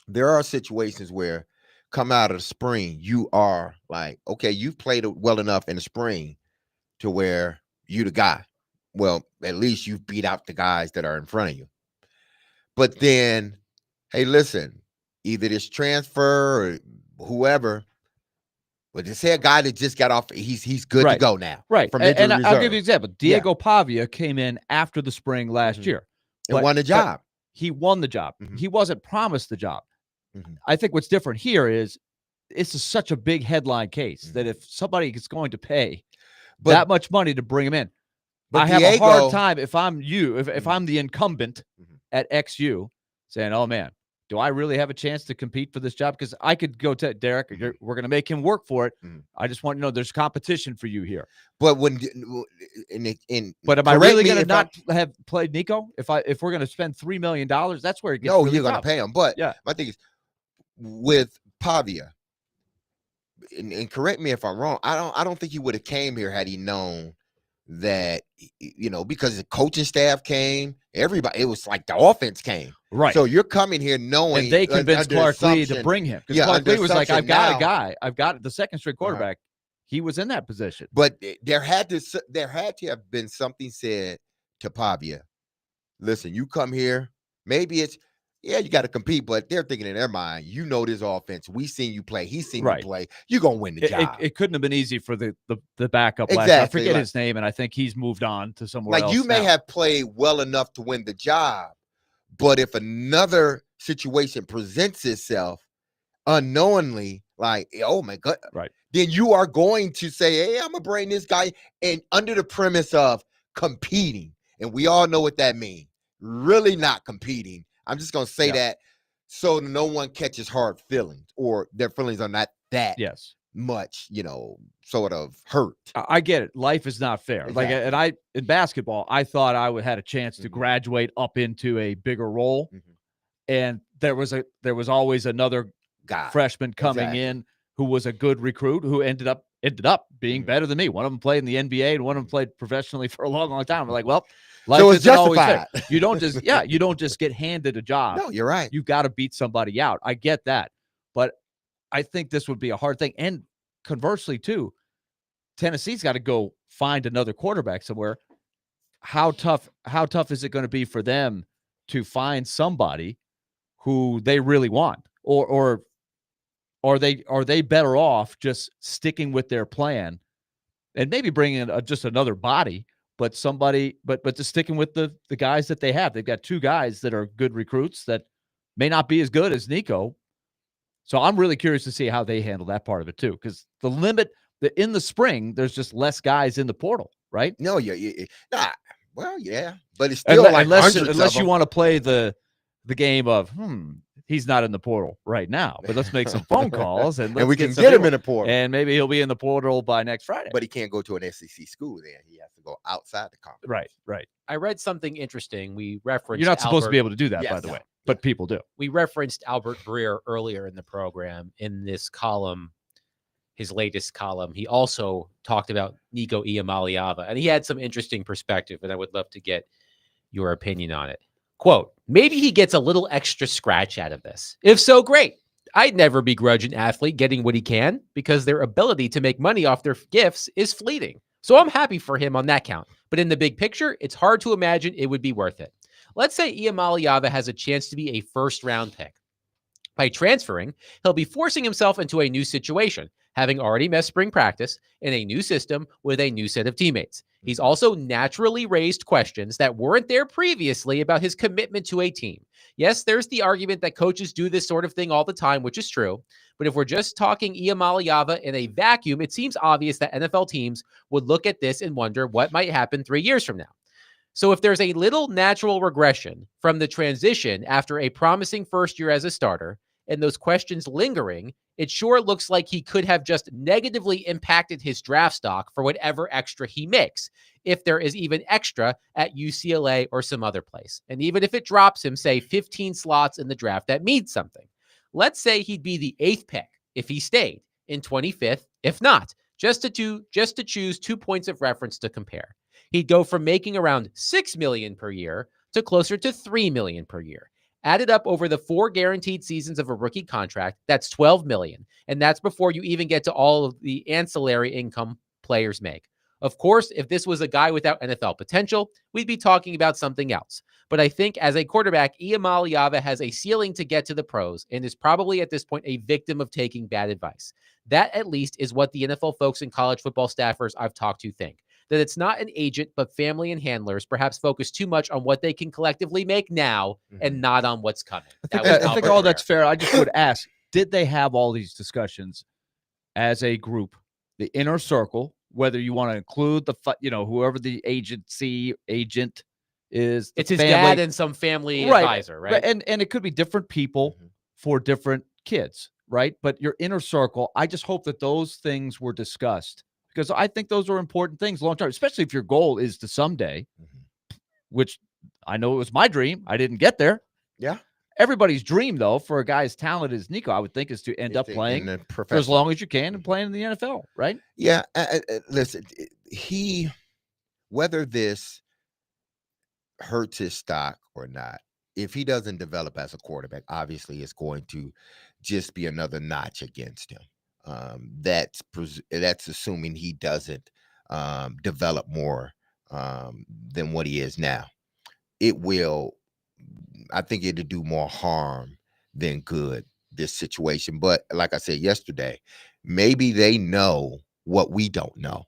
Speaker 3: There are situations where come out of the spring, you are like, okay, you've played well enough in the spring to where you the guy. Well, at least you've beat out the guys that are in front of you. But then, hey, listen, either this transfer or whoever, but to say a guy that just got off, he's good to go now.
Speaker 2: Right.
Speaker 3: From
Speaker 2: and
Speaker 3: reserve.
Speaker 2: I'll give you an example. Diego Pavia came in after the spring last year.
Speaker 3: And won the job.
Speaker 2: He won the job. He wasn't promised the job. I think what's different here is it's such a big headline case that if somebody is going to pay that much money to bring him in, I have a hard time if I'm you, if I'm the incumbent at XU saying, oh man, do I really have a chance to compete for this job? Because I could go to Derek, we're going to make him work for it. I just want to know there's competition for you here.
Speaker 3: But
Speaker 2: but am I really going to not have played Nico? If we're going to spend $3 million, that's where it gets.
Speaker 3: No,
Speaker 2: really
Speaker 3: you're going to
Speaker 2: tough.
Speaker 3: pay him. But my thing is with Pavia, and correct me if I'm wrong. I don't think he would have came here had he known that, because the coaching staff came, everybody, it was like the offense came.
Speaker 2: Right.
Speaker 3: So you're coming here knowing.
Speaker 2: And they convinced Clark Lee to bring him. Because Clark Lee was like, I've got a guy. I've got the second string quarterback. He was in that position.
Speaker 3: But there had to have been something said to Pavia. Listen, you come here, maybe it's, you got to compete, but they're thinking in their mind, this offense. We seen you play. He's seen you play. You're going to win the job.
Speaker 2: It couldn't have been easy for the backup last year. I forget his name, and I think he's moved on to somewhere else.
Speaker 3: You may have played well enough to win the job, but if another situation presents itself unknowingly, like, oh my God, then you are going to say, hey, I'm going to bring this guy in under the premise of competing. And we all know what that means. Really not competing. I'm just going to say that so no one catches hard feelings or their feelings are not that much, sort of hurt.
Speaker 2: I get it. Life is not fair.
Speaker 3: Exactly.
Speaker 2: In basketball, I thought I had a chance to graduate up into a bigger role. And there was always another freshman coming in who was a good recruit who ended up being better than me. One of them played in the NBA and one of them played professionally for a long, long time. We're like, well, life
Speaker 3: so it's
Speaker 2: isn't always fair.
Speaker 3: justified.
Speaker 2: You don't just get handed a job.
Speaker 3: No, you're right.
Speaker 2: You got to beat somebody out. I get that. But I think this would be a hard thing. And conversely, too, Tennessee's got to go find another quarterback somewhere. How tough is it going to be for them to find somebody who they really want? Or are they better off just sticking with their plan and maybe bringing in just another body, but just sticking with the guys that they have? They've got two guys that are good recruits that may not be as good as Nico. So I'm really curious to see how they handle that part of it too, because in the spring, there's just less guys in the portal, right?
Speaker 3: No, but it's still
Speaker 2: unless you want to play the game of he's not in the portal right now, but let's make some phone calls and
Speaker 3: we can get him in the portal,
Speaker 2: and maybe he'll be in the portal by next Friday.
Speaker 3: But he can't go to an SEC school. Then he has to go outside the conference.
Speaker 2: Right.
Speaker 1: I read something interesting. We referenced.
Speaker 2: You're not supposed to be able to do that, by the way, but people do.
Speaker 1: We referenced Albert Breer earlier in the program in this column, his latest column. He also talked about Nico Iamaleava, and he had some interesting perspective, and I would love to get your opinion on it. Quote, maybe he gets a little extra scratch out of this. If so, great. I'd never begrudge an athlete getting what he can because their ability to make money off their gifts is fleeting. So I'm happy for him on that count. But in the big picture, it's hard to imagine it would be worth it. Let's say Iamaleava has a chance to be a first-round pick. By transferring, he'll be forcing himself into a new situation, having already missed spring practice in a new system with a new set of teammates. He's also naturally raised questions that weren't there previously about his commitment to a team. Yes, there's the argument that coaches do this sort of thing all the time, which is true. But if we're just talking Iamaleava in a vacuum, it seems obvious that NFL teams would look at this and wonder what might happen 3 years from now. So if there's a little natural regression from the transition after a promising first year as a starter and those questions lingering, it sure looks like he could have just negatively impacted his draft stock for whatever extra he makes, if there is even extra at UCLA or some other place. And even if it drops him, say, 15 slots in the draft, that means something. Let's say he'd be the 8th pick if he stayed, in 25th, if not, just to choose 2 points of reference to compare. He'd go from making around $6 million per year to closer to $3 million per year. Added up over the 4 guaranteed seasons of a rookie contract, that's $12 million. And that's before you even get to all of the ancillary income players make. Of course, if this was a guy without NFL potential, we'd be talking about something else. But I think as a quarterback, Iamaleava has a ceiling to get to the pros and is probably at this point a victim of taking bad advice. That at least is what the NFL folks and college football staffers I've talked to think. That it's not an agent, but family and handlers perhaps focus too much on what they can collectively make now and not on what's coming.
Speaker 2: I think all that's fair. I just would ask, did they have all these discussions as a group, the inner circle, whether you want to include the, whoever the agent is.
Speaker 1: It's his dad and some family advisor, right?
Speaker 2: And it could be different people for different kids, right? But your inner circle, I just hope that those things were discussed, because I think those are important things long term, especially if your goal is to someday, which I know it was my dream. I didn't get there.
Speaker 3: Yeah.
Speaker 2: Everybody's dream, though, for a guy as talented as Nico, I would think, is to end up playing for as long as you can and playing in the NFL, right?
Speaker 3: Yeah. Listen, whether this hurts his stock or not, if he doesn't develop as a quarterback, obviously it's going to just be another notch against him. That's assuming he doesn't develop more than what he is now. I think it'll do more harm than good, this situation. But like I said yesterday, maybe they know what we don't know.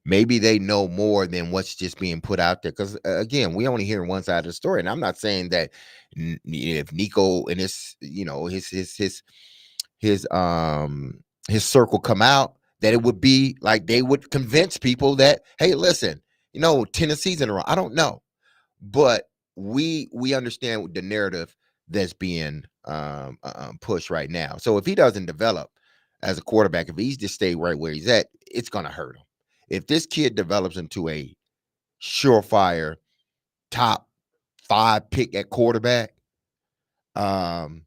Speaker 3: Maybe they know more than what's just being put out there. Because again, we only hear one side of the story. And I'm not saying that if Nico and his circle come out, that it would be like they would convince people that, hey, listen, 10 in a row. I don't know. But we understand the narrative that's being pushed right now. So if he doesn't develop as a quarterback, if he's just stay right where he's at, it's going to hurt him. If this kid develops into a surefire top 5 pick at quarterback, and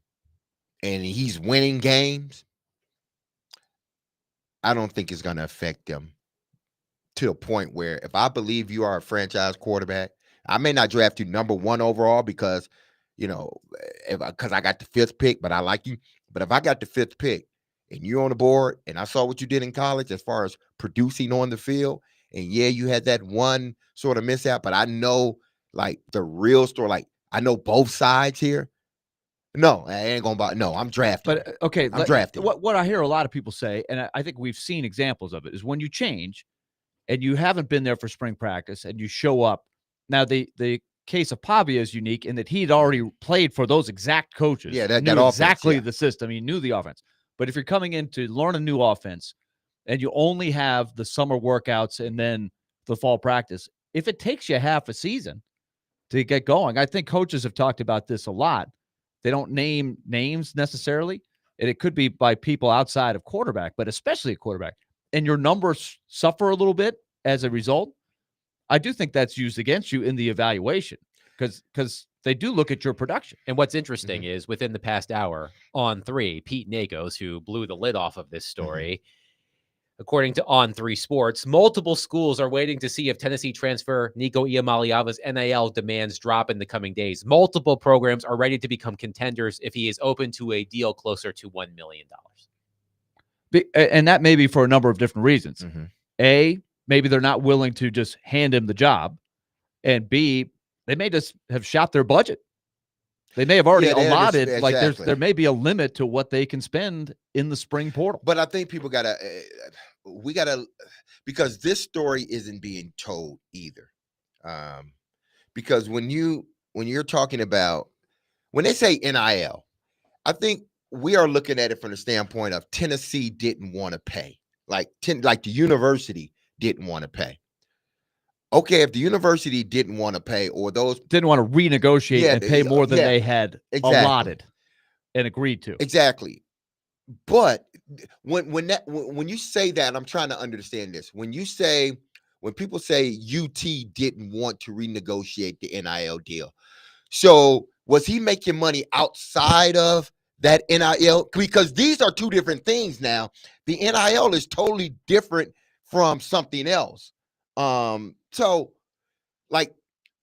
Speaker 3: he's winning games, I don't think it's going to affect him to a point where, if I believe you are a franchise quarterback, I may not draft you number 1 overall because I got the 5th pick, but I like you. But if I got the 5th pick and you're on the board and I saw what you did in college as far as producing on the field, and yeah, you had that one sort of mishap, but I know like the real story, like I know both sides here. No, I ain't going to no, I'm drafting.
Speaker 2: But okay,
Speaker 3: I'm drafting.
Speaker 2: What I hear a lot of people say, and I think we've seen examples of it, is when you change and you haven't been there for spring practice and you show up. Now, the case of Pavia is unique in that he'd already played for those exact coaches.
Speaker 3: Yeah, that
Speaker 2: knew
Speaker 3: offense,
Speaker 2: exactly
Speaker 3: yeah.
Speaker 2: the system. He knew the offense. But if you're coming in to learn a new offense and you only have the summer workouts and then the fall practice, if it takes you half a season to get going, I think coaches have talked about this a lot. They don't name names necessarily, and it could be by people outside of quarterback, but especially a quarterback. And your numbers suffer a little bit as a result. I do think that's used against you in the evaluation because they do look at your production.
Speaker 1: And what's interesting is within the past hour on 3, Pete Nakos, who blew the lid off of this story, according to On 3 Sports, multiple schools are waiting to see if Tennessee transfer Nico Iamaleava's NIL demands drop in the coming days. Multiple programs are ready to become contenders if he is open to a deal closer to $1 million.
Speaker 2: And that may be for a number of different reasons. A, maybe they're not willing to just hand him the job. And B, they may just have shot their budget. They may have already allotted,
Speaker 3: exactly.
Speaker 2: there may be a limit to what they can spend in the spring portal.
Speaker 3: But I think people because this story isn't being told either. Because when you're talking about, when they say NIL, I think we are looking at it from the standpoint of Tennessee didn't want to pay, like the university didn't want to pay. okay, if the university didn't want to pay, or those
Speaker 2: Didn't want to renegotiate
Speaker 3: Yeah,
Speaker 2: and pay more than
Speaker 3: yeah,
Speaker 2: they had
Speaker 3: exactly.
Speaker 2: allotted and agreed to.
Speaker 3: Exactly. But when you say that, I'm trying to understand this. When people say UT didn't want to renegotiate the NIL deal, so was he making money outside of that NIL? Because these are two different things now. The NIL is totally different from something else. So like,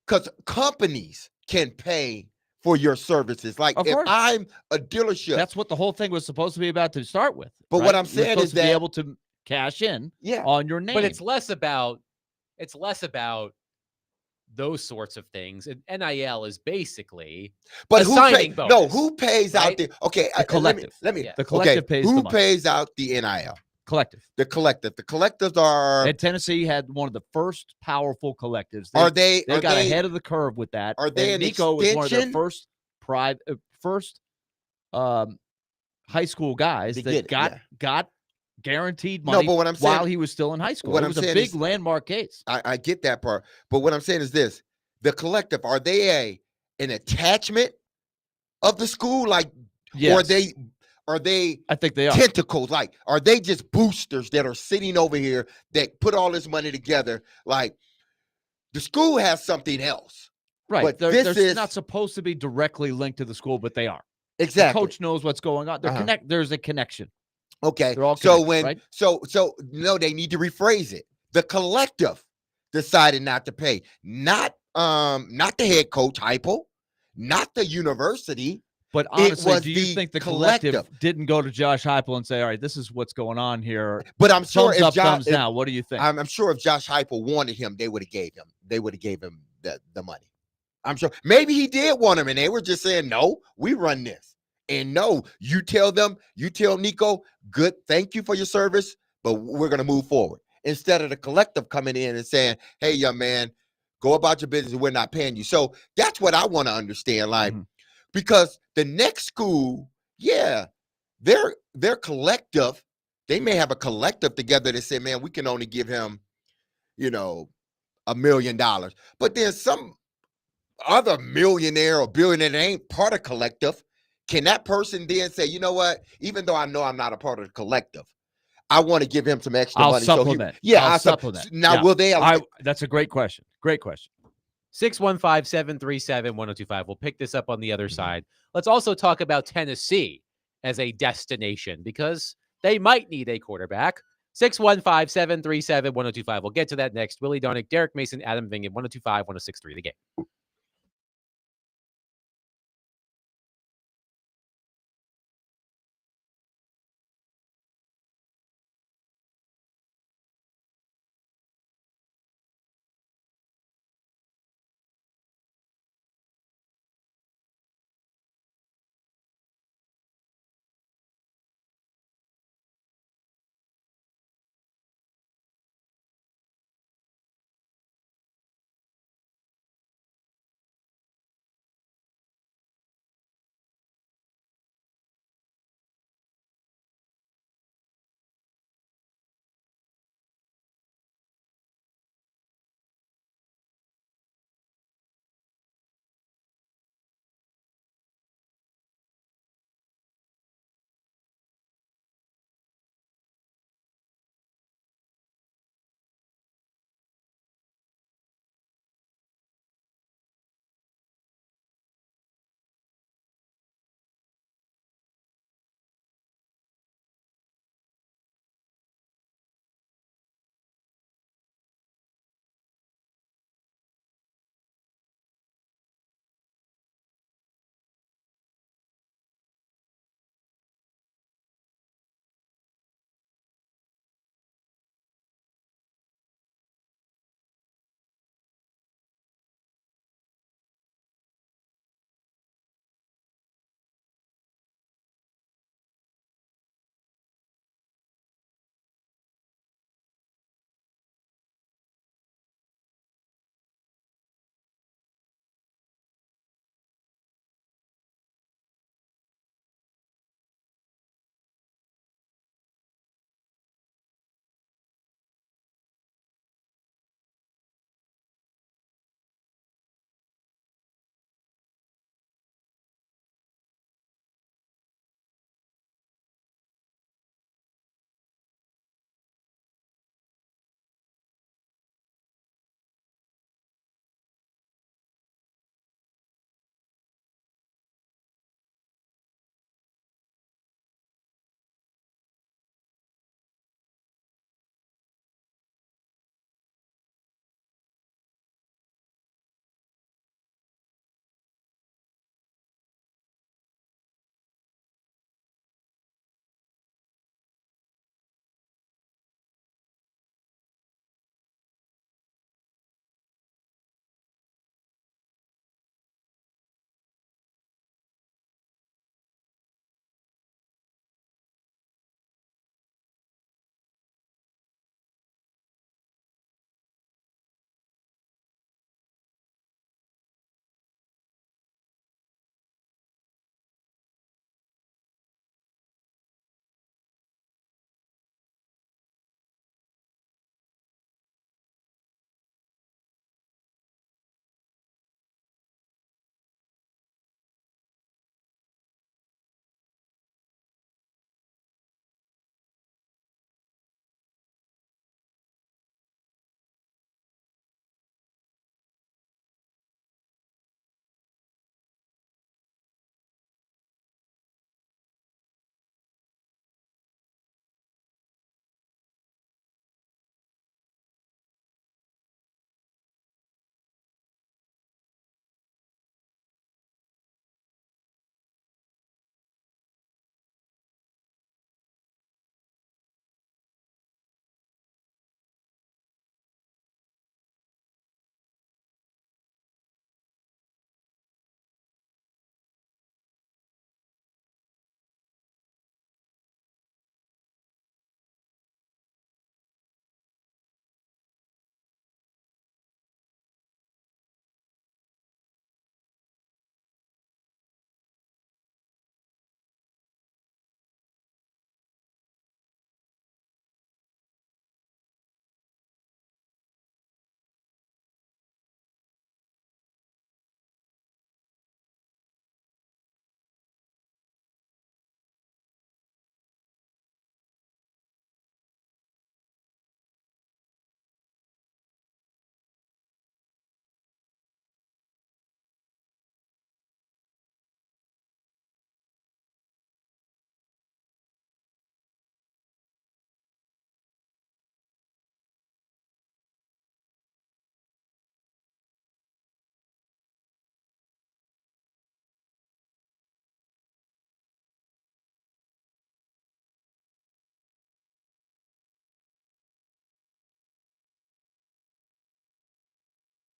Speaker 3: because companies can pay for your services. Like
Speaker 2: Of
Speaker 3: if
Speaker 2: course.
Speaker 3: I'm a dealership,
Speaker 2: That's what the whole thing was supposed to be about to start with.
Speaker 3: But what
Speaker 2: right?
Speaker 3: I'm
Speaker 2: You're
Speaker 3: saying
Speaker 2: supposed
Speaker 3: is
Speaker 2: to be
Speaker 3: that-
Speaker 2: able to cash in
Speaker 3: yeah,
Speaker 2: on your name.
Speaker 1: But it's less about those sorts of things. And NIL is basically
Speaker 3: but
Speaker 1: a
Speaker 3: who
Speaker 1: signing
Speaker 3: No,
Speaker 1: bonus,
Speaker 3: who pays out
Speaker 1: right?
Speaker 3: the okay?
Speaker 2: The collective.
Speaker 3: Let me.
Speaker 1: Yeah.
Speaker 2: The collective
Speaker 3: okay,
Speaker 2: pays
Speaker 3: who
Speaker 2: the money.
Speaker 3: pays out the NIL?
Speaker 2: Collective.
Speaker 3: The collective. The collectives are
Speaker 2: And Tennessee had one of the first powerful collectives.
Speaker 3: they
Speaker 2: got ahead of the curve with that.
Speaker 3: Are they
Speaker 2: and
Speaker 3: an
Speaker 2: Nico was one of their
Speaker 3: extension?
Speaker 2: first high school guys
Speaker 3: To
Speaker 2: that
Speaker 3: get it,
Speaker 2: got guaranteed
Speaker 3: No,
Speaker 2: money
Speaker 3: but what I'm saying-
Speaker 2: while he was still in high school.
Speaker 3: what
Speaker 2: It
Speaker 3: I'm
Speaker 2: was a
Speaker 3: saying
Speaker 2: big
Speaker 3: is-
Speaker 2: landmark case.
Speaker 3: I get that part, but what I'm saying is this: the collective, are they an attachment of the school? Like,
Speaker 2: Yes.
Speaker 3: or are they
Speaker 2: I think they are.
Speaker 3: tentacles? Like, are they just boosters that are sitting over here that put all this money together? Like, the school has something else.
Speaker 2: Right.
Speaker 3: But
Speaker 2: They're
Speaker 3: this is
Speaker 2: not supposed to be directly linked to the school, but they are.
Speaker 3: exactly
Speaker 2: The coach knows what's going on. There's a connection.
Speaker 3: okay.
Speaker 2: They're all
Speaker 3: So
Speaker 2: connected, right?
Speaker 3: so no, they need to rephrase it. The collective decided not to pay, not the head coach Heupel, not the university.
Speaker 2: But
Speaker 3: It
Speaker 2: honestly,
Speaker 3: was
Speaker 2: do you
Speaker 3: the
Speaker 2: think the collective
Speaker 3: collective.
Speaker 2: didn't go to Josh Heupel and say, "All right, this is what's going on here"?
Speaker 3: But I'm sure
Speaker 2: Thumbs
Speaker 3: if
Speaker 2: up,
Speaker 3: Josh,
Speaker 2: thumbs down. What do you think?
Speaker 3: I'm sure if Josh Heupel wanted him, they would have gave him the money. I'm sure maybe he did want him, and they were just saying, "No, we run this." And no, you tell Nico, good, thank you for your service, but we're gonna move forward. Instead of the collective coming in and saying, "Hey, young man, go about your business. We're not paying you." So that's what I want to understand, like, because the next school, yeah, they're collective. They may have a collective together that say, "Man, we can only give him, $1 million," but then some other millionaire or billionaire that ain't part of collective, can that person then say, "You know what? Even though I know I'm not a part of the collective, I want to give him some extra
Speaker 2: I'll
Speaker 3: money."
Speaker 2: supplement.
Speaker 3: So
Speaker 2: I'll supplement.
Speaker 3: Now,
Speaker 2: Yeah.
Speaker 3: will they?
Speaker 2: That's a great question. Great question.
Speaker 1: 615-737-1025. We'll pick this up on the other side. Let's also talk about Tennessee as a destination because they might need a quarterback. 615-737-1025. We'll get to that next. Willie Darnick, Derek Mason, Adam Vingan, 1025-1063. The Game.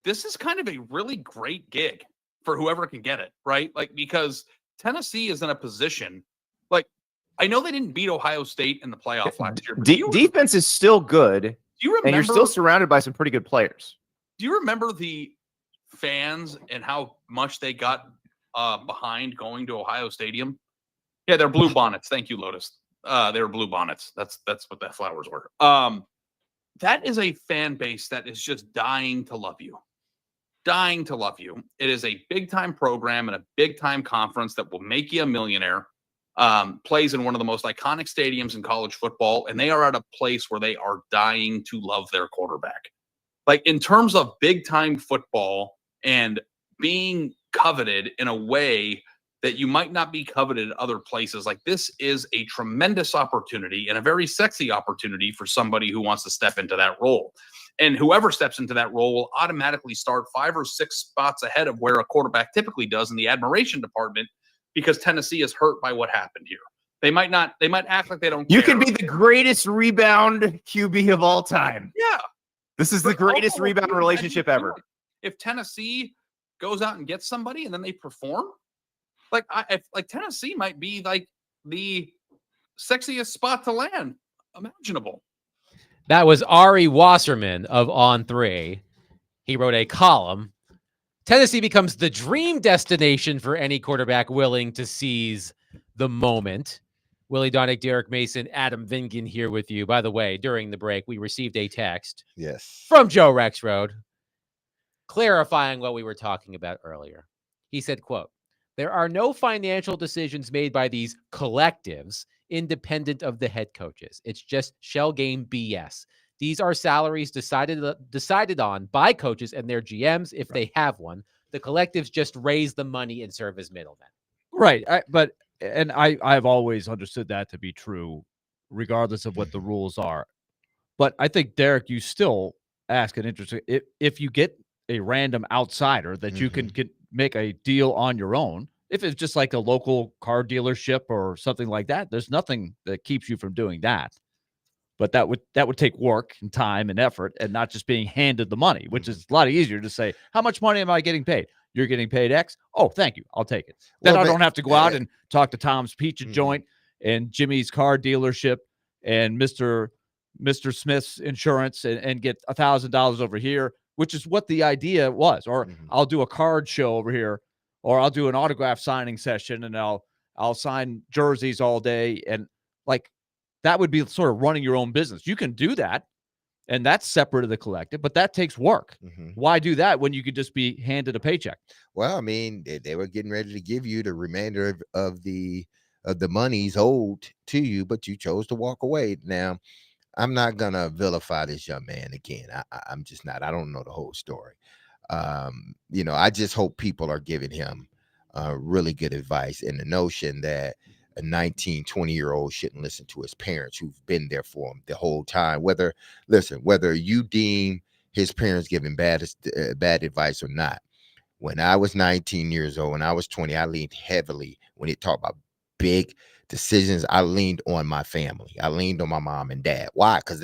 Speaker 11: this is kind of a really great gig for whoever can get it, right? Like, because Tennessee is in a position, like, I know they didn't beat Ohio State in the playoff last year. But
Speaker 12: Defense is still good,
Speaker 11: do you remember,
Speaker 12: and you're still surrounded by some pretty good players.
Speaker 11: Do you remember the fans and how much they got behind going to Ohio Stadium? Yeah, they're blue bonnets. Thank you, Lotus. They were blue bonnets. That's what the flowers were. That is a fan base that is just dying to love you. Dying to love you. It is a big-time program and a big-time conference that will make you a millionaire. Plays in one of the most iconic stadiums in college football, and they are at a place where they are dying to love their quarterback. Like, in terms of big-time football and being coveted in a way that you might not be coveted at other places, like, this is a tremendous opportunity and a very sexy opportunity for somebody who wants to step into that role. And whoever steps into that role will automatically start 5 or 6 spots ahead of where a quarterback typically does in the admiration department, because Tennessee is hurt by what happened here. They might act like they don't care.
Speaker 12: You can be the greatest rebound QB of all time.
Speaker 11: Yeah.
Speaker 12: This is the greatest rebound relationship ever.
Speaker 11: If Tennessee goes out and gets somebody and then they perform, like Tennessee might be like the sexiest spot to land imaginable.
Speaker 1: That was Ari Wasserman of On3. He wrote a column. Tennessee becomes the dream destination for any quarterback willing to seize the moment. Willie Donick, Derek Mason, Adam Vingan here with you. By the way, during the break, we received a text from Joe Rexrode clarifying what we were talking about earlier. He said, quote, "There are no financial decisions made by these collectives independent of the head coaches. It's just shell game BS. These are salaries decided on by coaches and their GMs if they have one. The collectives just raise the money and serve as middlemen."
Speaker 2: Right. I've always understood that to be true, regardless of what the rules are. But I think, Derek, you still ask an interesting, if you get a random outsider that you can make a deal on your own, if it's just like a local car dealership or something like that, there's nothing that keeps you from doing that. But that would take work and time and effort, and not just being handed the money, which is a lot easier to say, how much money am I getting paid? You're getting paid X. Oh, thank you. I'll take it. Then I don't have to go out and talk to Tom's Pizza Joint and Jimmy's car dealership and Mr. Smith's insurance and get $1,000 over here, which is what the idea was. Or I'll do a card show over here, or I'll do an autograph signing session, and I'll sign jerseys all day. And like, that would be sort of running your own business. You can do that, and that's separate of the collective, but that takes work. Why do that when you could just be handed a paycheck?
Speaker 3: Well, I mean, they were getting ready to give you the remainder of the monies owed to you, but you chose to walk away. Now, I'm not gonna vilify this young man again. I'm just not. I don't know the whole story. I just hope people are giving him really good advice, and the notion that a 19, 20-year-old shouldn't listen to his parents who've been there for him the whole time. Whether you deem his parents giving bad advice or not. When I was 19 years old and I was 20, I leaned heavily when it talked about big decisions. I leaned on my family. I leaned on my mom and dad. Why? Because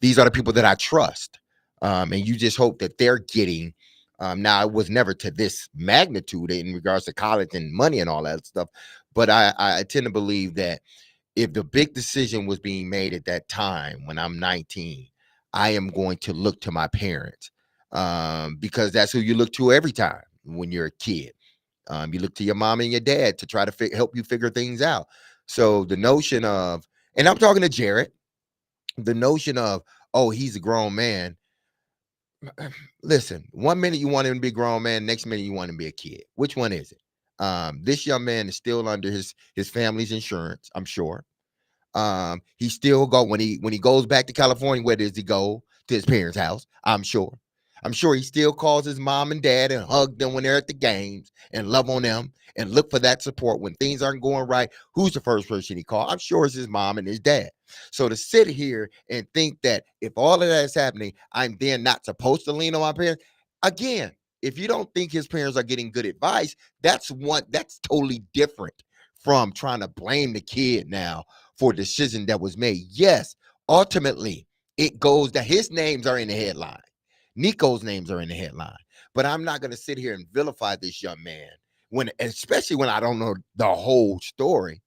Speaker 3: these are the people that I trust. And you just hope that they're getting. Now, it was never to this magnitude in regards to college and money and all that stuff. But I tend to believe that if the big decision was being made at that time when I'm 19, I am going to look to my parents because that's who you look to every time when you're a kid. You look to your mom and your dad to try to help you figure things out. So the notion of, and I'm talking to Jared, the notion of, oh, he's a grown man. Listen, 1 minute you want him to be a grown man, next minute you want him to be a kid. Which one is it? This young man is still under his family's insurance, I'm sure. He still when he goes back to California, where does he go? To his parents' house, I'm sure. I'm sure he still calls his mom and dad and hug them when they're at the games and love on them and look for that support when things aren't going right. Who's the first person he calls? I'm sure it's his mom and his dad. So to sit here and think that if all of that is happening, I'm then not supposed to lean on my parents. Again, if you don't think his parents are getting good advice, that's totally different from trying to blame the kid now for a decision that was made. Yes, ultimately, it goes that his names are in the headline. Nico's names are in the headline. But I'm not going to sit here and vilify this young man especially when I don't know the whole story.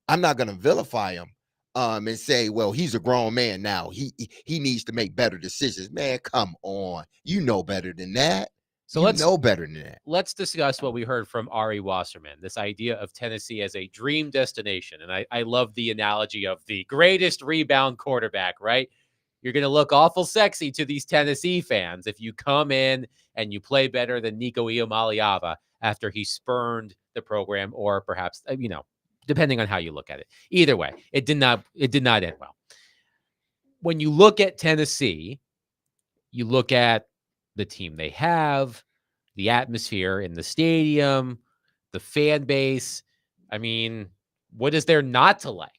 Speaker 3: I'm not going to vilify him and say, well, he's a grown man now. He needs to make better decisions. Man, come on. You know better than that.
Speaker 1: So
Speaker 3: let's know better than that.
Speaker 1: Let's discuss what we heard from Ari Wasserman, this idea of Tennessee as a dream destination. And I love the analogy of the greatest rebound quarterback, right? You're going to look awful sexy to these Tennessee fans if you come in and you play better than Nico Iamaleava after he spurned the program, or perhaps, depending on how you look at it. Either way, it did not end well. When you look at Tennessee, you look at the team they have, the atmosphere in the stadium, the fan base. I mean, what is there not to like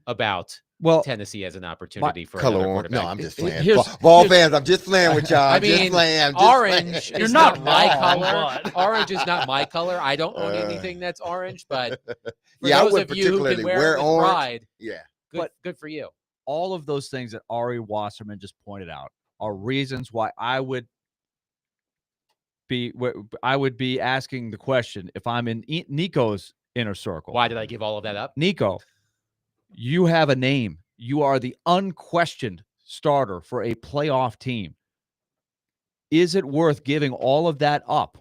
Speaker 1: about Tennessee as an opportunity for another quarterback?
Speaker 3: No, I'm just playing. Ball fans, I'm just playing with y'all.
Speaker 1: I mean, orange is not my color.
Speaker 10: but-
Speaker 1: Orange is not my color. I don't own anything that's orange, but for
Speaker 3: Yeah, I
Speaker 1: those
Speaker 3: wouldn't
Speaker 1: of you who can
Speaker 3: particularly
Speaker 1: wear it with
Speaker 3: orange.
Speaker 1: pride,
Speaker 3: Yeah.
Speaker 1: good for you.
Speaker 2: All of those things that Ari Wasserman just pointed out are reasons why I would be asking the question if I'm in Nico's inner circle.
Speaker 1: Why did I give all of that up?
Speaker 2: Nico, you have a name. You are the unquestioned starter for a playoff team. Is it worth giving all of that up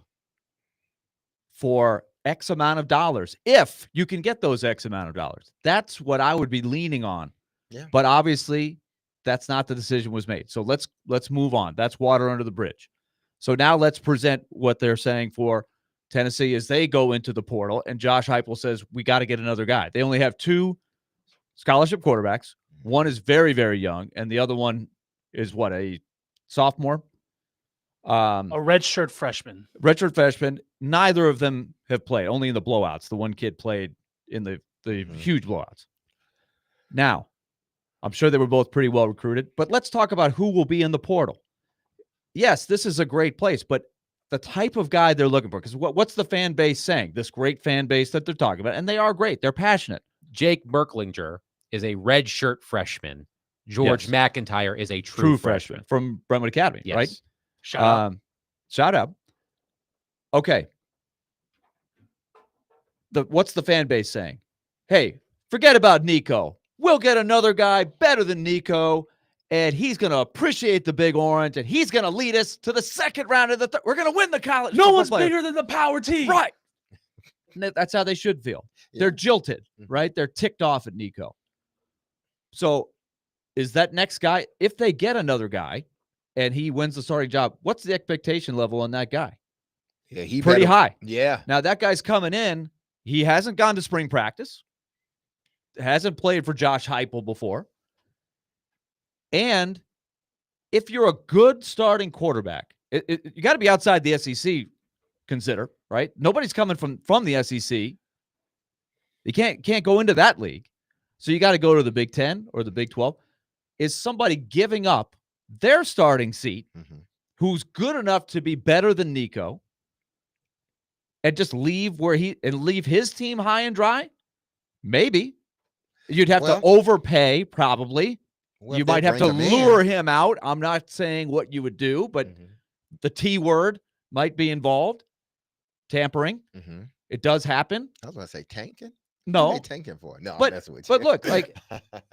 Speaker 2: for X amount of dollars if you can get those X amount of dollars? That's what I would be leaning on.
Speaker 3: Yeah.
Speaker 2: But obviously, that's not the decision was made. So let's move on. That's water under the bridge. So now let's present what they're saying for Tennessee as they go into the portal. And Josh Heupel says, we got to get another guy. They only have 2 scholarship quarterbacks. One is very, very young, and the other one is what, a sophomore?
Speaker 10: A redshirt freshman.
Speaker 2: Redshirt freshman. Neither of them have played, only in the blowouts. The one kid played in the huge blowouts. Now, I'm sure they were both pretty well recruited, but let's talk about who will be in the portal. Yes, this is a great place, but the type of guy they're looking for, because what's the fan base saying? This great fan base that they're talking about, and they are great. They're passionate.
Speaker 1: Jake Berklinger is a redshirt freshman. George McIntyre is a true freshman
Speaker 2: from Brentwood Academy,
Speaker 1: Yes.
Speaker 2: right?
Speaker 10: Shout out.
Speaker 2: Okay. What's the fan base saying? Hey, forget about Nico. We'll get another guy better than Nico, and he's going to appreciate the Big Orange, and he's going to lead us to the second round of the we're going to win the college.
Speaker 10: No
Speaker 2: football
Speaker 10: one's
Speaker 2: playoff.
Speaker 10: bigger than the power team.
Speaker 2: Right. And that's how they should feel.
Speaker 3: Yeah.
Speaker 2: They're jilted, right? They're ticked off at Nico. So is that next guy, if they get another guy and he wins the starting job, what's the expectation level on that guy?
Speaker 3: Yeah, he
Speaker 2: Pretty
Speaker 3: better-
Speaker 2: high.
Speaker 3: Yeah.
Speaker 2: Now that guy's coming in. He hasn't gone to spring practice. Hasn't played for Josh Heupel before. And if you're a good starting quarterback, you got to be outside the SEC. Consider, right? Nobody's coming from the SEC. You can't go into that league. So you got to go to the Big 10 or the Big 12. Is somebody giving up their starting seat who's good enough to be better than Nico and just leave leave his team high and dry? Maybe. You'd have to overpay, probably.
Speaker 3: Well,
Speaker 2: You
Speaker 3: if they
Speaker 2: might have to
Speaker 3: bring him in-
Speaker 2: lure him out. I'm not saying what you would do, but the T word might be involved. Tampering. It does happen.
Speaker 3: I was going to say tanking.
Speaker 2: No.
Speaker 3: What are they tanking for? No,
Speaker 2: But-
Speaker 3: I'm messing with you.
Speaker 2: But look, like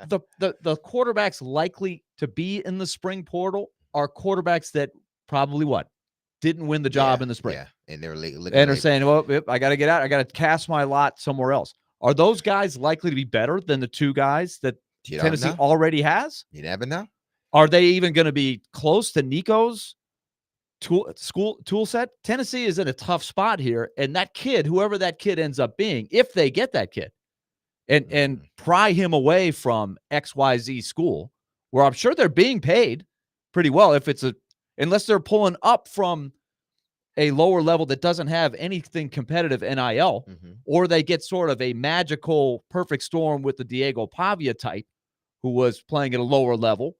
Speaker 2: the quarterbacks likely to be in the spring portal are quarterbacks that probably didn't win the job in the spring.
Speaker 3: Yeah, and they're looking
Speaker 2: And are
Speaker 3: like-
Speaker 2: saying, well, I got to get out. I got to cast my lot somewhere else. Are those guys likely to be better than the 2 guys that
Speaker 3: You don't
Speaker 2: Tennessee
Speaker 3: know.
Speaker 2: already has?
Speaker 3: You never know.
Speaker 2: Are they even going to be close to Nico's tool set? Tennessee is in a tough spot here, and that kid, whoever that kid ends up being, if they get that kid, and pry him away from XYZ school, where I'm sure they're being paid pretty well, unless they're pulling up from a lower level that doesn't have anything competitive NIL, or they get sort of a magical perfect storm with the Diego Pavia type, who was playing at a lower level.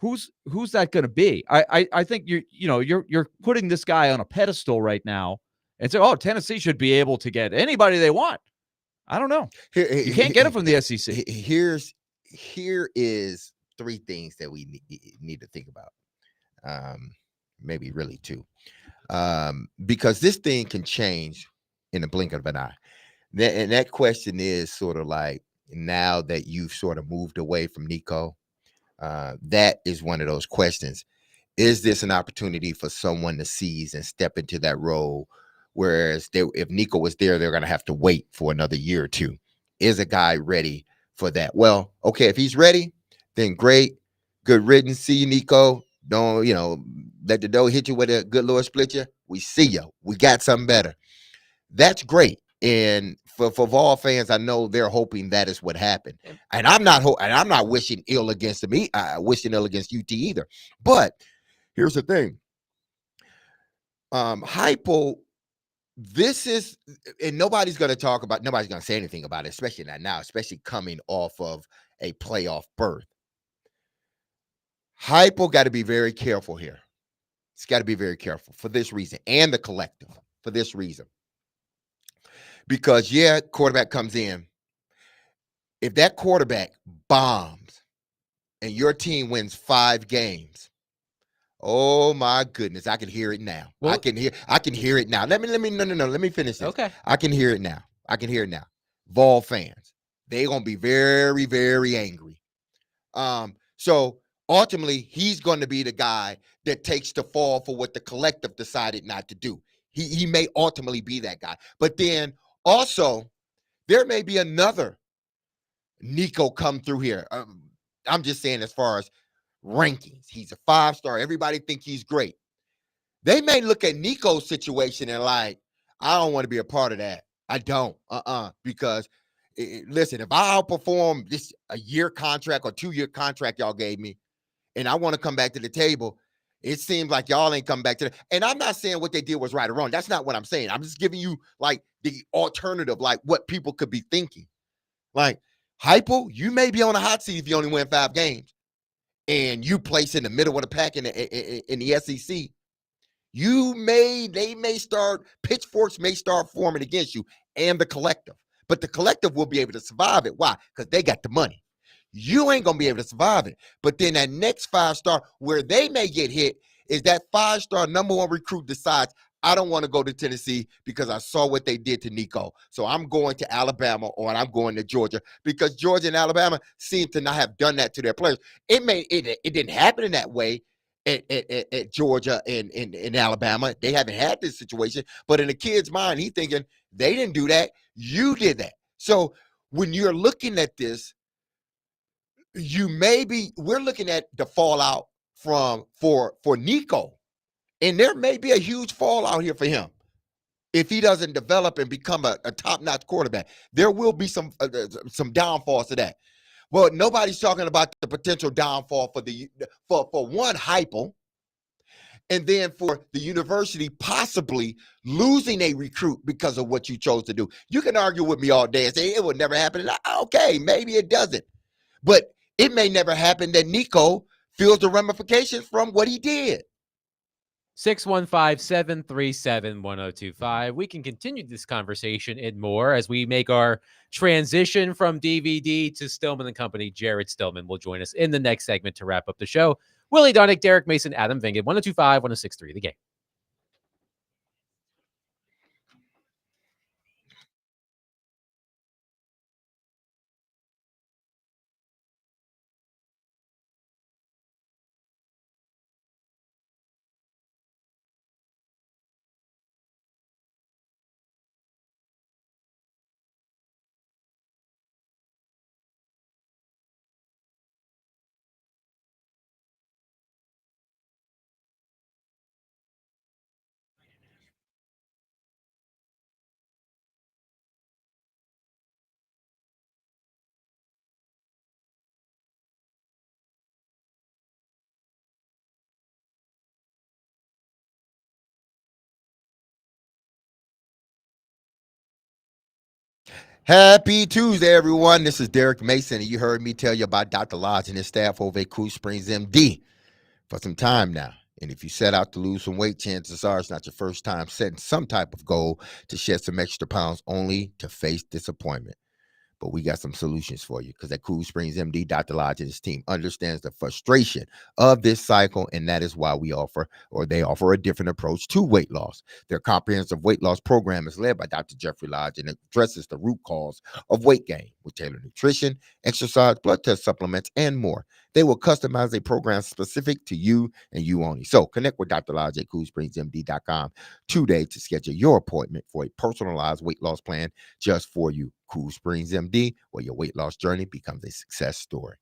Speaker 2: Who's that going to be? I think you're putting this guy on a pedestal right now and say, oh, Tennessee should be able to get anybody they want. I don't know. You can't get it from the SEC.
Speaker 3: Here is 3 things that we need to think about. maybe really 2, because this thing can change in the blink of an eye. And that question is sort of like, now that you've sort of moved away from Nico, that is one of those questions. Is this an opportunity for someone to seize and step into that role? Whereas if Nico was there, they're going to have to wait for another year or 2. Is a guy ready for that? Well, okay, if he's ready, then great. Good riddance. See you, Nico. Don't, let the dough hit you with a good Lord split you. We see you. We got something better. That's great. And for Vol fans, I know they're hoping that is what happened. And I'm not wishing ill against them. Wishing ill against UT either. But here's the thing. Heupel, this is, and nobody's going to say anything about it, especially not now, especially coming off of a playoff berth. Heupel got to be very careful here. He's got to be very careful for this reason, and the collective for this reason. Because, quarterback comes in. If that quarterback bombs and your team wins 5 games, oh my goodness, I can hear it now.
Speaker 1: Well,
Speaker 3: I can hear it now. Let me finish this.
Speaker 1: Okay.
Speaker 3: I can hear it now. Vol fans, they're gonna be very, very angry. So ultimately, he's going to be the guy that takes the fall for what the collective decided not to do. He may ultimately be that guy. But then also, there may be another Nico come through here. I'm just saying, as far as rankings, he's a 5-star. Everybody think he's great. They may look at Nico's situation and like, I don't want to be a part of that. I don't. Because listen, if I outperform this a year contract or 2-year contract y'all gave me, and I want to come back to the table, it seems like y'all ain't come back to and I'm not saying what they did was right or wrong. That's not what I'm saying. I'm just giving you like the alternative, like what people could be thinking. Like, Heupel, you may be on a hot seat if you only win 5 games and you place in the middle of the pack in the SEC. Pitchforks may start forming against you and the collective. But the collective will be able to survive it. Why? Because they got the money. You ain't going to be able to survive it. But then that next 5-star, where they may get hit, is that 5-star number 1 recruit decides, I don't want to go to Tennessee because I saw what they did to Nico. So I'm going to Alabama, or I'm going to Georgia, because Georgia and Alabama seem to not have done that to their players. It didn't happen in that way at Georgia and in Alabama. They haven't had this situation. But in the kid's mind, he's thinking, they didn't do that. You did that. So when you're looking at this, we're looking at the fallout for Nico, and there may be a huge fallout here for him if he doesn't develop and become a top-notch quarterback. There will be some downfalls to that. Well, nobody's talking about the potential downfall for one, Heupel, and then for the university possibly losing a recruit because of what you chose to do. You can argue with me all day and say it would never happen. Okay, maybe it doesn't, but it may never happen that Nico feels the ramifications from what he did.
Speaker 1: 615-737-1025. We can continue this conversation and more as we make our transition from DVD to Stillman & Company. Jared Stillman will join us in the next segment to wrap up the show. Willie Donick, Derek Mason, Adam Vingan, 1025, 1063, The Game.
Speaker 3: Happy Tuesday, everyone. This is Derek Mason, and you heard me tell you about Dr. Lodge and his staff over at Cool Springs MD for some time now. And if you set out to lose some weight, chances are it's not your first time setting some type of goal to shed some extra pounds only to face disappointment. but we got some solutions for you, because at Cool Springs MD, Dr. Lodge and his team understands the frustration of this cycle, and that is why they offer a different approach to weight loss. Their comprehensive weight loss program is led by Dr. Jeffrey Lodge, and it addresses the root cause of weight gain with tailored nutrition, exercise, blood test supplements, and more. They will customize a program specific to you and you only. So connect with Dr. Lodge at CoolSpringsMD.com today to schedule your appointment for a personalized weight loss plan just for you. Cool Springs MD, where your weight loss journey becomes a success story.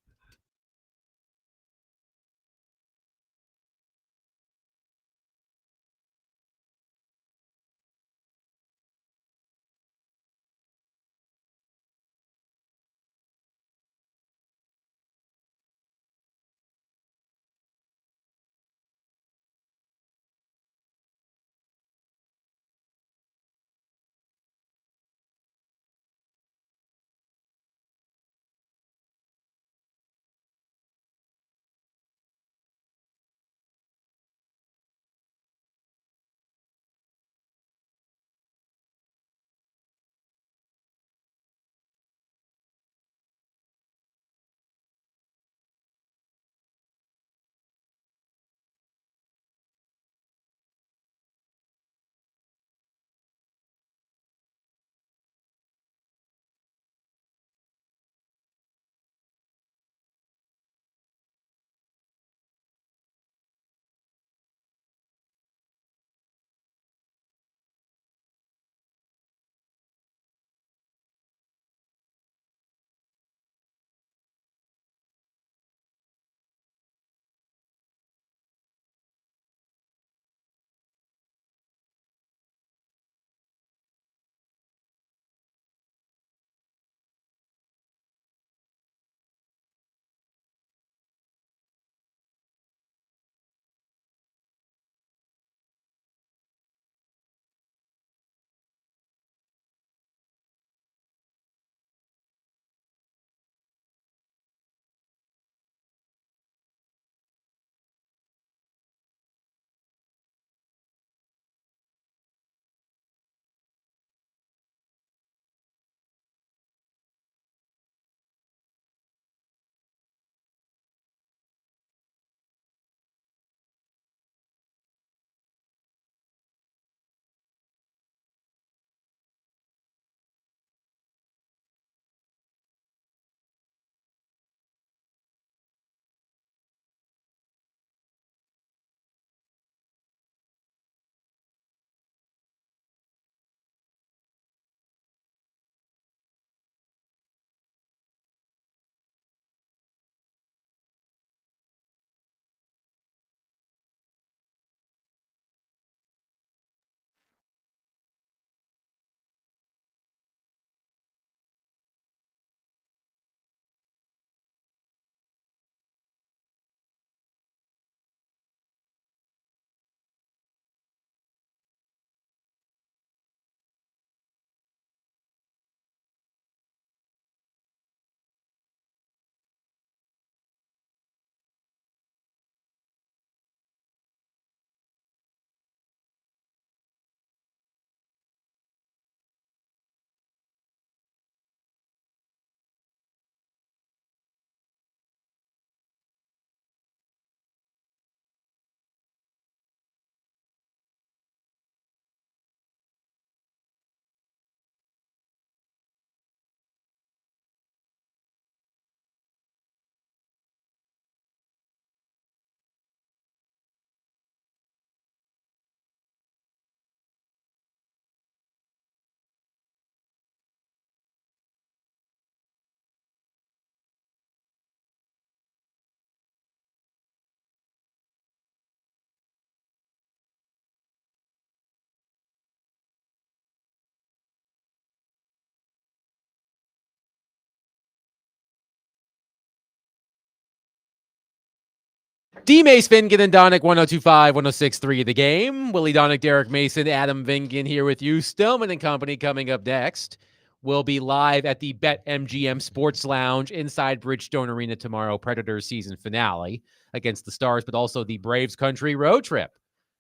Speaker 1: D. Mace, Vingan, and Donick, 102.5, 106.3 The Game. Willie Donick, Derek Mason, Adam Vingan here with you. Stillman and Company coming up next. We'll be live at the BetMGM Sports Lounge inside Bridgestone Arena tomorrow. Predators season finale against the Stars, but also the Braves country road trip.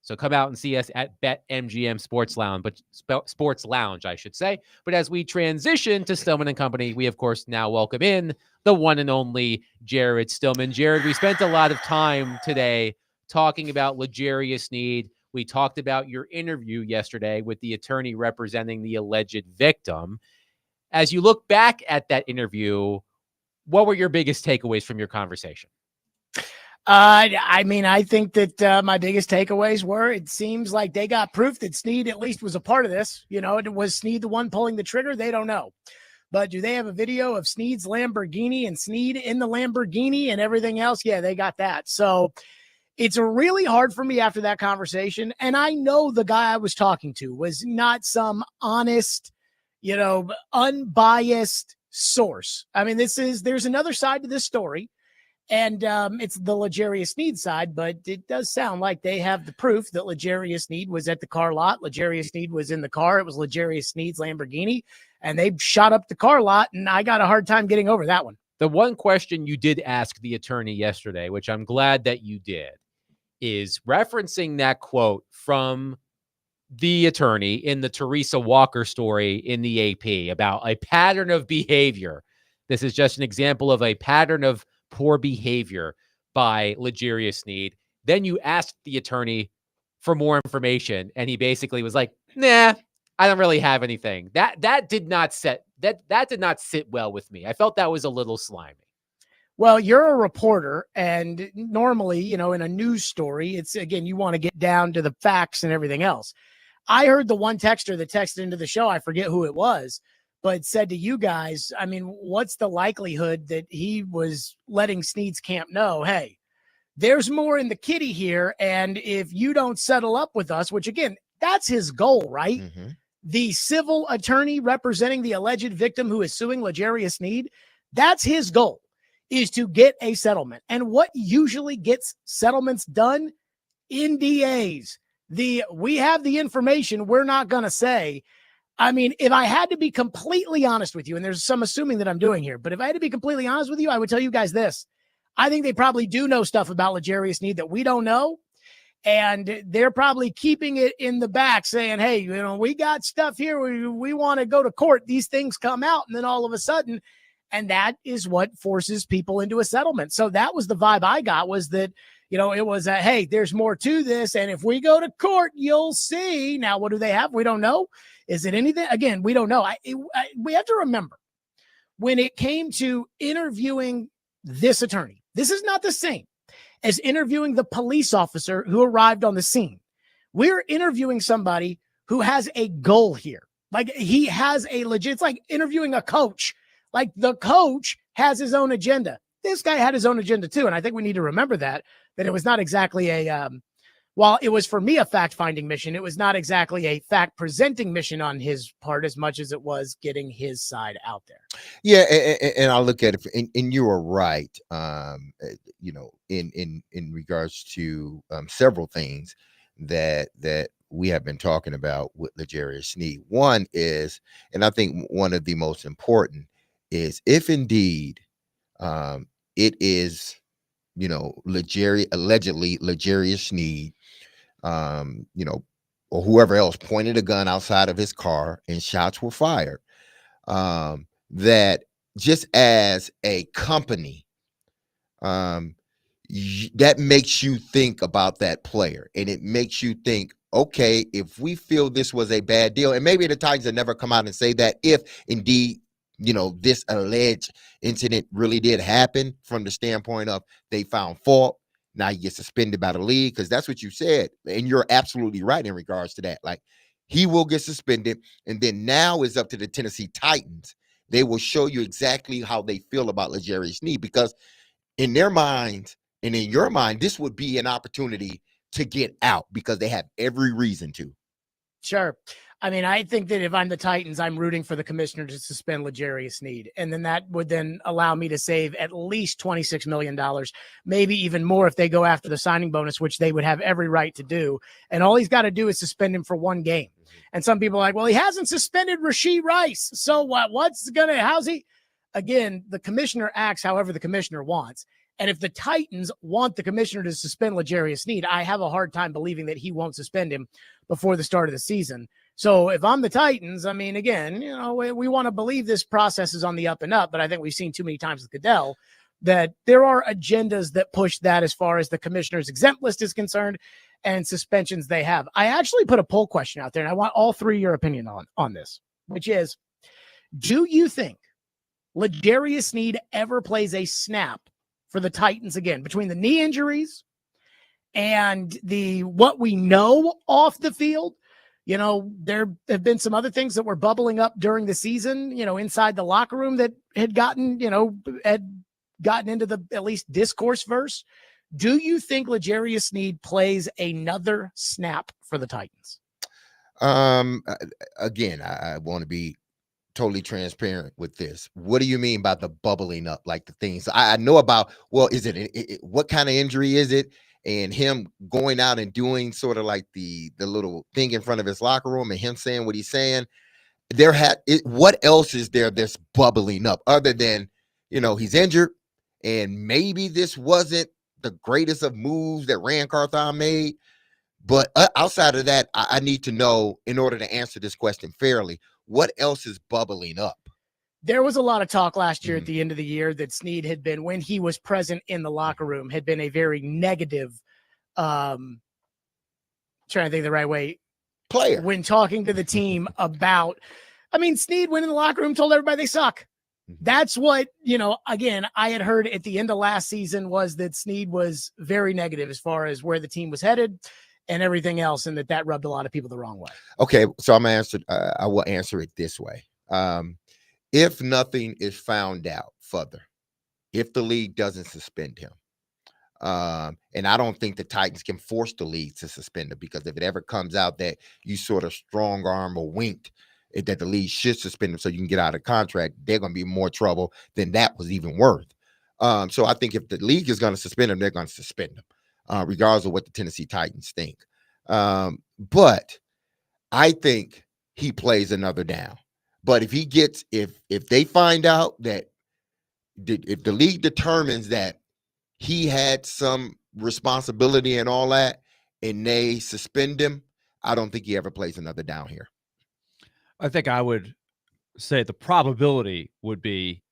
Speaker 1: So come out and see us at BetMGM Sports Lounge, Sports Lounge, I should say. But as we transition to Stillman and Company, we of course now welcome in the one and only Jared Stillman. Jared, we spent a lot of time today talking about L'Jarius Sneed. We talked about your interview yesterday with the attorney representing the alleged victim. As you look back at that interview, what were your biggest takeaways from your conversation?
Speaker 7: I mean, I think that my biggest takeaways were it seems like they got proof that Sneed at least was a part of this. You know, was Sneed the one pulling the trigger? They don't know. But do they have a video of Sneed's Lamborghini and Sneed in the Lamborghini and everything else? Yeah, they got that. So it's really hard for me after that conversation. And I know the guy I was talking to was not some honest, you know, unbiased source. I mean, there's another side to this story. And it's the L'Jarius Sneed side, but it does sound like they have the proof that L'Jarius Sneed was at the car lot. L'Jarius Sneed was in the car. It was L'Jarius Sneed's Lamborghini, and they shot up the car lot, and I got a hard time getting over that one.
Speaker 1: The one question you did ask the attorney yesterday, which I'm glad that you did, is referencing that quote from the attorney in the Teresa Walker story in the AP about a pattern of behavior. This is just an example of a pattern of poor behavior by L'Jarius Sneed. Then you asked the attorney for more information, and he basically was like, "Nah, I don't really have anything." That did not sit well with me. I felt that was a little slimy.
Speaker 7: Well, you're a reporter, and normally, you know, in a news story, it's again, you want to get down to the facts and everything else. I heard the one texter that texted into the show, I forget who it was, but said to you guys, I mean, what's the likelihood that he was letting Sneed's camp know, hey, there's more in the kitty here, and if you don't settle up with us, which again, that's his goal, right?
Speaker 3: Mm-hmm.
Speaker 7: The civil attorney representing the alleged victim who is suing L'Jarius Sneed, that's his goal, is to get a settlement. And what usually gets settlements done? NDAs. We have the information, we're not going to say. I mean, if I had to be completely honest with you, and there's some assuming that I'm doing here, but if I had to be completely honest with you, I would tell you guys this. I think they probably do know stuff about L'Jarius Sneed that we don't know. And they're probably keeping it in the back saying, hey, you know, we got stuff here. We want to go to court. These things come out. And then all of a sudden, and that is what forces people into a settlement. So that was the vibe I got, was that, you know, it was hey, there's more to this. And if we go to court, you'll see. Now, what do they have? We don't know. Is it anything? Again, we don't know. We have to remember, when it came to interviewing this attorney, this is not the same as interviewing the police officer who arrived on the scene. We're interviewing somebody who has a goal here. Like, he has a legit, it's like interviewing a coach. Like, the coach has his own agenda. This guy had his own agenda too. And I think we need to remember that it was not exactly while it was for me a fact-finding mission, it was not exactly a fact-presenting mission on his part as much as it was getting his side out there.
Speaker 3: Yeah, and I look at it, and you are right. You know, in regards to several things that we have been talking about with L'Jarius Sneed. One is, and I think one of the most important is, if indeed it is, you know, allegedly L'Jarius Sneed, you know, or whoever else pointed a gun outside of his car and shots were fired, that just as a company, that makes you think about that player, and it makes you think, okay, if we feel this was a bad deal, and maybe the Titans have never come out and say that, if indeed, you know, this alleged incident really did happen from the standpoint of they found fault, now you get suspended by the league, because that's what you said. And you're absolutely right in regards to that. Like, he will get suspended, and then now it's up to the Tennessee Titans. They will show you exactly how they feel about L'Jarius Sneed, because in their minds and in your mind, this would be an opportunity to get out, because they have every reason to.
Speaker 7: Sure. I mean, I think that if I'm the Titans, I'm rooting for the commissioner to suspend L'Jarius Sneed. And then that would then allow me to save at least $26 million, maybe even more if they go after the signing bonus, which they would have every right to do. And all he's got to do is suspend him for one game. And some people are like, well, he hasn't suspended Rashee Rice. So how's he? Again, the commissioner acts however the commissioner wants. And if the Titans want the commissioner to suspend L'Jarius Sneed, I have a hard time believing that he won't suspend him before the start of the season. So if I'm the Titans, I mean, again, we want to believe this process is on the up and up, but I think we've seen too many times with Goodell that there are agendas that push that as far as the commissioner's exempt list is concerned and suspensions they have. I actually put a poll question out there, and I want all three your opinion on this, which is, do you think L'Jarius Sneed ever plays a snap for the Titans again, between the knee injuries and what we know off the field? There have been some other things that were bubbling up during the season, inside the locker room that had gotten into the at least discourse verse. Do you think L'Jarius Sneed plays another snap for the Titans?
Speaker 3: Again, I want to be totally transparent with this. What do you mean by the bubbling up? Like the things I know about, well, is it what kind of injury is it? And him going out and doing sort of like the little thing in front of his locker room and him saying what he's saying. What else is there that's bubbling up other than, he's injured and maybe this wasn't the greatest of moves that Ran Carthon made. But outside of that, I need to know, in order to answer this question fairly, what else is bubbling up?
Speaker 7: There was a lot of talk last year at the end of the year that Sneed had been, when he was present in the locker room, had been a very negative, trying to think the right way,
Speaker 3: player
Speaker 7: when talking to the team about, Sneed went in the locker room, told everybody they suck. That's what, again, I had heard at the end of last season was that Sneed was very negative as far as where the team was headed and everything else, and that rubbed a lot of people the wrong way.
Speaker 3: Okay, so I will answer it this way. If nothing is found out further, if the league doesn't suspend him, and I don't think the Titans can force the league to suspend him, because if it ever comes out that you sort of strong arm or winked that the league should suspend him so you can get out of contract, they're going to be in more trouble than that was even worth. So I think if the league is going to suspend him, they're going to suspend him, regardless of what the Tennessee Titans think. But I think he plays another down. But if they find out that if the league determines that he had some responsibility and all that, and they suspend him, I don't think he ever plays another down here.
Speaker 2: I think I would say the probability would be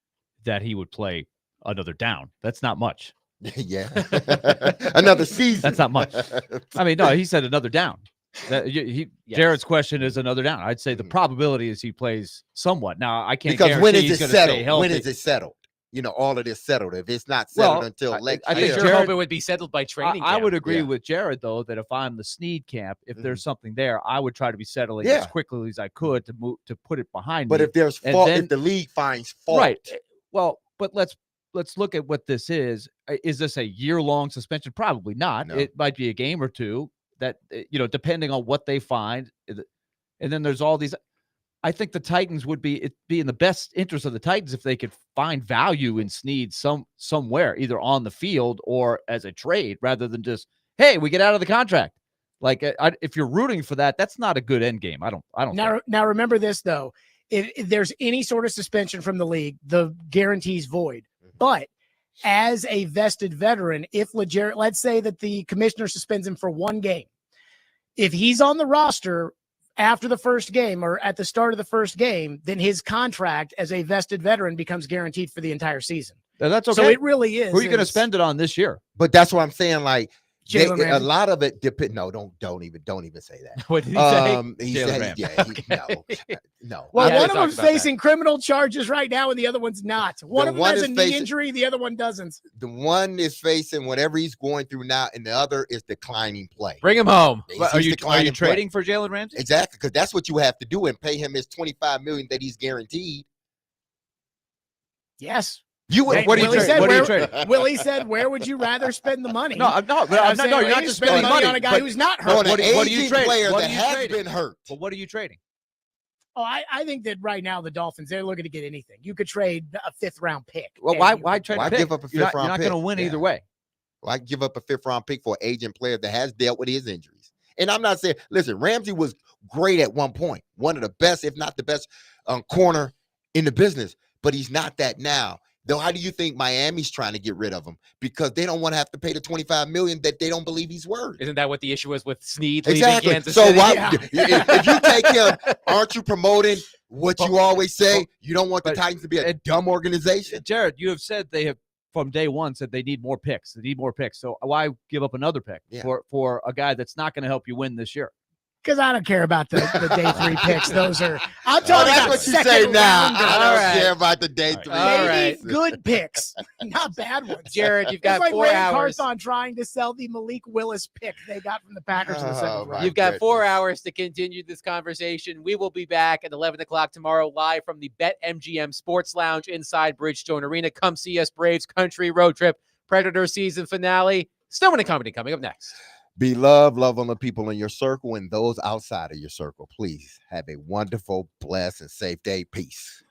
Speaker 2: that he would play another down. That's not much.
Speaker 3: Yeah. Another season.
Speaker 2: That's not much. No, he said another down. Yes. Jared's question is another down. I'd say the probability is he plays somewhat. Now, I can't
Speaker 3: because when is
Speaker 2: it
Speaker 3: settled? When is it settled? All of this settled. If it's not settled until next
Speaker 1: year. I think Jared, hope it would be settled by training camp.
Speaker 2: I would agree with Jared, though, that if I'm the Sneed camp, if there's something there, I would try to be settling as quickly as I could to put it behind me.
Speaker 3: But if there's fault, if the league finds fault.
Speaker 2: Right. Well, but let's look at what this is. Is this a year-long suspension? Probably not. No. It might be a game or two that, depending on what they find. And then there's all these. I think the Titans would be in the best interest of the Titans if they could find value in Sneed somewhere, either on the field or as a trade, rather than just, hey, we get out of the contract. Like, if you're rooting for that, that's not a good end game. I don't.
Speaker 7: Now remember this though: if there's any sort of suspension from the league, the guarantee's void. But as a vested veteran, if let's say that the commissioner suspends him for one game, if he's on the roster after the first game or at the start of the first game, then his contract as a vested veteran becomes guaranteed for the entire season.
Speaker 2: Now, that's okay.
Speaker 7: So it really is.
Speaker 2: Who are you going to spend it on this year?
Speaker 3: But that's what I'm saying. Like, a lot of it depends. No, don't even say that.
Speaker 1: What did he say?
Speaker 3: He said, no.
Speaker 7: Well, one of them's facing criminal charges right now, and the other one's not. One of them has a knee injury, the other one doesn't.
Speaker 3: The one is facing whatever he's going through now, and the other is declining play.
Speaker 1: Bring him home.
Speaker 2: Are you trading for Jalen Ramsey?
Speaker 3: Exactly, because that's what you have to do and pay him his $25 million that he's guaranteed.
Speaker 7: Yes.
Speaker 2: What are you trading?
Speaker 7: Willie said, "Where would you rather spend the money?"
Speaker 2: No, you're not just spending money
Speaker 7: on a guy who's not hurt.
Speaker 3: What are you trading? Player that has been hurt.
Speaker 2: But what are you trading?
Speaker 7: Oh, I think that right now the Dolphins, they're looking to get anything. You could trade a 5th-round pick.
Speaker 2: Well, why trade?
Speaker 3: Why give up a 5th-round pick?
Speaker 2: You're not going to win either way.
Speaker 3: Why give up a 5th-round pick for an aging player that has dealt with his injuries? And I'm not saying, listen, Ramsey was great at one point, one of the best, if not the best, corner in the business, but he's not that now. Though, how do you think Miami's trying to get rid of him? Because they don't want to have to pay the $25 million that they don't believe he's worth.
Speaker 1: Isn't that what the issue was with Snead leaving
Speaker 3: Exactly.
Speaker 1: Kansas
Speaker 3: So
Speaker 1: City?
Speaker 3: why, if you take him, aren't you promoting what you always say? You don't want the Titans to be a dumb organization.
Speaker 2: Jared, you have said they have from day one said they need more picks. They need more picks. So why give up another pick for a guy that's not going to help you win this year?
Speaker 7: Because I don't care about the day 3 picks. Those are I'm talking
Speaker 3: that's
Speaker 7: about
Speaker 3: what you
Speaker 7: second
Speaker 3: say now.
Speaker 7: rounders.
Speaker 3: I don't care about the day 3.
Speaker 7: Maybe good picks, not bad ones.
Speaker 1: Jared, you've got
Speaker 7: it's like
Speaker 1: 4
Speaker 7: Ray
Speaker 1: hours.
Speaker 7: Carthon trying to sell the Malik Willis pick they got from the Packers in the second round.
Speaker 1: You've got 4 hours to continue this conversation. We will be back at 11 o'clock tomorrow live from the BetMGM Sports Lounge inside Bridgestone Arena. Come see us, Braves Country Road Trip, Predator season finale. Stone and Company coming up next.
Speaker 3: Be love on the people in your circle and those outside of your circle. Please have a wonderful, blessed, and safe day. Peace.